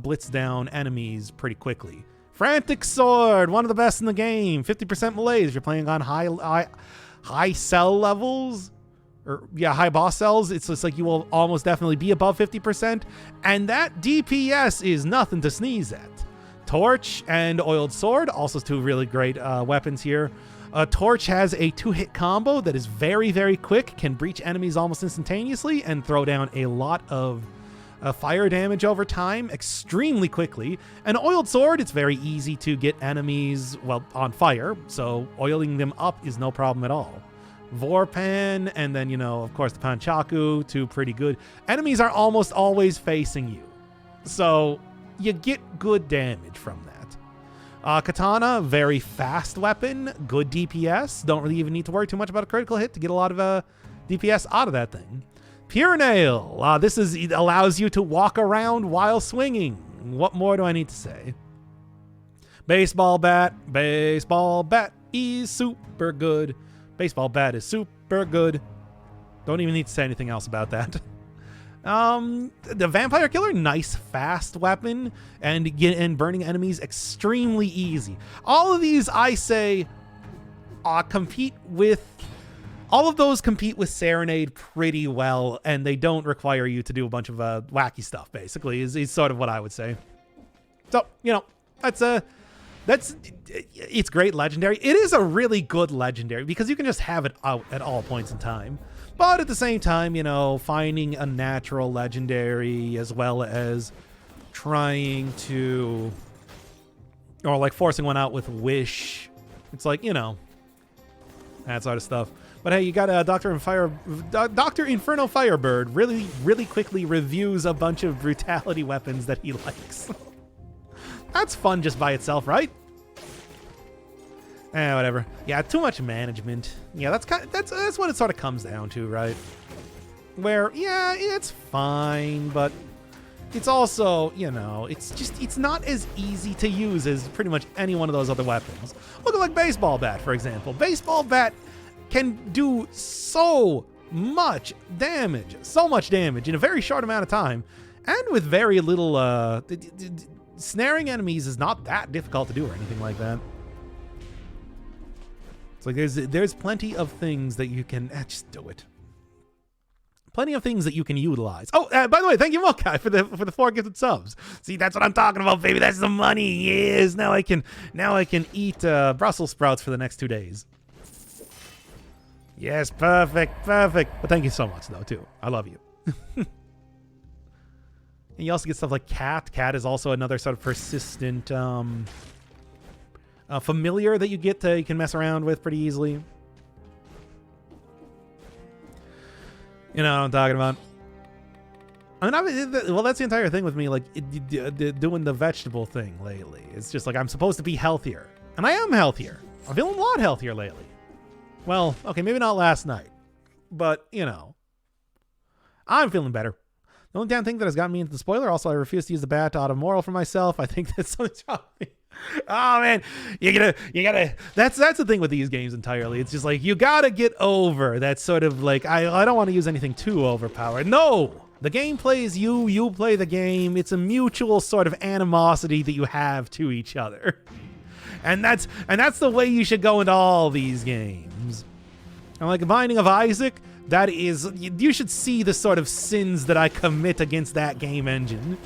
blitz down enemies pretty quickly. Frantic Sword, one of the best in the game. 50% malaise if you're playing on high cell levels. Or yeah, high boss cells. It's just like you will almost definitely be above 50%. And that DPS is nothing to sneeze at. Torch and Oiled Sword, also two really great weapons here. Torch has a 2-hit combo that is very quick, can breach enemies almost instantaneously, and throw down a lot of fire damage over time extremely quickly. And Oiled Sword, it's very easy to get enemies, well, on fire, so oiling them up is no problem at all. Vorpan, and then, you know, of course, the Panchaku, two pretty good. Enemies are almost always facing you, so you get good damage from that. Katana, very fast weapon, good DPS. Don't really even need to worry too much about a critical hit to get a lot of DPS out of that thing. Pure Nail, it allows you to walk around while swinging. What more do I need to say? Baseball bat is super good. Baseball bat is super good. Don't even need to say anything else about that. The Vampire Killer, nice fast weapon, and burning enemies extremely easy. All of these, I say, compete with Serenade pretty well, and they don't require you to do a bunch of wacky stuff, basically, is sort of what I would say. So, you know, it's great legendary. It is a really good legendary because you can just have it out at all points in time. But at the same time, you know, finding a natural legendary as well as trying to, or like forcing one out with Wish, it's like, you know, that sort of stuff. But hey, you got Dr. Inferno Firebird really quickly reviews a bunch of brutality weapons that he likes. That's fun just by itself, right? Whatever. Yeah, too much management. Yeah, that's what it sort of comes down to, right? Where, yeah, it's fine, but it's also, you know, it's not as easy to use as pretty much any one of those other weapons. Look at like Baseball Bat, for example. Baseball Bat can do so much damage in a very short amount of time, and with very little, snaring enemies is not that difficult to do or anything like that. It's like there's plenty of things that you can just do it. Plenty of things that you can utilize. Oh, by the way, thank you, Mokai, for the 4 gifted subs. See, that's what I'm talking about, baby. That's the money. Yes, now I can eat Brussels sprouts for the next 2 days. Yes, perfect. But thank you so much, though, too. I love you. And you also get stuff like Cat. Cat is also another sort of persistent familiar that you can mess around with pretty easily. You know what I'm talking about. I mean, well, that's the entire thing with me, like, doing the vegetable thing lately. It's just like I'm supposed to be healthier. And I am healthier. I'm feeling a lot healthier lately. Well, okay, maybe not last night. But, you know, I'm feeling better. The only damn thing that has gotten me into the spoiler, also, I refuse to use the bat out of moral for myself. I think that's something's wrong with me. Oh man, you gotta. That's the thing with these games entirely. It's just like you gotta get over that sort of like I don't want to use anything too overpowered. No, the game plays you. You play the game. It's a mutual sort of animosity that you have to each other, and that's the way you should go into all these games. And like Binding of Isaac, that is, you should see the sort of sins that I commit against that game engine.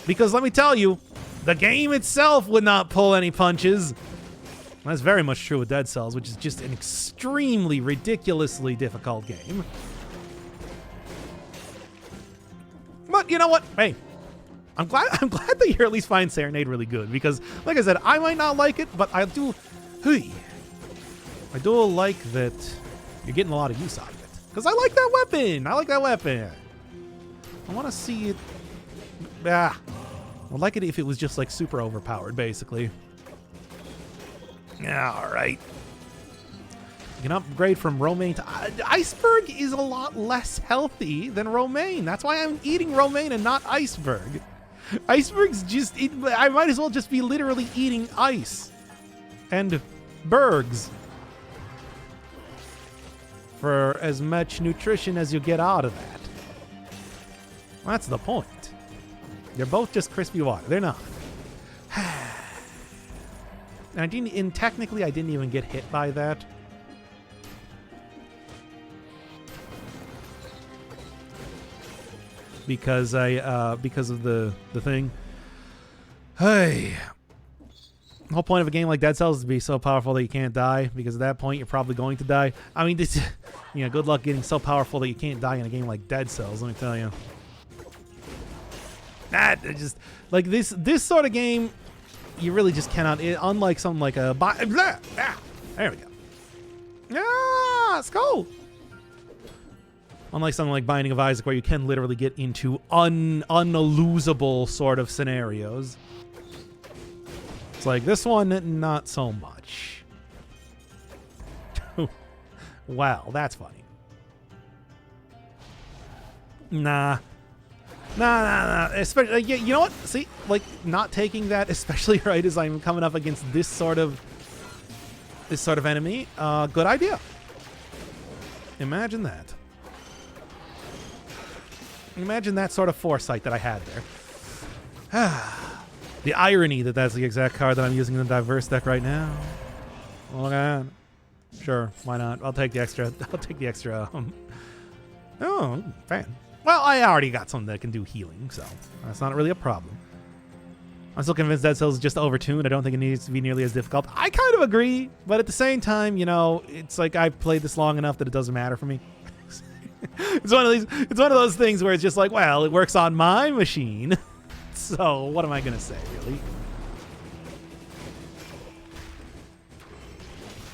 Because let me tell you, the game itself would not pull any punches. That's very much true with Dead Cells, which is just an extremely, ridiculously difficult game. But you know what? Hey, I'm glad that you at least find Serenade really good, because like I said, I might not like it, but I do like that you're getting a lot of use out of it. Because I like that weapon. I want to see it. I'd like it if it was just like super overpowered, basically. Yeah, all right. You can upgrade from Romaine to Iceberg is a lot less healthy than Romaine. That's why I'm eating Romaine and not Iceberg. Iceberg's just, I might as well just be literally eating ice and bergs for as much nutrition as you get out of that. That's the point. They're both just crispy water. They're not. And technically I didn't even get hit by that. Because because of the thing. Hey. The whole point of a game like Dead Cells is to be so powerful that you can't die, because at that point you're probably going to die. I mean, this, good luck getting so powerful that you can't die in a game like Dead Cells, let me tell you. Just like this sort of game, you really just cannot. Unlike something like a there we go. Skull. Unlike something like Binding of Isaac, where you can literally get into unlosable sort of scenarios. It's like this one, not so much. Wow, that's funny. Nah. Especially, you know what? See, like not taking that, especially right as I'm coming up against this sort of enemy. Good idea. Imagine that. Imagine that sort of foresight that I had there. The irony that that's the exact card that I'm using in the diverse deck right now. Oh look at that. Sure, why not? I'll take the extra. Oh, fan. Well, I already got something that can do healing, so that's not really a problem. I'm still convinced Dead Cells is just overtuned. I don't think it needs to be nearly as difficult. I kind of agree, but at the same time, it's like I've played this long enough that it doesn't matter for me. It's one of those things where it's just like, well, it works on my machine. So what am I gonna say, really?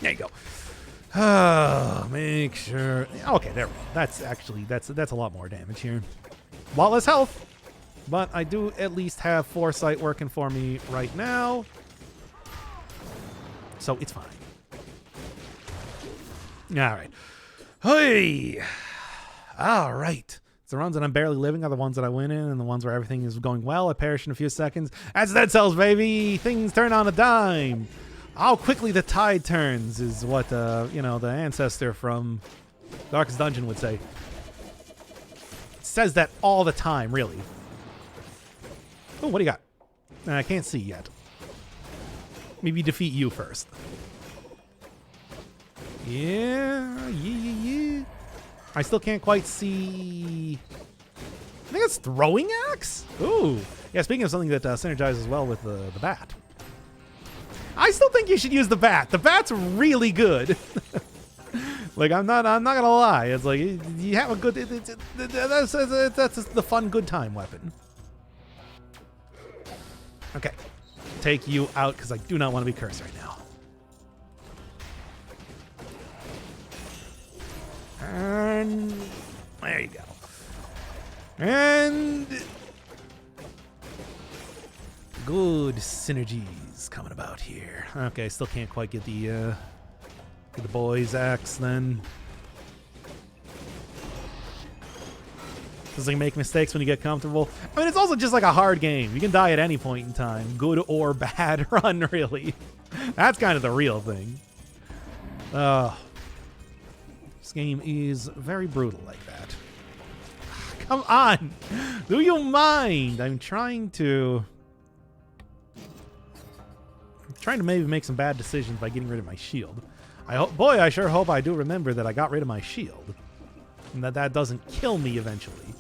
There you go. Oh, make sure. Okay, there we go. That's a lot more damage here. A lot less health, but I do at least have foresight working for me right now, so it's fine. All right. Hey. All right. It's the runs that I'm barely living are the ones that I win in, and the ones where everything is going well, I perish in a few seconds. That's Dead Cells, baby! Things turn on a dime! How quickly the tide turns is what, the ancestor from Darkest Dungeon would say. It says that all the time, really. Oh, what do you got? I can't see yet. Maybe defeat you first. Yeah. I still can't quite see. I think it's throwing axe. Ooh, yeah. Speaking of something that synergizes well with the bat, I still think you should use the bat. The bat's really good. Like I'm not gonna lie. It's like you have a good. That's the fun good time weapon. Okay, take you out because I do not want to be cursed right now. And there you go. And good synergies coming about here. Okay, still can't quite get the boys axe then. Does like make mistakes when you get comfortable? I mean, it's also just like a hard game. You can die at any point in time, good or bad run, really. That's kind of the real thing. This game is very brutal like that. Come on! Do you mind? I'm trying to maybe make some bad decisions by getting rid of my shield. I sure hope I do remember that I got rid of my shield. And that doesn't kill me eventually.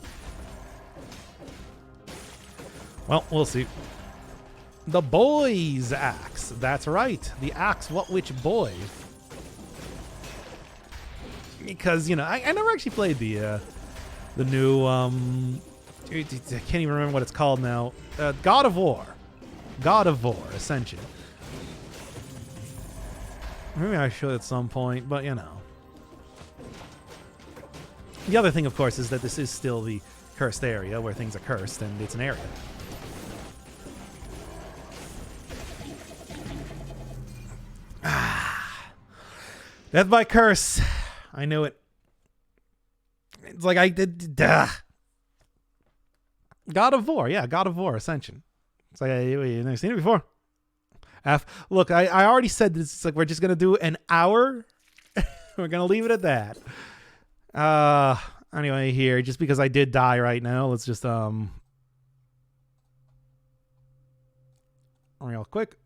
Well, we'll see. The boy's axe. That's right. The axe, which boy? Because, I never actually played the new Dude, I can't even remember what it's called now. God of War. God of War Ascension. Maybe I should at some point, but you know. The other thing, of course, is that this is still the cursed area where things are cursed, and it's an area. Death by curse. I knew it. It's like I did. God of War. Yeah, God of War Ascension. It's like, you've never seen it before? Look, I already said this. It's like we're just going to do an hour. We're going to leave it at that. Anyway, here, just because I did die right now, let's just, real quick.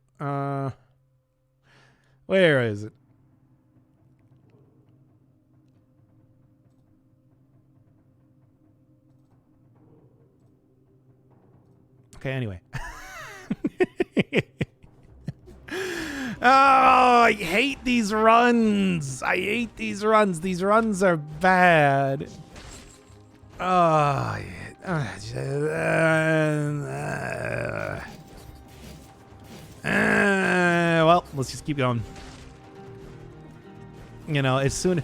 Where is it? Okay, anyway. Oh, I hate these runs. I hate these runs. These runs are bad. Oh, well, let's just keep going. You know, as soon...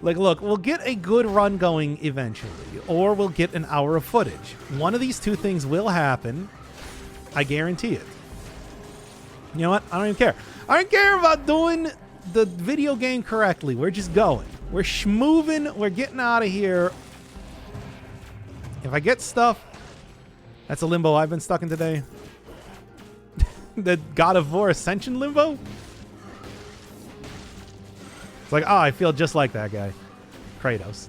Like, look, we'll get a good run going eventually, or we'll get an hour of footage. One of these two things will happen. I guarantee it. You know what? I don't even care. I don't care about doing the video game correctly. We're just going. We're schmoving. We're getting out of here. If I get stuff... That's a limbo I've been stuck in today. The God of War Ascension limbo? It's like, oh, I feel just like that guy. Kratos.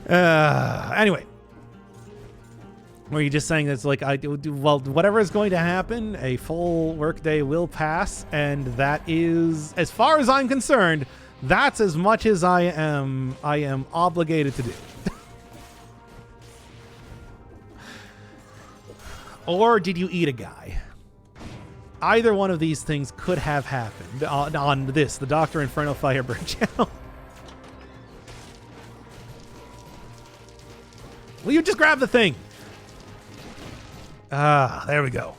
Anyway. Were you just saying that's like, well, whatever is going to happen, a full workday will pass, and that is, as far as I'm concerned, that's as much as I am obligated to do. Or did you eat a guy? Either one of these things could have happened on this, the Dr. Inferno Firebird channel. Will you just grab the thing? Ah, there we go.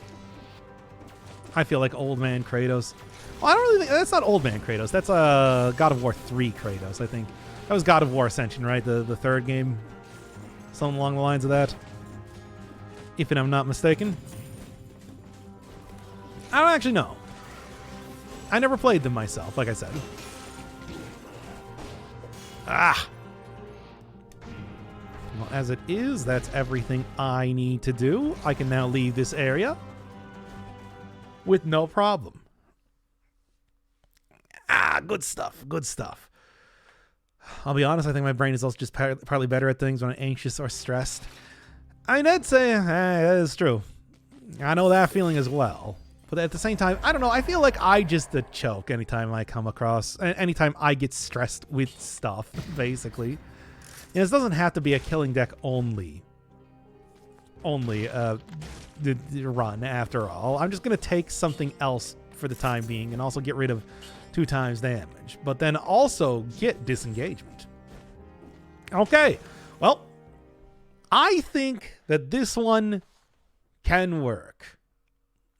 I feel like old man Kratos. Well, I don't really think that's not old man Kratos. That's God of War 3 Kratos, I think. That was God of War Ascension, right? The third game. Something along the lines of that. If I'm not mistaken. I don't actually know. I never played them myself, like I said. Ah! Well, as it is, that's everything I need to do. I can now leave this area with no problem. Ah, good stuff. Good stuff. I'll be honest, I think my brain is also just partly better at things when I'm anxious or stressed. I mean, I'd say that is true. I know that feeling as well. But at the same time, I don't know. I feel like I just choke anytime I come across, anytime I get stressed with stuff, basically. You know, this doesn't have to be a killing deck only the run, after all. I'm just going to take something else for the time being and also get rid of 2 times damage. But then also get disengagement. Okay, well, I think that this one can work.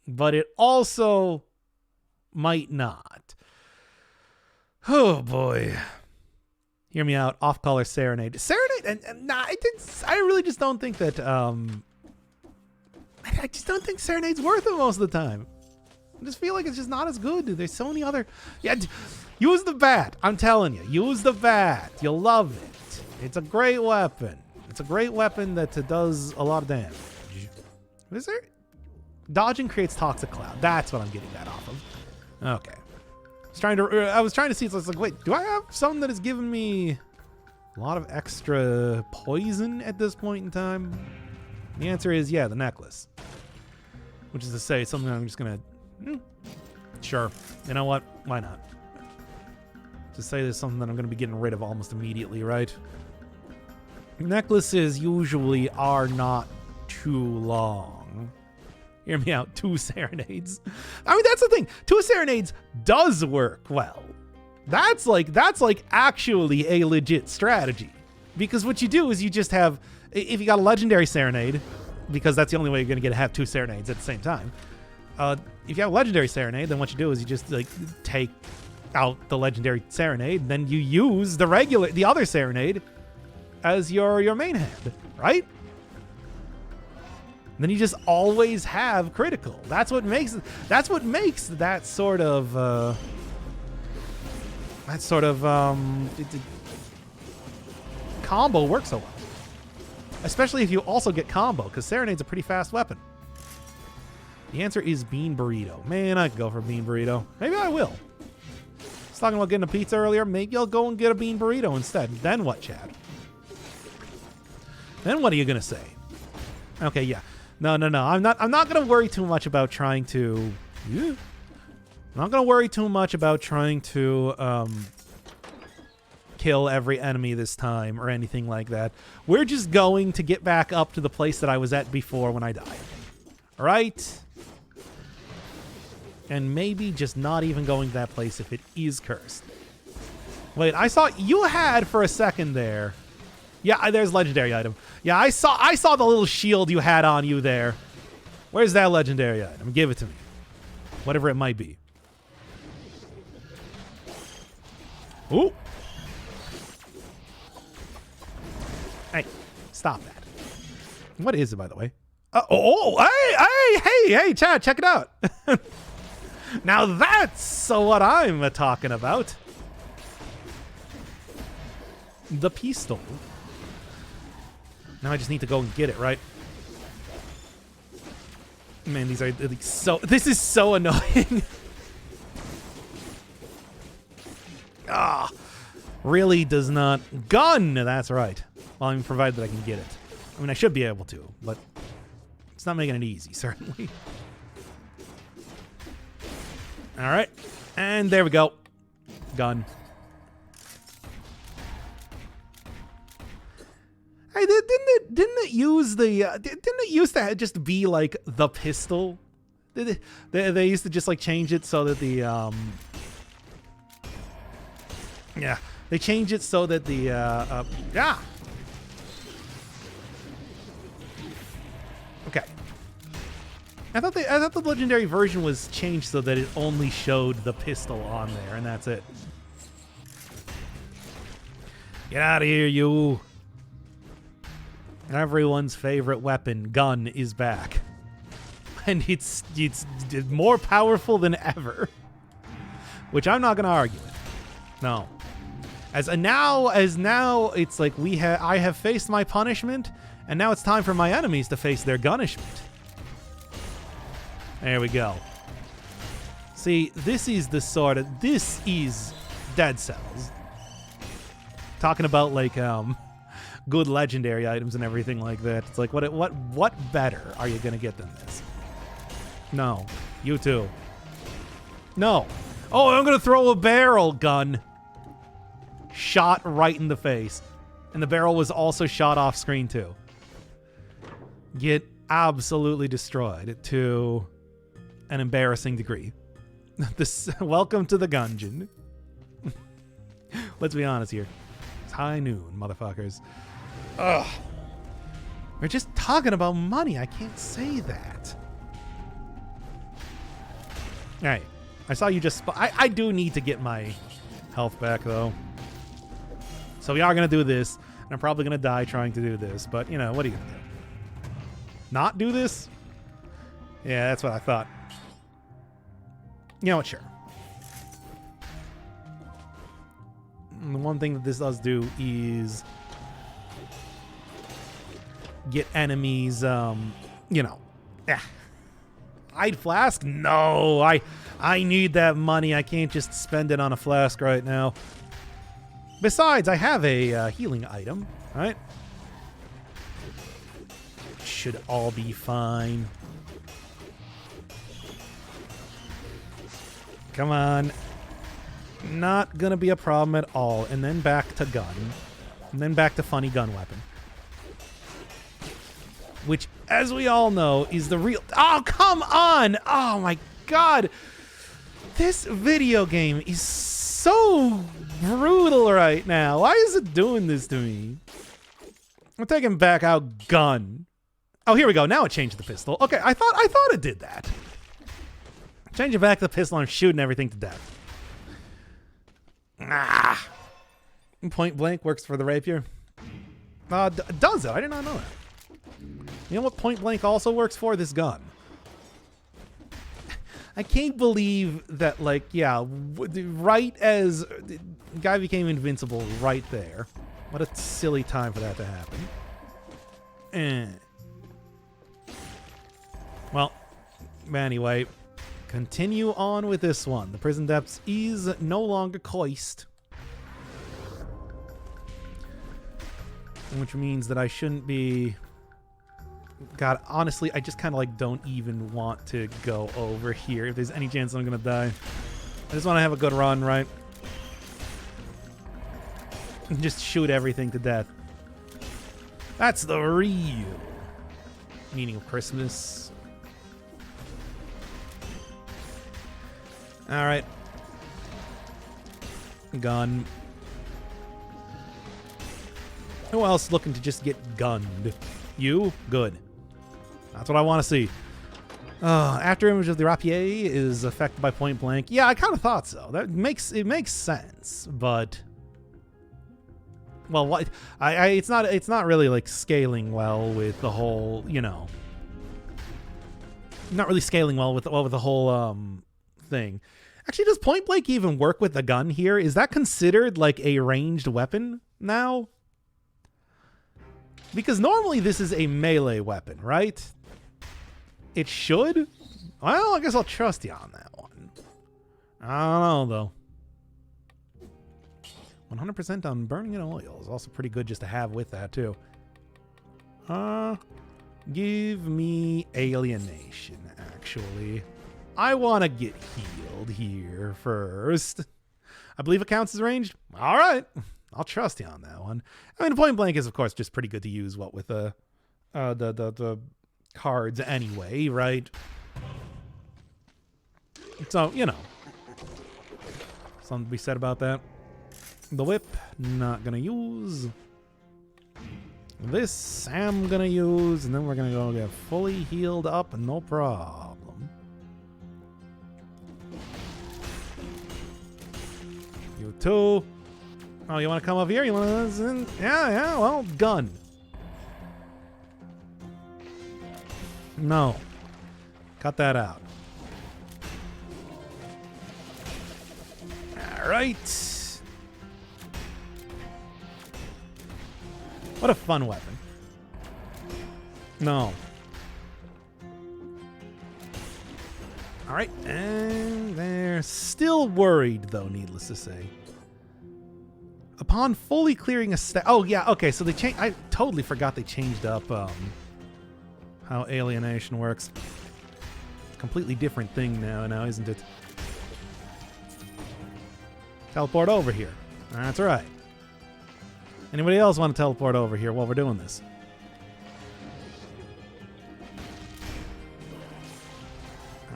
But it also might not. Oh, boy. Hear me out. Off-color Serenade. Serenade, and nah, I really just don't think that, I just don't think Serenade's worth it most of the time. I just feel like it's just not as good, dude. There's so many other... Yeah, use the bat. I'm telling you. Use the bat. You'll love it. It's a great weapon. It's a great weapon that does a lot of damage. What is there? Dodging creates Toxic Cloud. That's what I'm getting that off of. Okay. I was trying to see, so it's like, wait, do I have something that is giving me a lot of extra poison at this point in time? The answer is, yeah, the necklace. Which is to say, something I'm just going to... Sure. You know what? Why not? To say there's something that I'm going to be getting rid of almost immediately, right? Necklaces usually are not too long. Hear me out. 2 Serenades. I mean, that's the thing. 2 Serenades does work well. That's like actually a legit strategy. Because what you do is you just have, if you got a legendary Serenade, because that's the only way you're going to have 2 Serenades at the same time. If you have a legendary Serenade, then what you do is you just like take out the legendary Serenade, then you use the other Serenade as your main hand, right? And then you just always have critical. That's what makes that sort of combo work so well. Especially if you also get combo, because Serenade's a pretty fast weapon. The answer is Bean Burrito. Man, I could go for Bean Burrito. Maybe I will. I was talking about getting a pizza earlier. Maybe I'll go and get a Bean Burrito instead. Then what, Chad? Then what are you gonna say? Okay, yeah. No. I'm not gonna worry too much about trying to. I'm not gonna worry too much about trying to kill every enemy this time or anything like that. We're just going to get back up to the place that I was at before when I died. All right? And maybe just not even going to that place if it is cursed. Wait, I saw you had for a second there. Yeah, there's legendary item. Yeah, I saw the little shield you had on you there. Where's that legendary item? Give it to me. Whatever it might be. Ooh. Hey, stop that. What is it, by the way? Hey, Chad, check it out. Now that's what I'm talking about. The pistol. Now I just need to go and get it, right? Man, these are so... This is so annoying. Really does not... Gun! That's right. Well, I mean, provided that I can get it. I mean, I should be able to, but it's not making it easy, certainly. All right. And there we go. Gun. Hey, didn't it use the... didn't it used to just be, like, the pistol? They used to just, like, change it so that the... Yeah. They changed it so that the... yeah. Okay. I thought the legendary version was changed so that it only showed the pistol on there, and that's it. Get out of here, you. Everyone's favorite weapon, gun, is back. And it's more powerful than ever. Which I'm not going to argue with. No. As now it's like I have faced my punishment, and now it's time for my enemies to face their gunishment. There we go. See, this is Dead Cells. Talking about like good legendary items and everything like that. It's like what better are you gonna get than this? No. You too. No. Oh, I'm gonna throw a barrel gun. Shot right in the face. And the barrel was also shot off screen too. Get absolutely destroyed to an embarrassing degree. Welcome to the gungeon. Let's be honest here. It's high noon, motherfuckers. Ugh. We're just talking about money. I can't say that. Alright. I saw you just... I do need to get my health back, though. So we are going to do this. And I'm probably going to die trying to do this. But, you know, what are you going to do? Not do this? Yeah, that's what I thought. You know what? Sure. And the one thing that this does do is get enemies, you know. Hide flask? No, I need that money. I can't just spend it on a flask right now. Besides, I have a healing item, right? Should all be fine. Come on. Not gonna be a problem at all. And then back to gun. And then back to funny gun weapon. Which, as we all know, is the real... Oh, come on! Oh, my God! This video game is so brutal right now. Why is it doing this to me? We're taking back our gun. Oh, here we go. Now it changed the pistol. Okay, I thought it did that. Changing back the pistol and shooting everything to death. Ah. Point blank works for the rapier. Does it? I did not know that. You know what point blank also works for? This gun. I can't believe that, like, yeah, right as the guy became invincible right there. What a silly time for that to happen. Well, anyway, continue on with this one. The prison depths is no longer coist. Which means that I shouldn't be... God, honestly, I just kind of like don't even want to go over here if there's any chance I'm going to die. I just want to have a good run, right? And just shoot everything to death. That's the real meaning of Christmas. All right. Gun. Who else looking to just get gunned? You? Good. That's what I want to see. After image of the rapier is affected by point blank. Yeah, I kind of thought so. It makes sense, but well, what it's not really like scaling well with the whole, you know. Not really scaling well with the whole thing. Actually, does point blank even work with the gun here? Is that considered like a ranged weapon now? Because normally this is a melee weapon, right? It should? Well, I guess I'll trust you on that one. I don't know, though. 100% on burning in oil is also pretty good just to have with that, too. Give me alienation, actually. I want to get healed here first. I believe it counts as ranged. All right. I'll trust you on that one. I mean, point blank is, of course, just pretty good to use, what, with the cards anyway, right? So, you know. Something to be said about that. The whip, not going to use. This, I'm going to use, and then we're going to go get fully healed up, no problem. You too. Oh, you want to come up here? You want to listen? Yeah, well, gun. No. Cut that out. All right. What a fun weapon. No. All right, and they're still worried, though, needless to say. Upon fully clearing a stack... Oh, yeah, okay, so they changed... I totally forgot they changed up how alienation works. Completely different thing now, isn't it? Teleport over here. That's right. Anybody else want to teleport over here while we're doing this?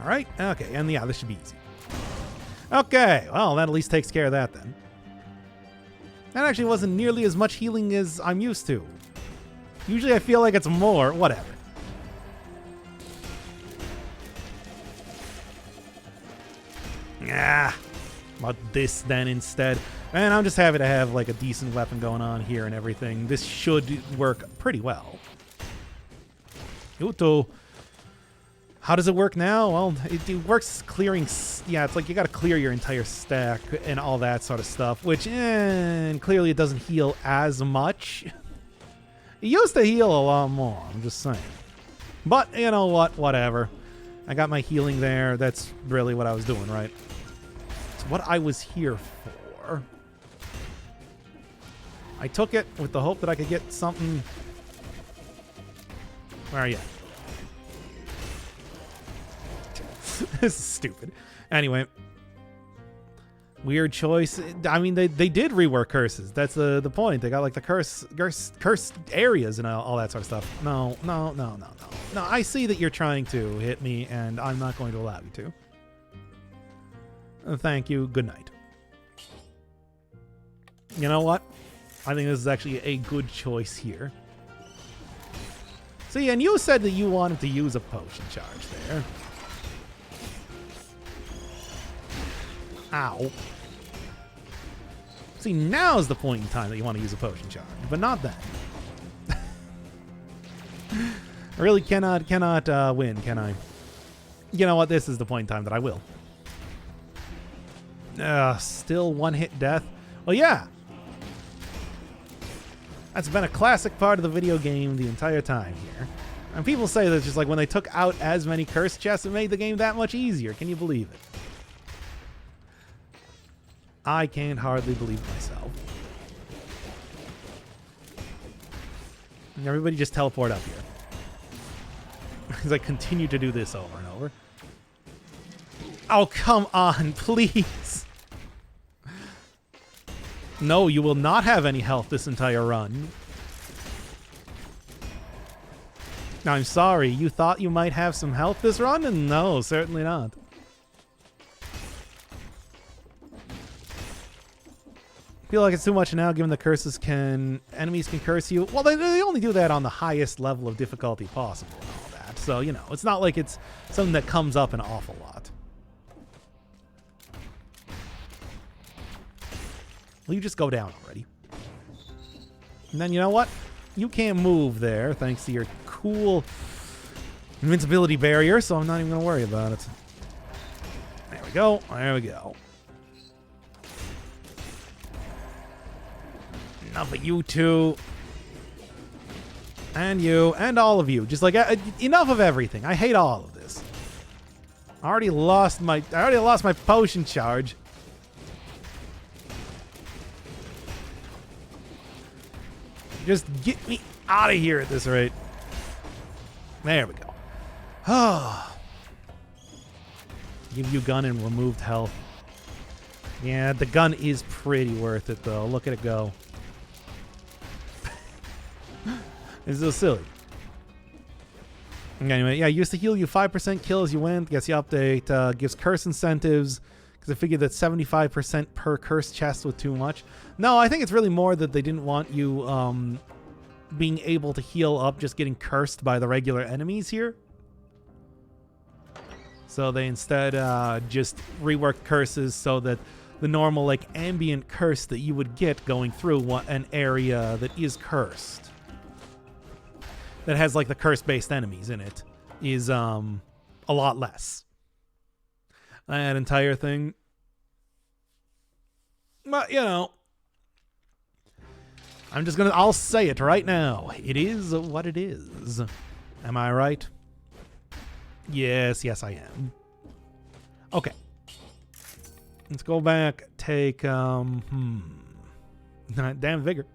All right, okay, and yeah, this should be easy. Okay, well, that at least takes care of that then. That actually wasn't nearly as much healing as I'm used to. Usually I feel like it's more. Whatever. Ah, about this then instead. And I'm just happy to have like a decent weapon going on here and everything. This should work pretty well. Yuto. How does it work now? Well, it works clearing... Yeah, it's like you got to clear your entire stack and all that sort of stuff, which clearly it doesn't heal as much. It used to heal a lot more, I'm just saying. But, you know what? Whatever. I got my healing there. That's really what I was doing, right? It's what I was here for. I took it with the hope that I could get something... Where are you? This is stupid. Anyway. Weird choice. I mean, they did rework curses. That's the point. They got like the cursed areas and all that sort of stuff. No. No, I see that you're trying to hit me, and I'm not going to allow you to. Thank you. Good night. You know what? I think this is actually a good choice here. See, and you said that you wanted to use a potion charge there. Ow. See, now's the point in time that you want to use a potion charge, but not then. I really cannot win, can I? You know what? This is the point in time that I will. Still one-hit death. Well, yeah. That's been a classic part of the video game the entire time here. And people say that just like when they took out as many curse chests, it made the game that much easier. Can you believe it? I can't hardly believe myself. And everybody just teleport up here. As I continue to do this over and over. Oh, come on, please. No, you will not have any health this entire run. I'm sorry, you thought you might have some health this run? And no, certainly not. I feel like it's too much now, given the enemies can curse you. Well, they only do that on the highest level of difficulty possible and all that. So, you know, it's not like it's something that comes up an awful lot. Will you just go down already? And then, you know what? You can't move there, thanks to your cool invincibility barrier, so I'm not even going to worry about it. There we go. There we go. Enough of you two. And you. And all of you. Just like, enough of everything. I hate all of this. I already lost my potion charge. Just get me out of here at this rate. There we go. Give you gun and removed health. Yeah, the gun is pretty worth it, though. Look at it go. It's so silly. Anyway, yeah, used to heal you 5% kill as you went. Gets the update. Gives curse incentives. Because I figured that 75% per curse chest was too much. No, I think it's really more that they didn't want you being able to heal up just getting cursed by the regular enemies here. So they instead just reworked curses so that the normal like ambient curse that you would get going through an area that is cursed, that has like the curse-based enemies in it, is a lot less. That entire thing. But, you know, I'll say it right now. It is what it is. Am I right? Yes, I am. Okay. Let's go back, take, damn vigor.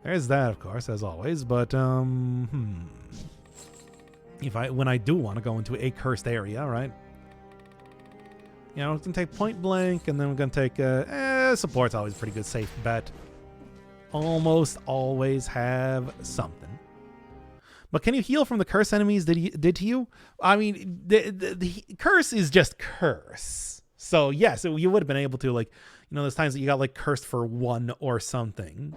There's that, of course, as always, but, when I do want to go into a cursed area, right? You know, it's going to take point blank, and then we're going to take, support's always a pretty good safe bet. Almost always have something. But can you heal from the curse enemies did to you? I mean, the curse is just curse. So, yes, you would have been able to, like, you know, there's times that you got, like, cursed for 1 or something.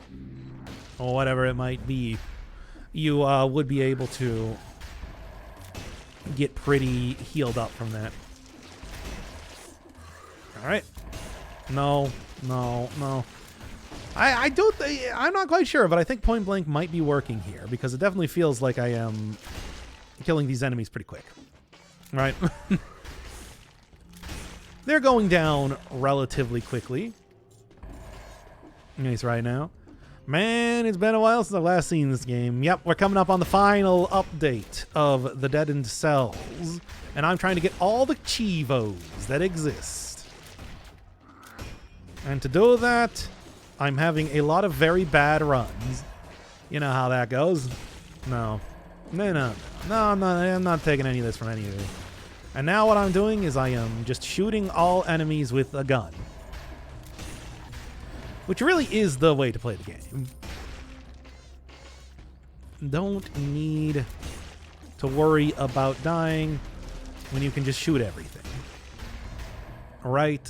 Or whatever it might be. You would be able to get pretty healed up from that. All right. No. I'm not quite sure, but I think point blank might be working here because it definitely feels like I am killing these enemies pretty quick. Right? They're going down relatively quickly. At least right now. Man, it's been a while since I've last seen this game. Yep, we're coming up on the final update of the Deadened Cells. And I'm trying to get all the cheevos that exist. And to do that, I'm having a lot of very bad runs. You know how that goes. No, I'm not taking any of this from any of you. And now what I'm doing is I am just shooting all enemies with a gun. Which really is the way to play the game. Don't need to worry about dying when you can just shoot everything. Right?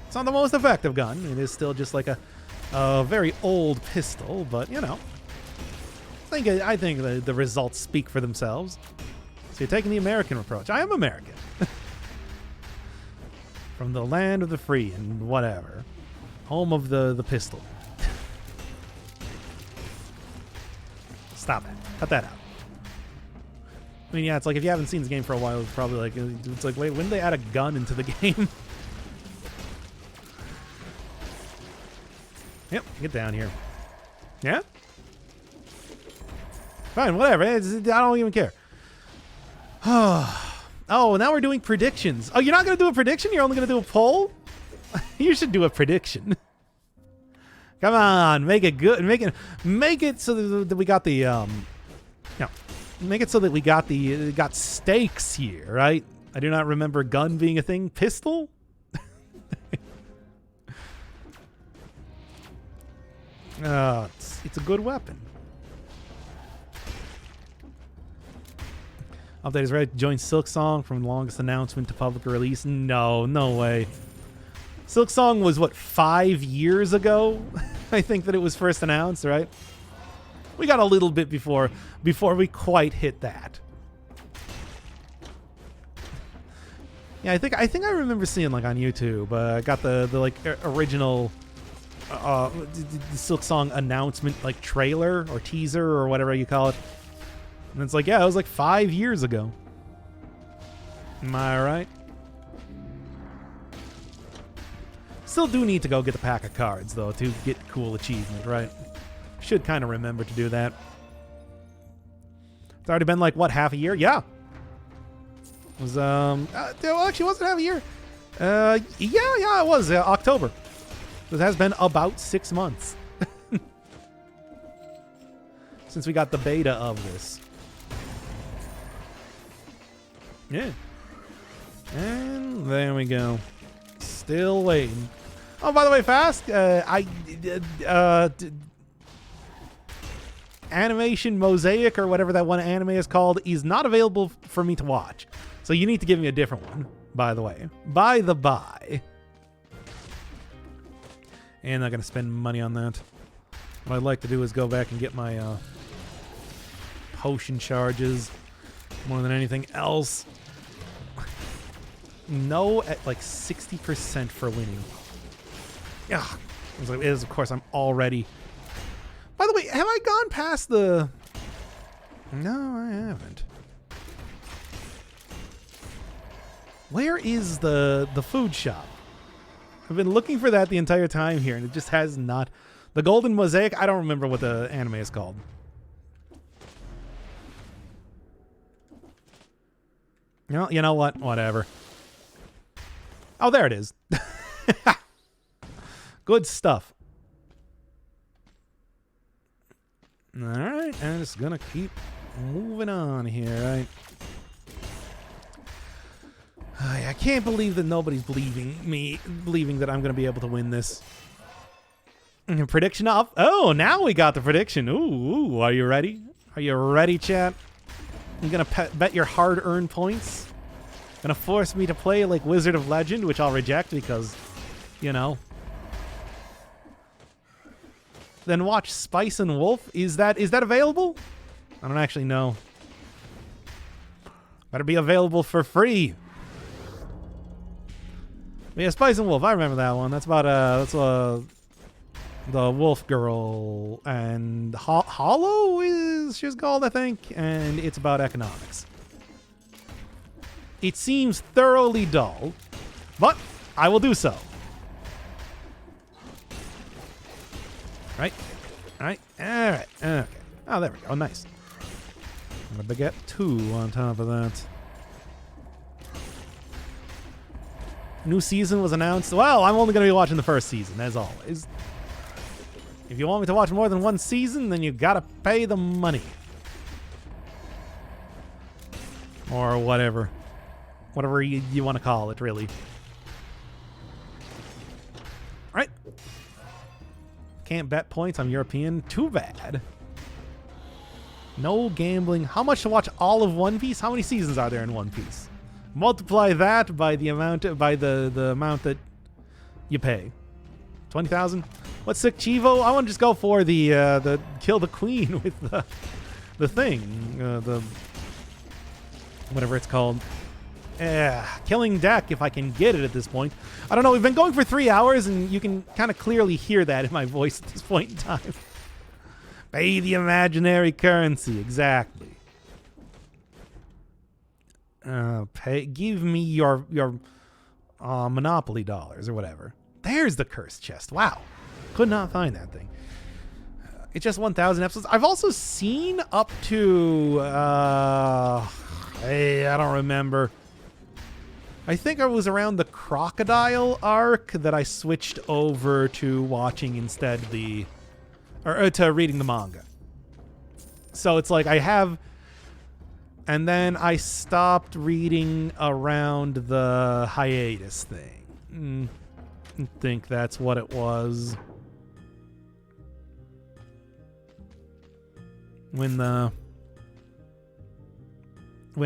It's not the most effective gun. It is still just like a very old pistol, but, you know. I think the results speak for themselves. So you're taking the American approach. I am American. From the land of the free and whatever. Home of the pistol. Stop that. Cut that out. I mean, yeah, it's like if you haven't seen this game for a while, it's probably like, it's like, wait, when did they add a gun into the game? Yep, get down here. Yeah? Fine, whatever. I don't even care. Oh, now we're doing predictions. Oh, you're not going to do a prediction? You're only going to do a poll? You should do a prediction. Come on, make it good. Make it so that we got the no. Make it so that we got stakes here, right? I do not remember gun being a thing. Pistol? It's a good weapon. Update is ready to join Silk Song from longest announcement to public release. No way. Silk Song was, what, 5 years ago? I think that it was first announced, right? We got a little bit before we quite hit that. Yeah, I think I remember seeing, like, on YouTube, got the like original the Silk Song announcement, like, trailer or teaser or whatever you call it. And it's like, yeah, it was like 5 years ago. Am I right? Still do need to go get the pack of cards, though, to get cool achievement, right? Should kind of remember to do that. It's already been, like, what, half a year? Yeah. It was, well, actually, it wasn't half a year. Yeah, it was, October. It has been about 6 months. Since we got the beta of this. Yeah. And there we go. Still waiting. Oh, by the way, fast. Animation Mosaic, or whatever that one anime is called, is not available for me to watch. So you need to give me a different one, by the way. By the by. And not going to spend money on that. What I'd like to do is go back and get my potion charges more than anything else. No, at like 60% for winning. Yeah, it is, of course, I'm already... By the way, have I gone past the... No, I haven't. Where is the food shop? I've been looking for that the entire time here, and it just has not... The Golden Mosaic, I don't remember what the anime is called. No, you know what? Whatever. Oh, there it is. Good stuff. All right, and it's gonna keep moving on here, right? I can't believe that nobody's believing that I'm gonna be able to win this. Prediction off. Oh, now we got the prediction. Ooh, are you ready? Are you ready, chat? You gonna bet your hard-earned points? Gonna force me to play like Wizard of Legend, which I'll reject because, you know. Then watch Spice and Wolf. Is that available? I don't actually know. Better be available for free. But yeah, Spice and Wolf. I remember that one. That's about the wolf girl, and Hollow is she's called, I think, and it's about economics. It seems thoroughly dull, but I will do so. Right? Alright. Alright. Okay. Oh, there we go. Nice. I'm going to get 2 on top of that. New season was announced. Well, I'm only going to be watching the first season, as always. If you want me to watch more than one season, then you got to pay the money. Or whatever. Whatever you want to call it, really. Alright. Can't bet points. I'm European. Too bad. No gambling. How much to watch all of One Piece? How many seasons are there in One Piece? Multiply that by the amount, by the amount that you pay. 20,000? What sick cheevo? I want to just go for the kill the queen with the thing, the whatever it's called. Killing deck if I can get it at this point. I don't know. We've been going for 3 hours, and you can kind of clearly hear that in my voice at this point in time. Pay the imaginary currency, exactly. Give me your Monopoly dollars or whatever. There's the cursed chest. Wow, could not find that thing. It's just 1,000 episodes. I've also seen up to I don't remember. I think I was around the crocodile arc that I switched over to watching instead to reading the manga. So it's like I have, and then I stopped reading around the hiatus thing. I think that's what it was. When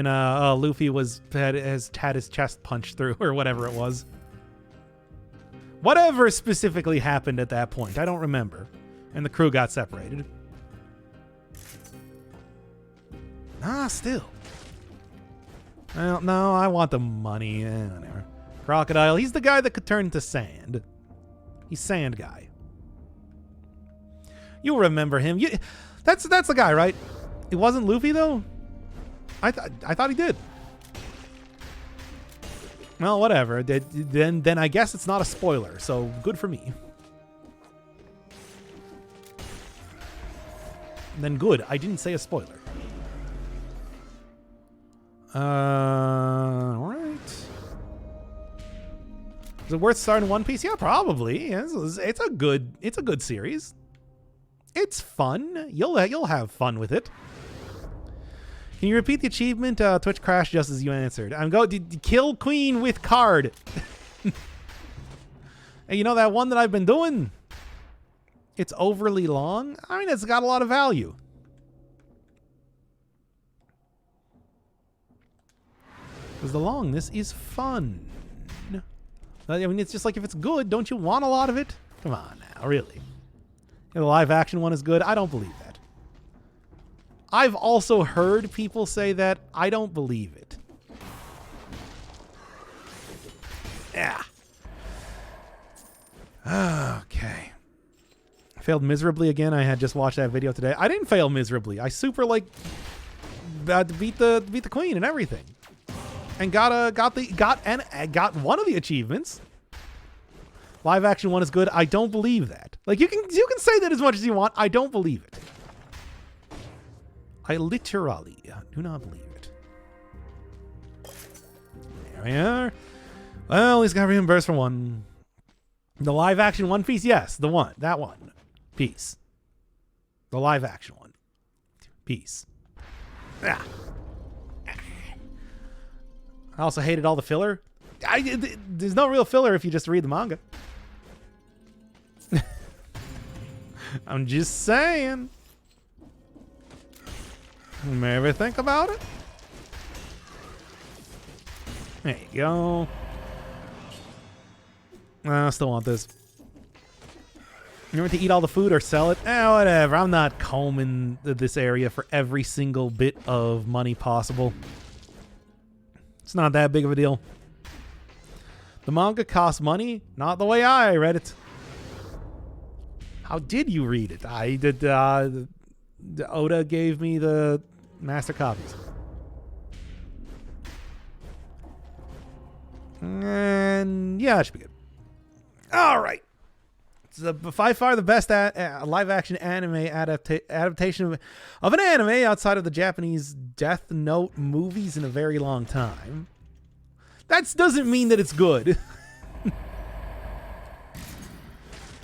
Luffy had his chest punched through or whatever it was. Whatever specifically happened at that point, I don't remember. And the crew got separated. Still. Well, no, I want the money. Whatever. Crocodile, he's the guy that could turn into sand. He's sand guy. You'll remember him. That's the guy, right? It wasn't Luffy, though? I thought he did. Well, whatever. Then I guess it's not a spoiler, so good for me. Then good. I didn't say a spoiler. Alright. Is it worth starting One Piece? Yeah, probably. It's a good series. It's fun. You'll have fun with it. Can you repeat the achievement? Twitch crashed just as you answered. I'm going to kill queen with card. And you know that one that I've been doing? It's overly long. I mean, it's got a lot of value. Because the longness is fun. I mean, it's just like if it's good, don't you want a lot of it? Come on now, really. The live action one is good. I don't believe that. I've also heard people say that. I don't believe it. Yeah. Okay. Failed miserably again. I had just watched that video today. I didn't fail miserably. I super beat the queen and everything, and got one of the achievements. Live action one is good. I don't believe that. Like you can say that as much as you want. I don't believe it. I literally do not believe it. There we are. Well, he's got reimbursed for one. The live action One Piece, yes, that one piece. The live action one piece. Ah. I also hated all the filler. There's no real filler if you just read the manga. I'm just saying. Maybe think about it. There you go. I still want this. You want to eat all the food or sell it? Whatever. I'm not combing this area for every single bit of money possible. It's not that big of a deal. The manga costs money, not the way I read it. How did you read it? I did. Oda gave me the master copies. And yeah, that should be good. All right. It's by far the best live-action anime adaptation of an anime outside of the Japanese Death Note movies in a very long time. That doesn't mean that it's good.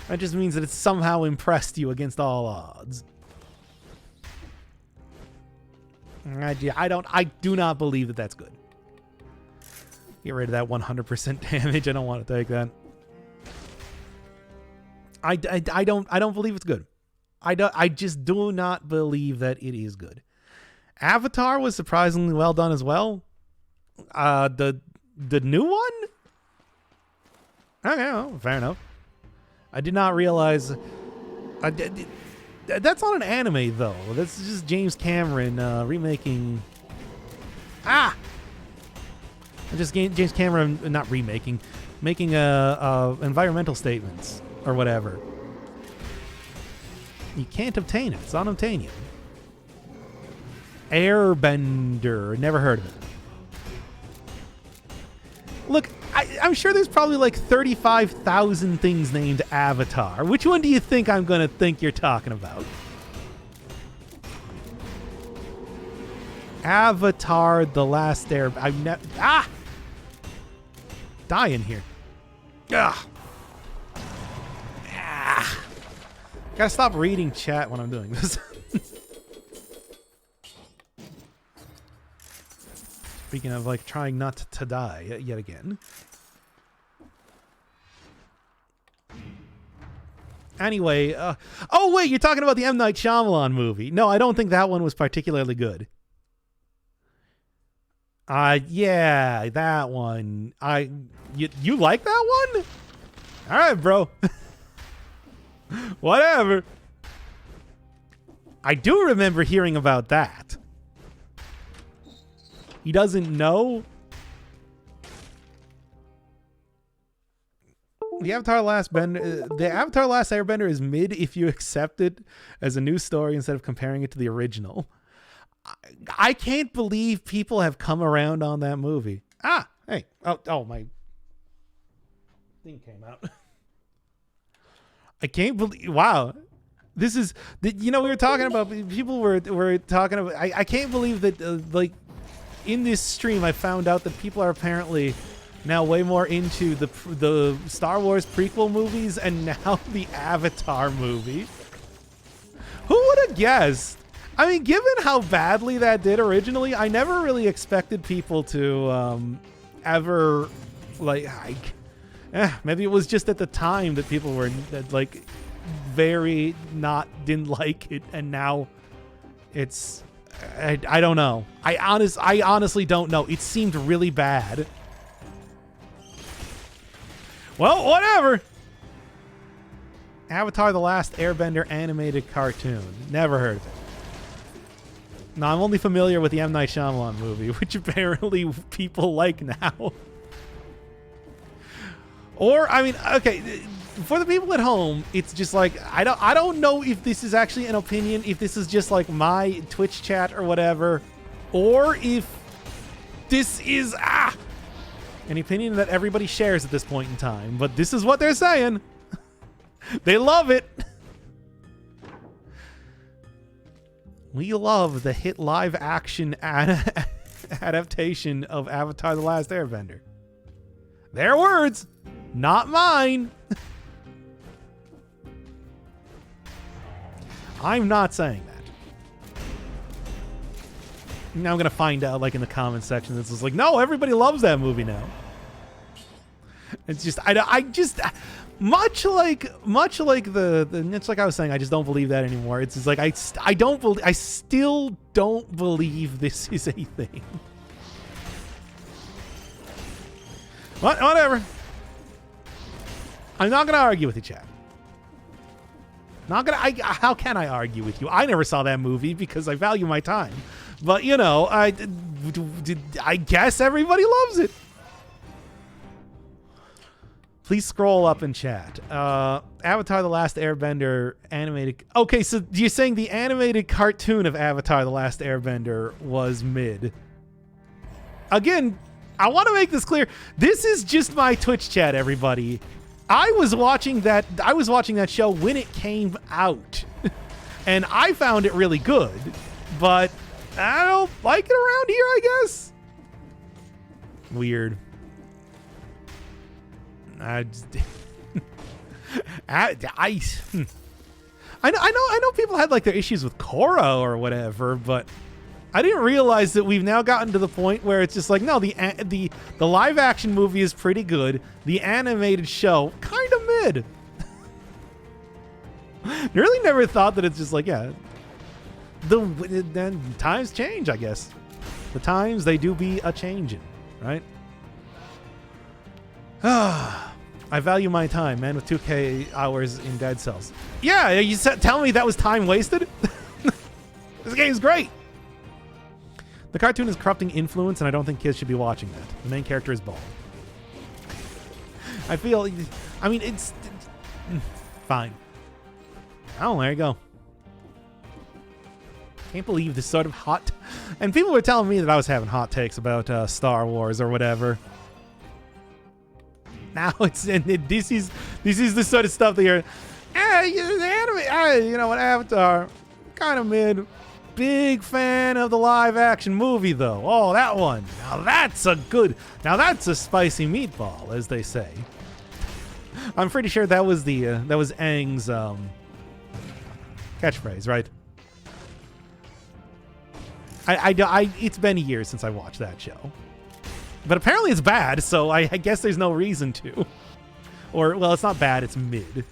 That just means that it's somehow impressed you against all odds. I do not believe that that's good. Get rid of that 100% damage. I don't want to take that. I don't believe it's good. I just do not believe that it is good. Avatar was surprisingly well done as well. The new one? Okay, well, fair enough. I did not realize. That's not an anime though. That's just James Cameron remaking. Just James Cameron not remaking, making environmental statements or whatever. You can't obtain it. It's unobtainium. Airbender. Never heard of it. Look, I'm sure there's probably like 35,000 things named Avatar. Which one do you think I'm going to think you're talking about? Avatar: The Last Airbender. Dying here. Gotta stop reading chat when I'm doing this. Speaking of like trying not to die yet again. Anyway, oh wait, you're talking about the M. Night Shyamalan movie. No, I don't think that one was particularly good. Yeah, that one. You like that one? All right, bro. Whatever. I do remember hearing about that. He doesn't know. The Avatar Last Airbender is mid if you accept it as a new story instead of comparing it to the original. I can't believe people have come around on that movie. Hey. Oh, my thing came out. I can't believe. Wow. This is, we were talking about, people were talking about, I can't believe that, like, in this stream, I found out that people are apparently now way more into the Star Wars prequel movies and now the Avatar movie. Who would have guessed? I mean, given how badly that did originally, I never really expected people to ever, like, maybe it was just at the time that people were, like, very didn't like it, and now it's, I don't know. I honestly don't know. It seemed really bad. Well, whatever. Avatar: The Last Airbender animated cartoon. Never heard of it. No, I'm only familiar with the M. Night Shyamalan movie, which apparently people like now. Or, I mean, okay, for the people at home, it's just like, I don't know if this is actually an opinion, if this is just like my Twitch chat or whatever, or if this is an opinion that everybody shares at this point in time. But this is what they're saying. They love it. We love the hit live action adaptation of Avatar: The Last Airbender. Their words, not mine. I'm not saying that. Now I'm going to find out, like, in the comment section, this is like, no, everybody loves that movie now. It's just, I just, much like it's like I was saying, I just don't believe that anymore. It's just like, I still don't believe this is a thing. Whatever. I'm not going to argue with you, chat. How can I argue with you? I never saw that movie because I value my time. But, you know, I guess everybody loves it. Please scroll up in chat. Avatar: The Last Airbender animated. Okay, so you're saying the animated cartoon of Avatar: The Last Airbender was mid. Again, I want to make this clear. This is just my Twitch chat, everybody. I was watching that show when it came out. And I found it really good. But I don't like it around here, I guess. Weird. I know people had like their issues with Korra or whatever, but I didn't realize that we've now gotten to the point where it's just like, no, the live action movie is pretty good. The animated show kind of mid. Really never thought that it's just like, yeah, then times change, I guess. The times, they do be a changing, right? I value my time, man, with 2K hours in Dead Cells. Yeah, you said, tell me that was time wasted? This game's great. The cartoon is corrupting influence, and I don't think kids should be watching that. The main character is bald. I feel, I mean, it's fine. Oh, there you go. Can't believe this sort of hot... And people were telling me that I was having hot takes about Star Wars or whatever. Now it's this is the sort of stuff that you're, the anime, you know what, Avatar, kind of mid. Big fan of the live action movie though. Oh, that one. Now that's a spicy meatball, as they say. I'm pretty sure that was Aang's catchphrase, right? It's been years since I watched that show. But apparently it's bad, so I guess there's no reason to. Or, well, it's not bad, it's mid.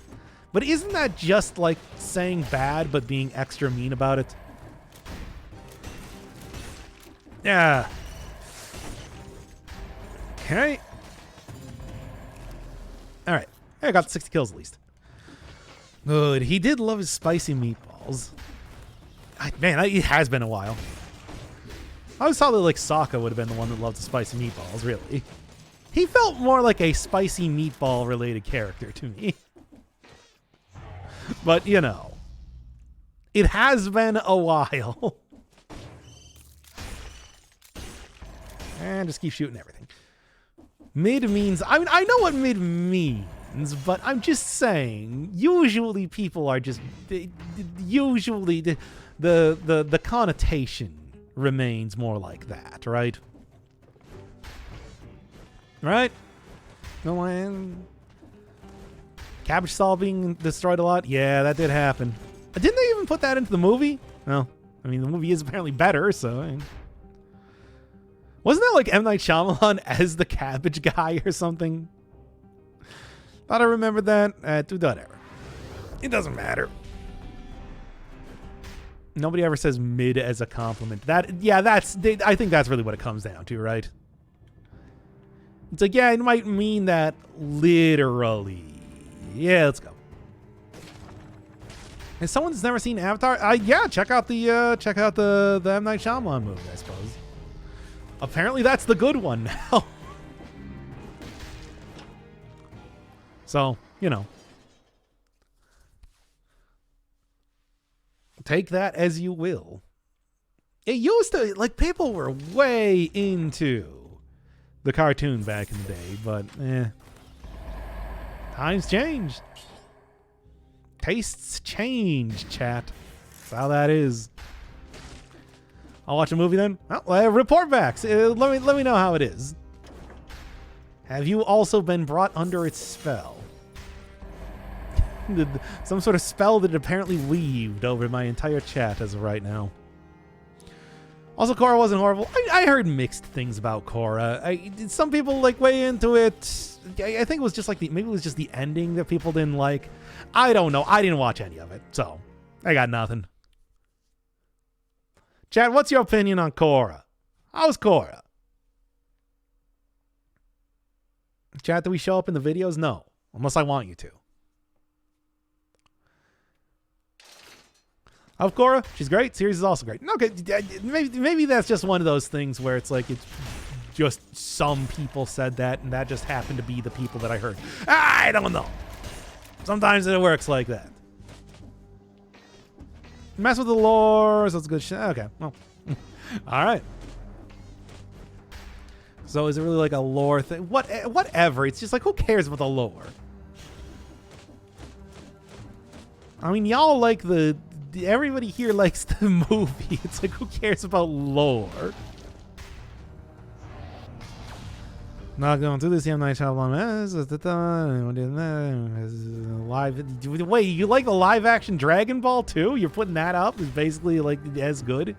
But isn't that just like saying bad but being extra mean about it? Yeah. Okay. Alright. I got 60 kills at least. Good. He did love his spicy meatballs. Man, it has been a while. I always thought that like Sokka would have been the one that loved the spicy meatballs, really. He felt more like a spicy meatball related character to me. But, you know, it has been a while. And just keep shooting everything. Mid means, I mean, I know what mid means, but I'm just saying, usually people are just, usually the connotation remains more like that, right? Right? No one. Cabbage Saw being destroyed a lot? Yeah, that did happen. Didn't they even put that into the movie? Well, I mean, the movie is apparently better, so... I mean, wasn't that like M. Night Shyamalan as the cabbage guy or something? Thought I remembered that. Do whatever. It doesn't matter. Nobody ever says mid as a compliment. I think that's really what it comes down to, right? It's like, yeah, it might mean that literally. Yeah, let's go. If someone's never seen Avatar, yeah, check out the M. Night Shyamalan movie, I suppose. Apparently that's the good one now. So, you know. Take that as you will. It used to, like, people were way into the cartoon back in the day, but times changed. Tastes change, chat. That's how that is. I'll watch a movie then. Well, report backs. Let me know how it is. Have you also been brought under its spell? Some sort of spell that apparently weaved over my entire chat as of right now. Also, Korra wasn't horrible. I heard mixed things about Korra. Some people like way into it. I think it was just like maybe it was just the ending that people didn't like. I don't know. I didn't watch any of it, so I got nothing. Chad, what's your opinion on Korra? How's Korra? Chad, do we show up in the videos? No, unless I want you to. Of Korra, she's great. Series is also great. Okay, maybe that's just one of those things where it's like it's just some people said that, and that just happened to be the people that I heard. I don't know. Sometimes it works like that. Mess with the lore, so it's good shit. Okay, well, all right. So is it really like a lore thing? Whatever. It's just like, who cares about the lore? I mean, y'all like everybody here likes the movie. It's like, who cares about lore? Not going through this M. Night Shyamalan. Live. Wait, you like the live action Dragon Ball too? You're putting that up as basically like as good?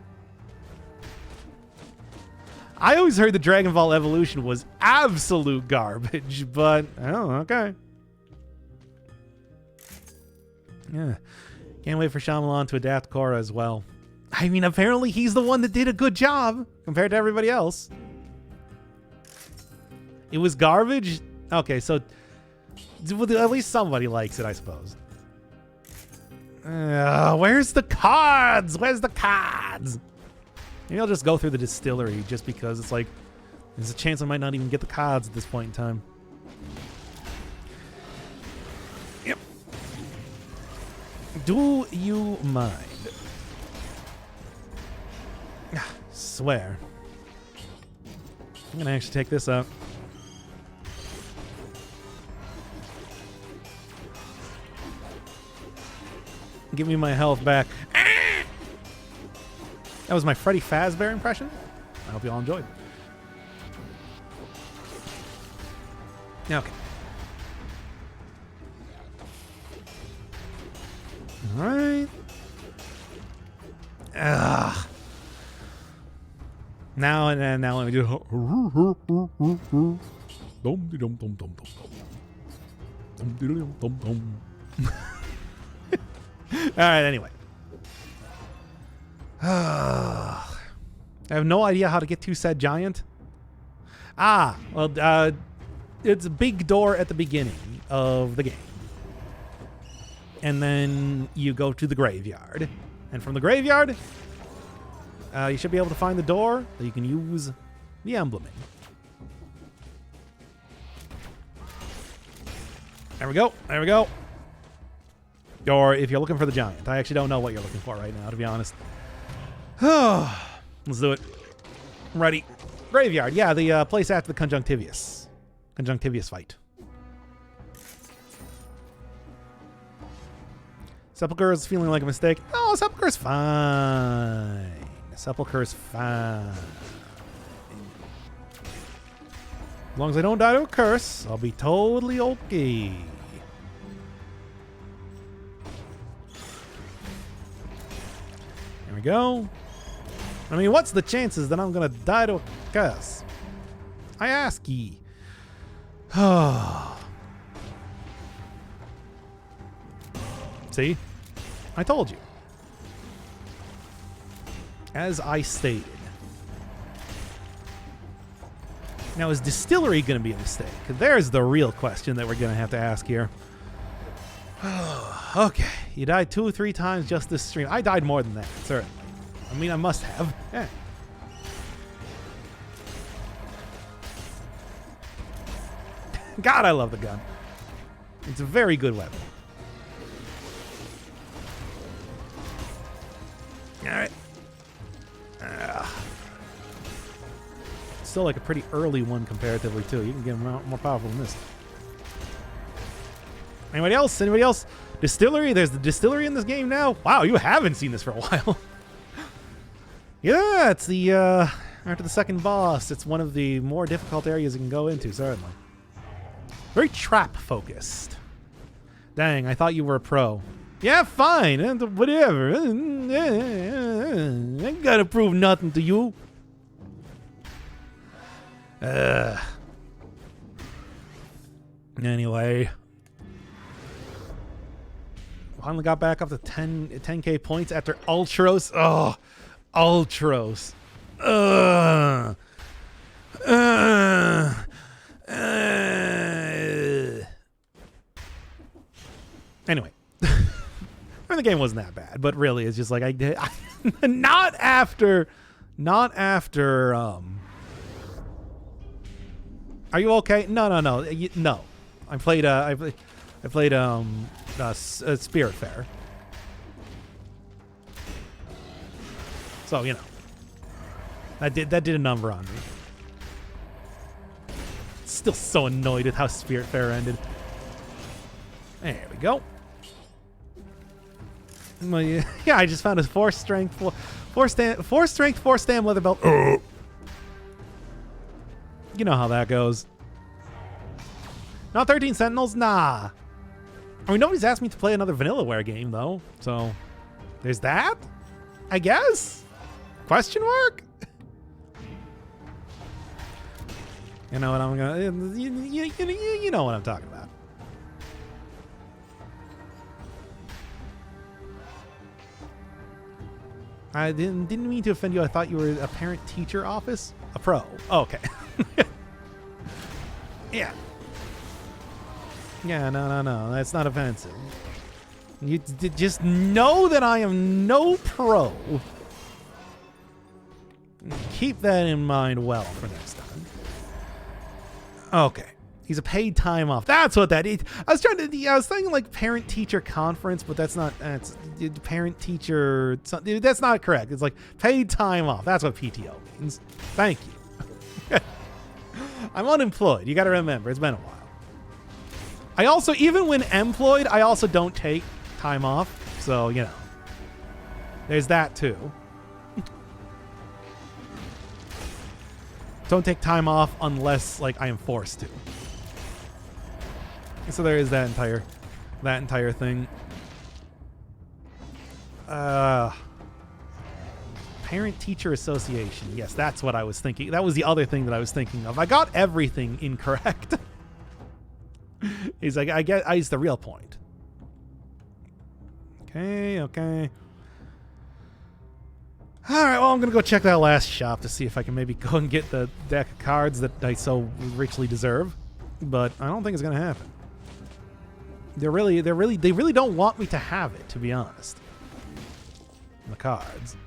I always heard the Dragon Ball Evolution was absolute garbage, but oh, okay. Yeah. Can't wait for Shyamalan to adapt Korra as well. I mean, apparently he's the one that did a good job compared to everybody else. It was garbage? Okay, so At least somebody likes it, I suppose. Where's the cards? Where's the cards? Maybe I'll just go through the distillery just because it's like there's a chance I might not even get the cards at this point in time. Yep. Do you mind? Swear. I'm gonna actually take this out. Give me my health back. That was my Freddy Fazbear impression. I hope you all enjoyed. Okay. All right. Now let me do. All right. Anyway. I have no idea how to get to said giant. Well, it's a big door at the beginning of the game. And then you go to the graveyard. And from the graveyard, you should be able to find the door that you can use the emblem in. There we go. There we go. Or if you're looking for the giant. I actually don't know what you're looking for right now, to be honest. Let's do it. I'm ready. Graveyard. Yeah, the place after the conjunctivius. Conjunctivius fight. Sepulchre is feeling like a mistake. Oh, Sepulchre's fine. Sepulchre's fine. As long as I don't die to a curse, I'll be totally okay. There we go. I mean, what's the chances that I'm gonna die to a curse? I ask ye. See? I told you. As I stated. Now, is distillery going to be a mistake? There's the real question that we're going to have to ask here. Okay. You died 2 or 3 times just this stream. I died more than that, certainly. I mean, I must have. Yeah. God, I love the gun. It's a very good weapon. All right. Still like a pretty early one comparatively, too. You can get more powerful than this. Anybody else? Anybody else? Distillery? There's the distillery in this game now? Wow, you haven't seen this for a while. Yeah, it's the, after the second boss, it's one of the more difficult areas you can go into, certainly. Very trap-focused. Dang, I thought you were a pro. Yeah, fine. Whatever. I ain't gotta prove nothing to you. Anyway. Finally got back up to 10k points after Ultros. Oh, Ultros. Anyway. I mean, the game wasn't that bad, but really, it's just like not after. Are you okay? No. No. I played Spirit Fair. So, you know. That did a number on me. Still so annoyed at how Spirit Fair ended. There we go. Yeah, I just found a 4 strength, 4 stam leather belt. You know how that goes. Not 13 Sentinels? Nah. I mean, nobody's asked me to play another Vanillaware game, though. So, there's that? I guess? Question mark? You know what I'm gonna... You know what I'm talking about. I didn't mean to offend you. I thought you were a parent-teacher office? A pro. Oh, okay. Yeah. Yeah, no. That's not offensive. You just know that I am no pro. Keep that in mind well for next time. Okay. He's a paid time off. That's what that is. I was thinking like parent-teacher conference, but that's parent-teacher. That's not correct. It's like paid time off. That's what PTO means. Thank you. I'm unemployed. You got to remember, it's been a while. I also, even when employed, I also don't take time off. So, you know, there's that too. Don't take time off unless like I am forced to. So there is that entire thing. Parent-teacher association. Yes, that's what I was thinking. That was the other thing that I was thinking of. I got everything incorrect. He's like, I get, it's the real point. Okay. All right, well, I'm going to go check that last shop to see if I can maybe go and get the deck of cards that I so richly deserve. But I don't think it's going to happen. They really don't want me to have it, to be honest. The cards.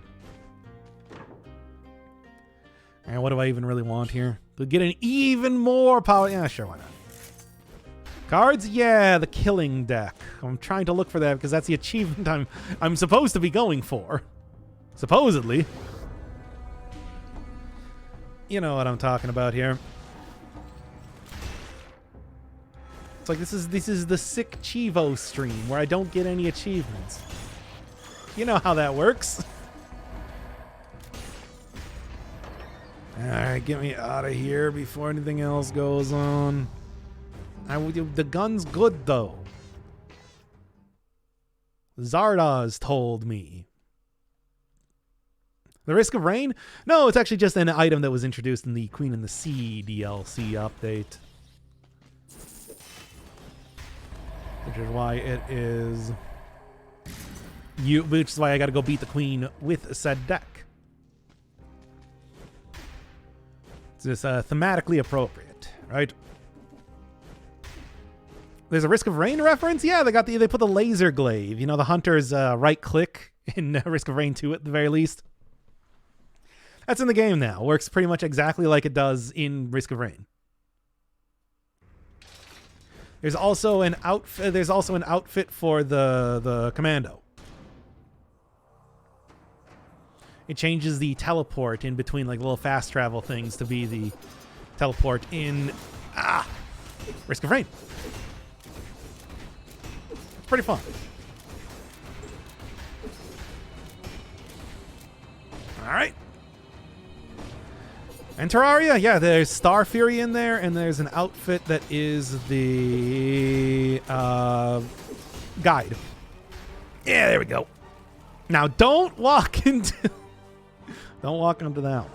And what do I even really want here? To get an even more power. Yeah, sure, why not? Cards? Yeah, the killing deck. I'm trying to look for that because that's the achievement I'm supposed to be going for. Supposedly. You know what I'm talking about here. It's like this is the sick cheevo stream where I don't get any achievements. You know how that works. Alright, get me out of here before anything else goes on. The gun's good though. Zardoz told me. The Risk of Rain? No, it's actually just an item that was introduced in the Queen and the Sea DLC update. Which is why it is... which is why I gotta go beat the Queen with said deck. It's just thematically appropriate, right? There's a Risk of Rain reference? Yeah, they put the laser glaive. You know, the hunter's right click in Risk of Rain 2 at the very least. That's in the game now. Works pretty much exactly like it does in Risk of Rain. There's also an outfit for the commando. It changes the teleport in between like little fast travel things to be the teleport in Risk of Rain. It's pretty fun. All right. And Terraria, yeah, there's Star Fury in there, and there's an outfit that is the guide. Yeah, there we go. Now, don't walk into that one.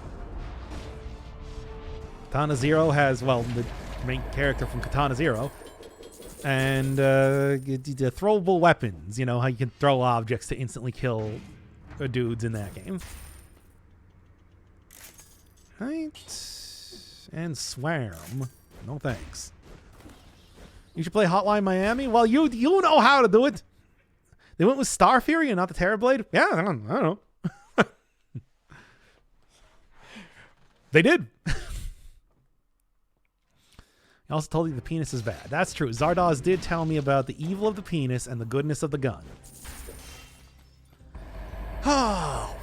Katana Zero has, well, the main character from Katana Zero, and the throwable weapons. You know how you can throw objects to instantly kill dudes in that game. Right. And Swarm. No thanks. You should play Hotline Miami? Well, you know how to do it. They went with Star Fury and not the Terrorblade? Yeah, I don't know. They did. He also told you the penis is bad. That's true. Zardoz did tell me about the evil of the penis and the goodness of the gun. Oh.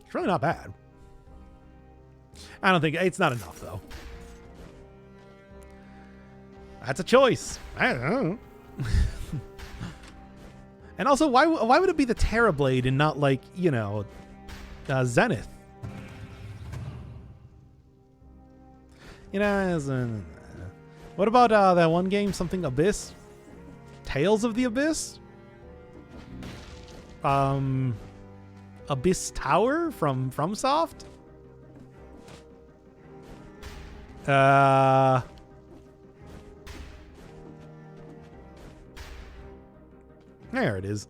It's really not bad. I don't think it's not enough though. That's a choice. I don't know. And also, why would it be the Terrorblade and not like, you know, Zenith? You know, what about that one game, something Abyss? Tales of the Abyss? Abyss Tower from FromSoft? There it is.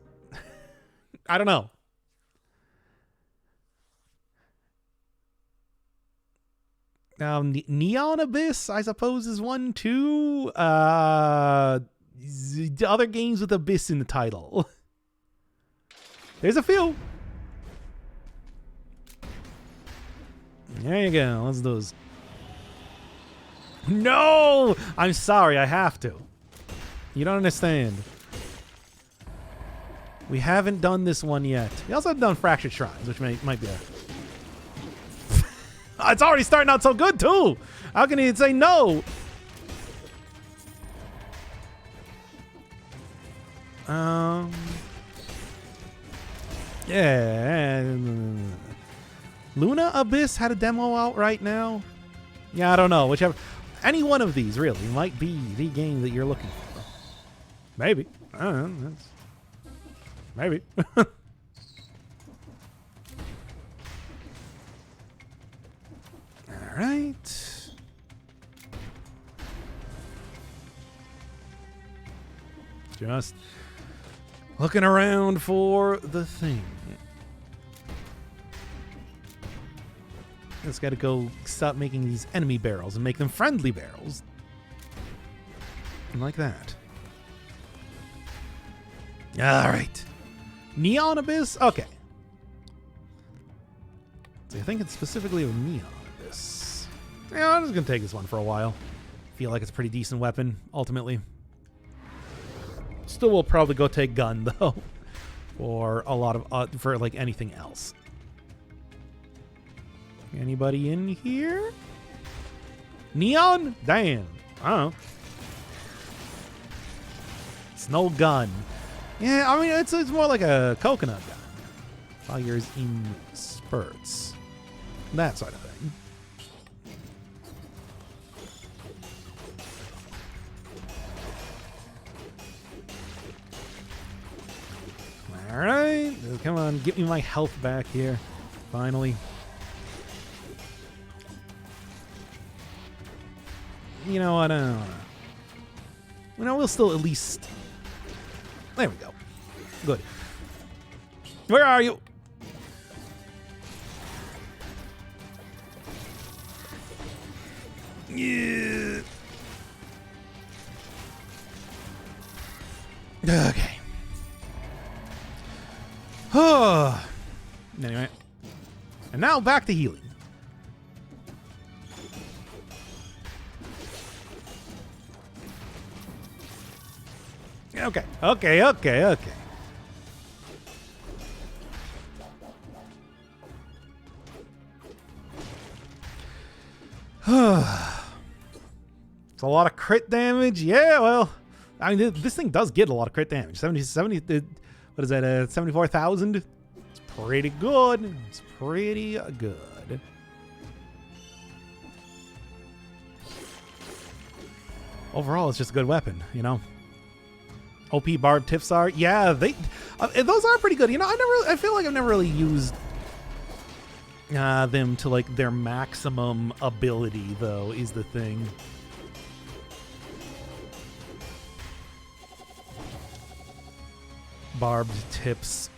I don't know. Neon Abyss, I suppose, is one too. Other games with Abyss in the title. There's a few. There you go. Let's do this. No! I'm sorry, I have to. You don't understand. We haven't done this one yet. We also have done Fractured Shrines, which might be a... It's already starting out so good, too! How can he say no? Yeah. Luna Abyss had a demo out right now? Yeah, I don't know. Whichever... Any one of these, really, might be the game that you're looking for. Maybe. I don't know. Maybe. All right. Just looking around for the thing. Just gotta go stop making these enemy barrels and make them friendly barrels. Like that. All right. Neon Abyss? Okay. So I think it's specifically a Neon Abyss. Yeah, I'm just gonna take this one for a while. Feel like it's a pretty decent weapon, ultimately. Still will probably go take gun, though. For a lot of, for like anything else. Anybody in here? Neon? Damn. I don't know. It's no gun. Yeah, I mean, it's more like a coconut gun. Fires in spurts. That sort of thing. All right. Come on, get me my health back here. Finally. You know what? You know, we'll still at least... There we go. Good. Where are you? Yeah. Okay. Anyway. And now back to healing. Okay. It's a lot of crit damage. Yeah, well, I mean, this thing does get a lot of crit damage. 70, what is that, 74,000? It's pretty good. It's pretty good. Overall, it's just a good weapon, you know? OP barbed tips are, yeah, those are pretty good. You know, I feel like I've never really used them to like their maximum ability, though, is the thing. Barbed tips.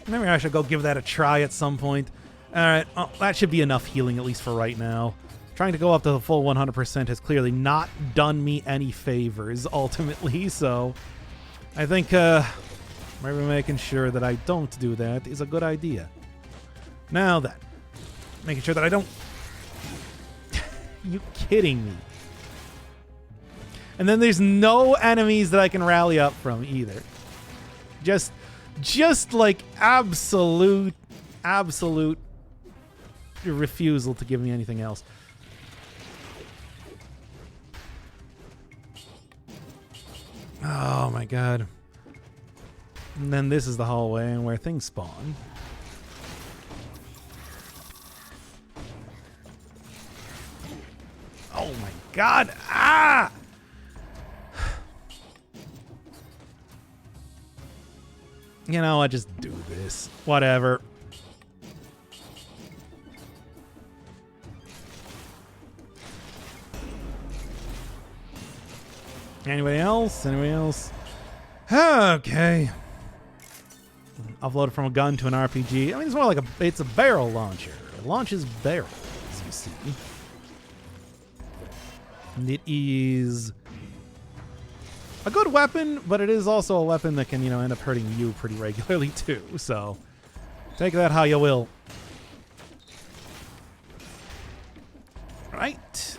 Maybe I should go give that a try at some point. All right, that should be enough healing, at least for right now. Trying to go up to the full 100% has clearly not done me any favors, ultimately, so I think maybe making sure that I don't do that is a good idea. Now then, making sure that I don't... You kidding me? And then there's no enemies that I can rally up from either. Just like absolute refusal to give me anything else. Oh my god. And then this is the hallway and where things spawn. Oh my god. Ah! You know, I just do this. Whatever. Anybody else? Anybody else? Okay. Offloaded from a gun to an RPG. I mean, it's more like it's a barrel launcher. It launches barrels, as you see. And it is a good weapon, but it is also a weapon that can, end up hurting you pretty regularly too. So take that how you will. Right.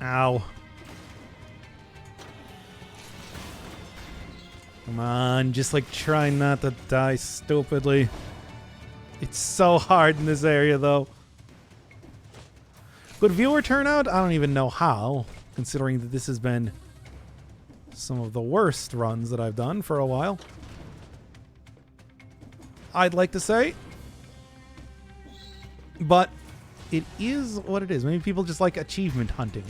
Ow. Come on, just try not to die stupidly. It's so hard in this area though. Good viewer turnout? I don't even know how, considering that this has been some of the worst runs that I've done for a while. I'd like to say. But it is what it is. Maybe people just like achievement hunting.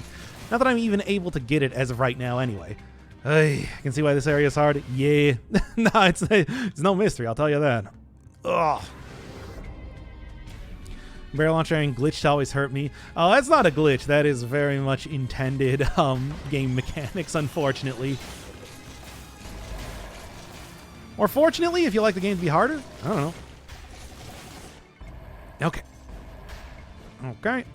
Not that I'm even able to get it as of right now anyway. I can see why this area is hard. Yeah. No, it's no mystery, I'll tell you that. Ugh. Barrel launcher and glitch to always hurt me. Oh, that's not a glitch. That is very much intended game mechanics, unfortunately. Or fortunately, if you like the game to be harder. I don't know. Okay. Okay.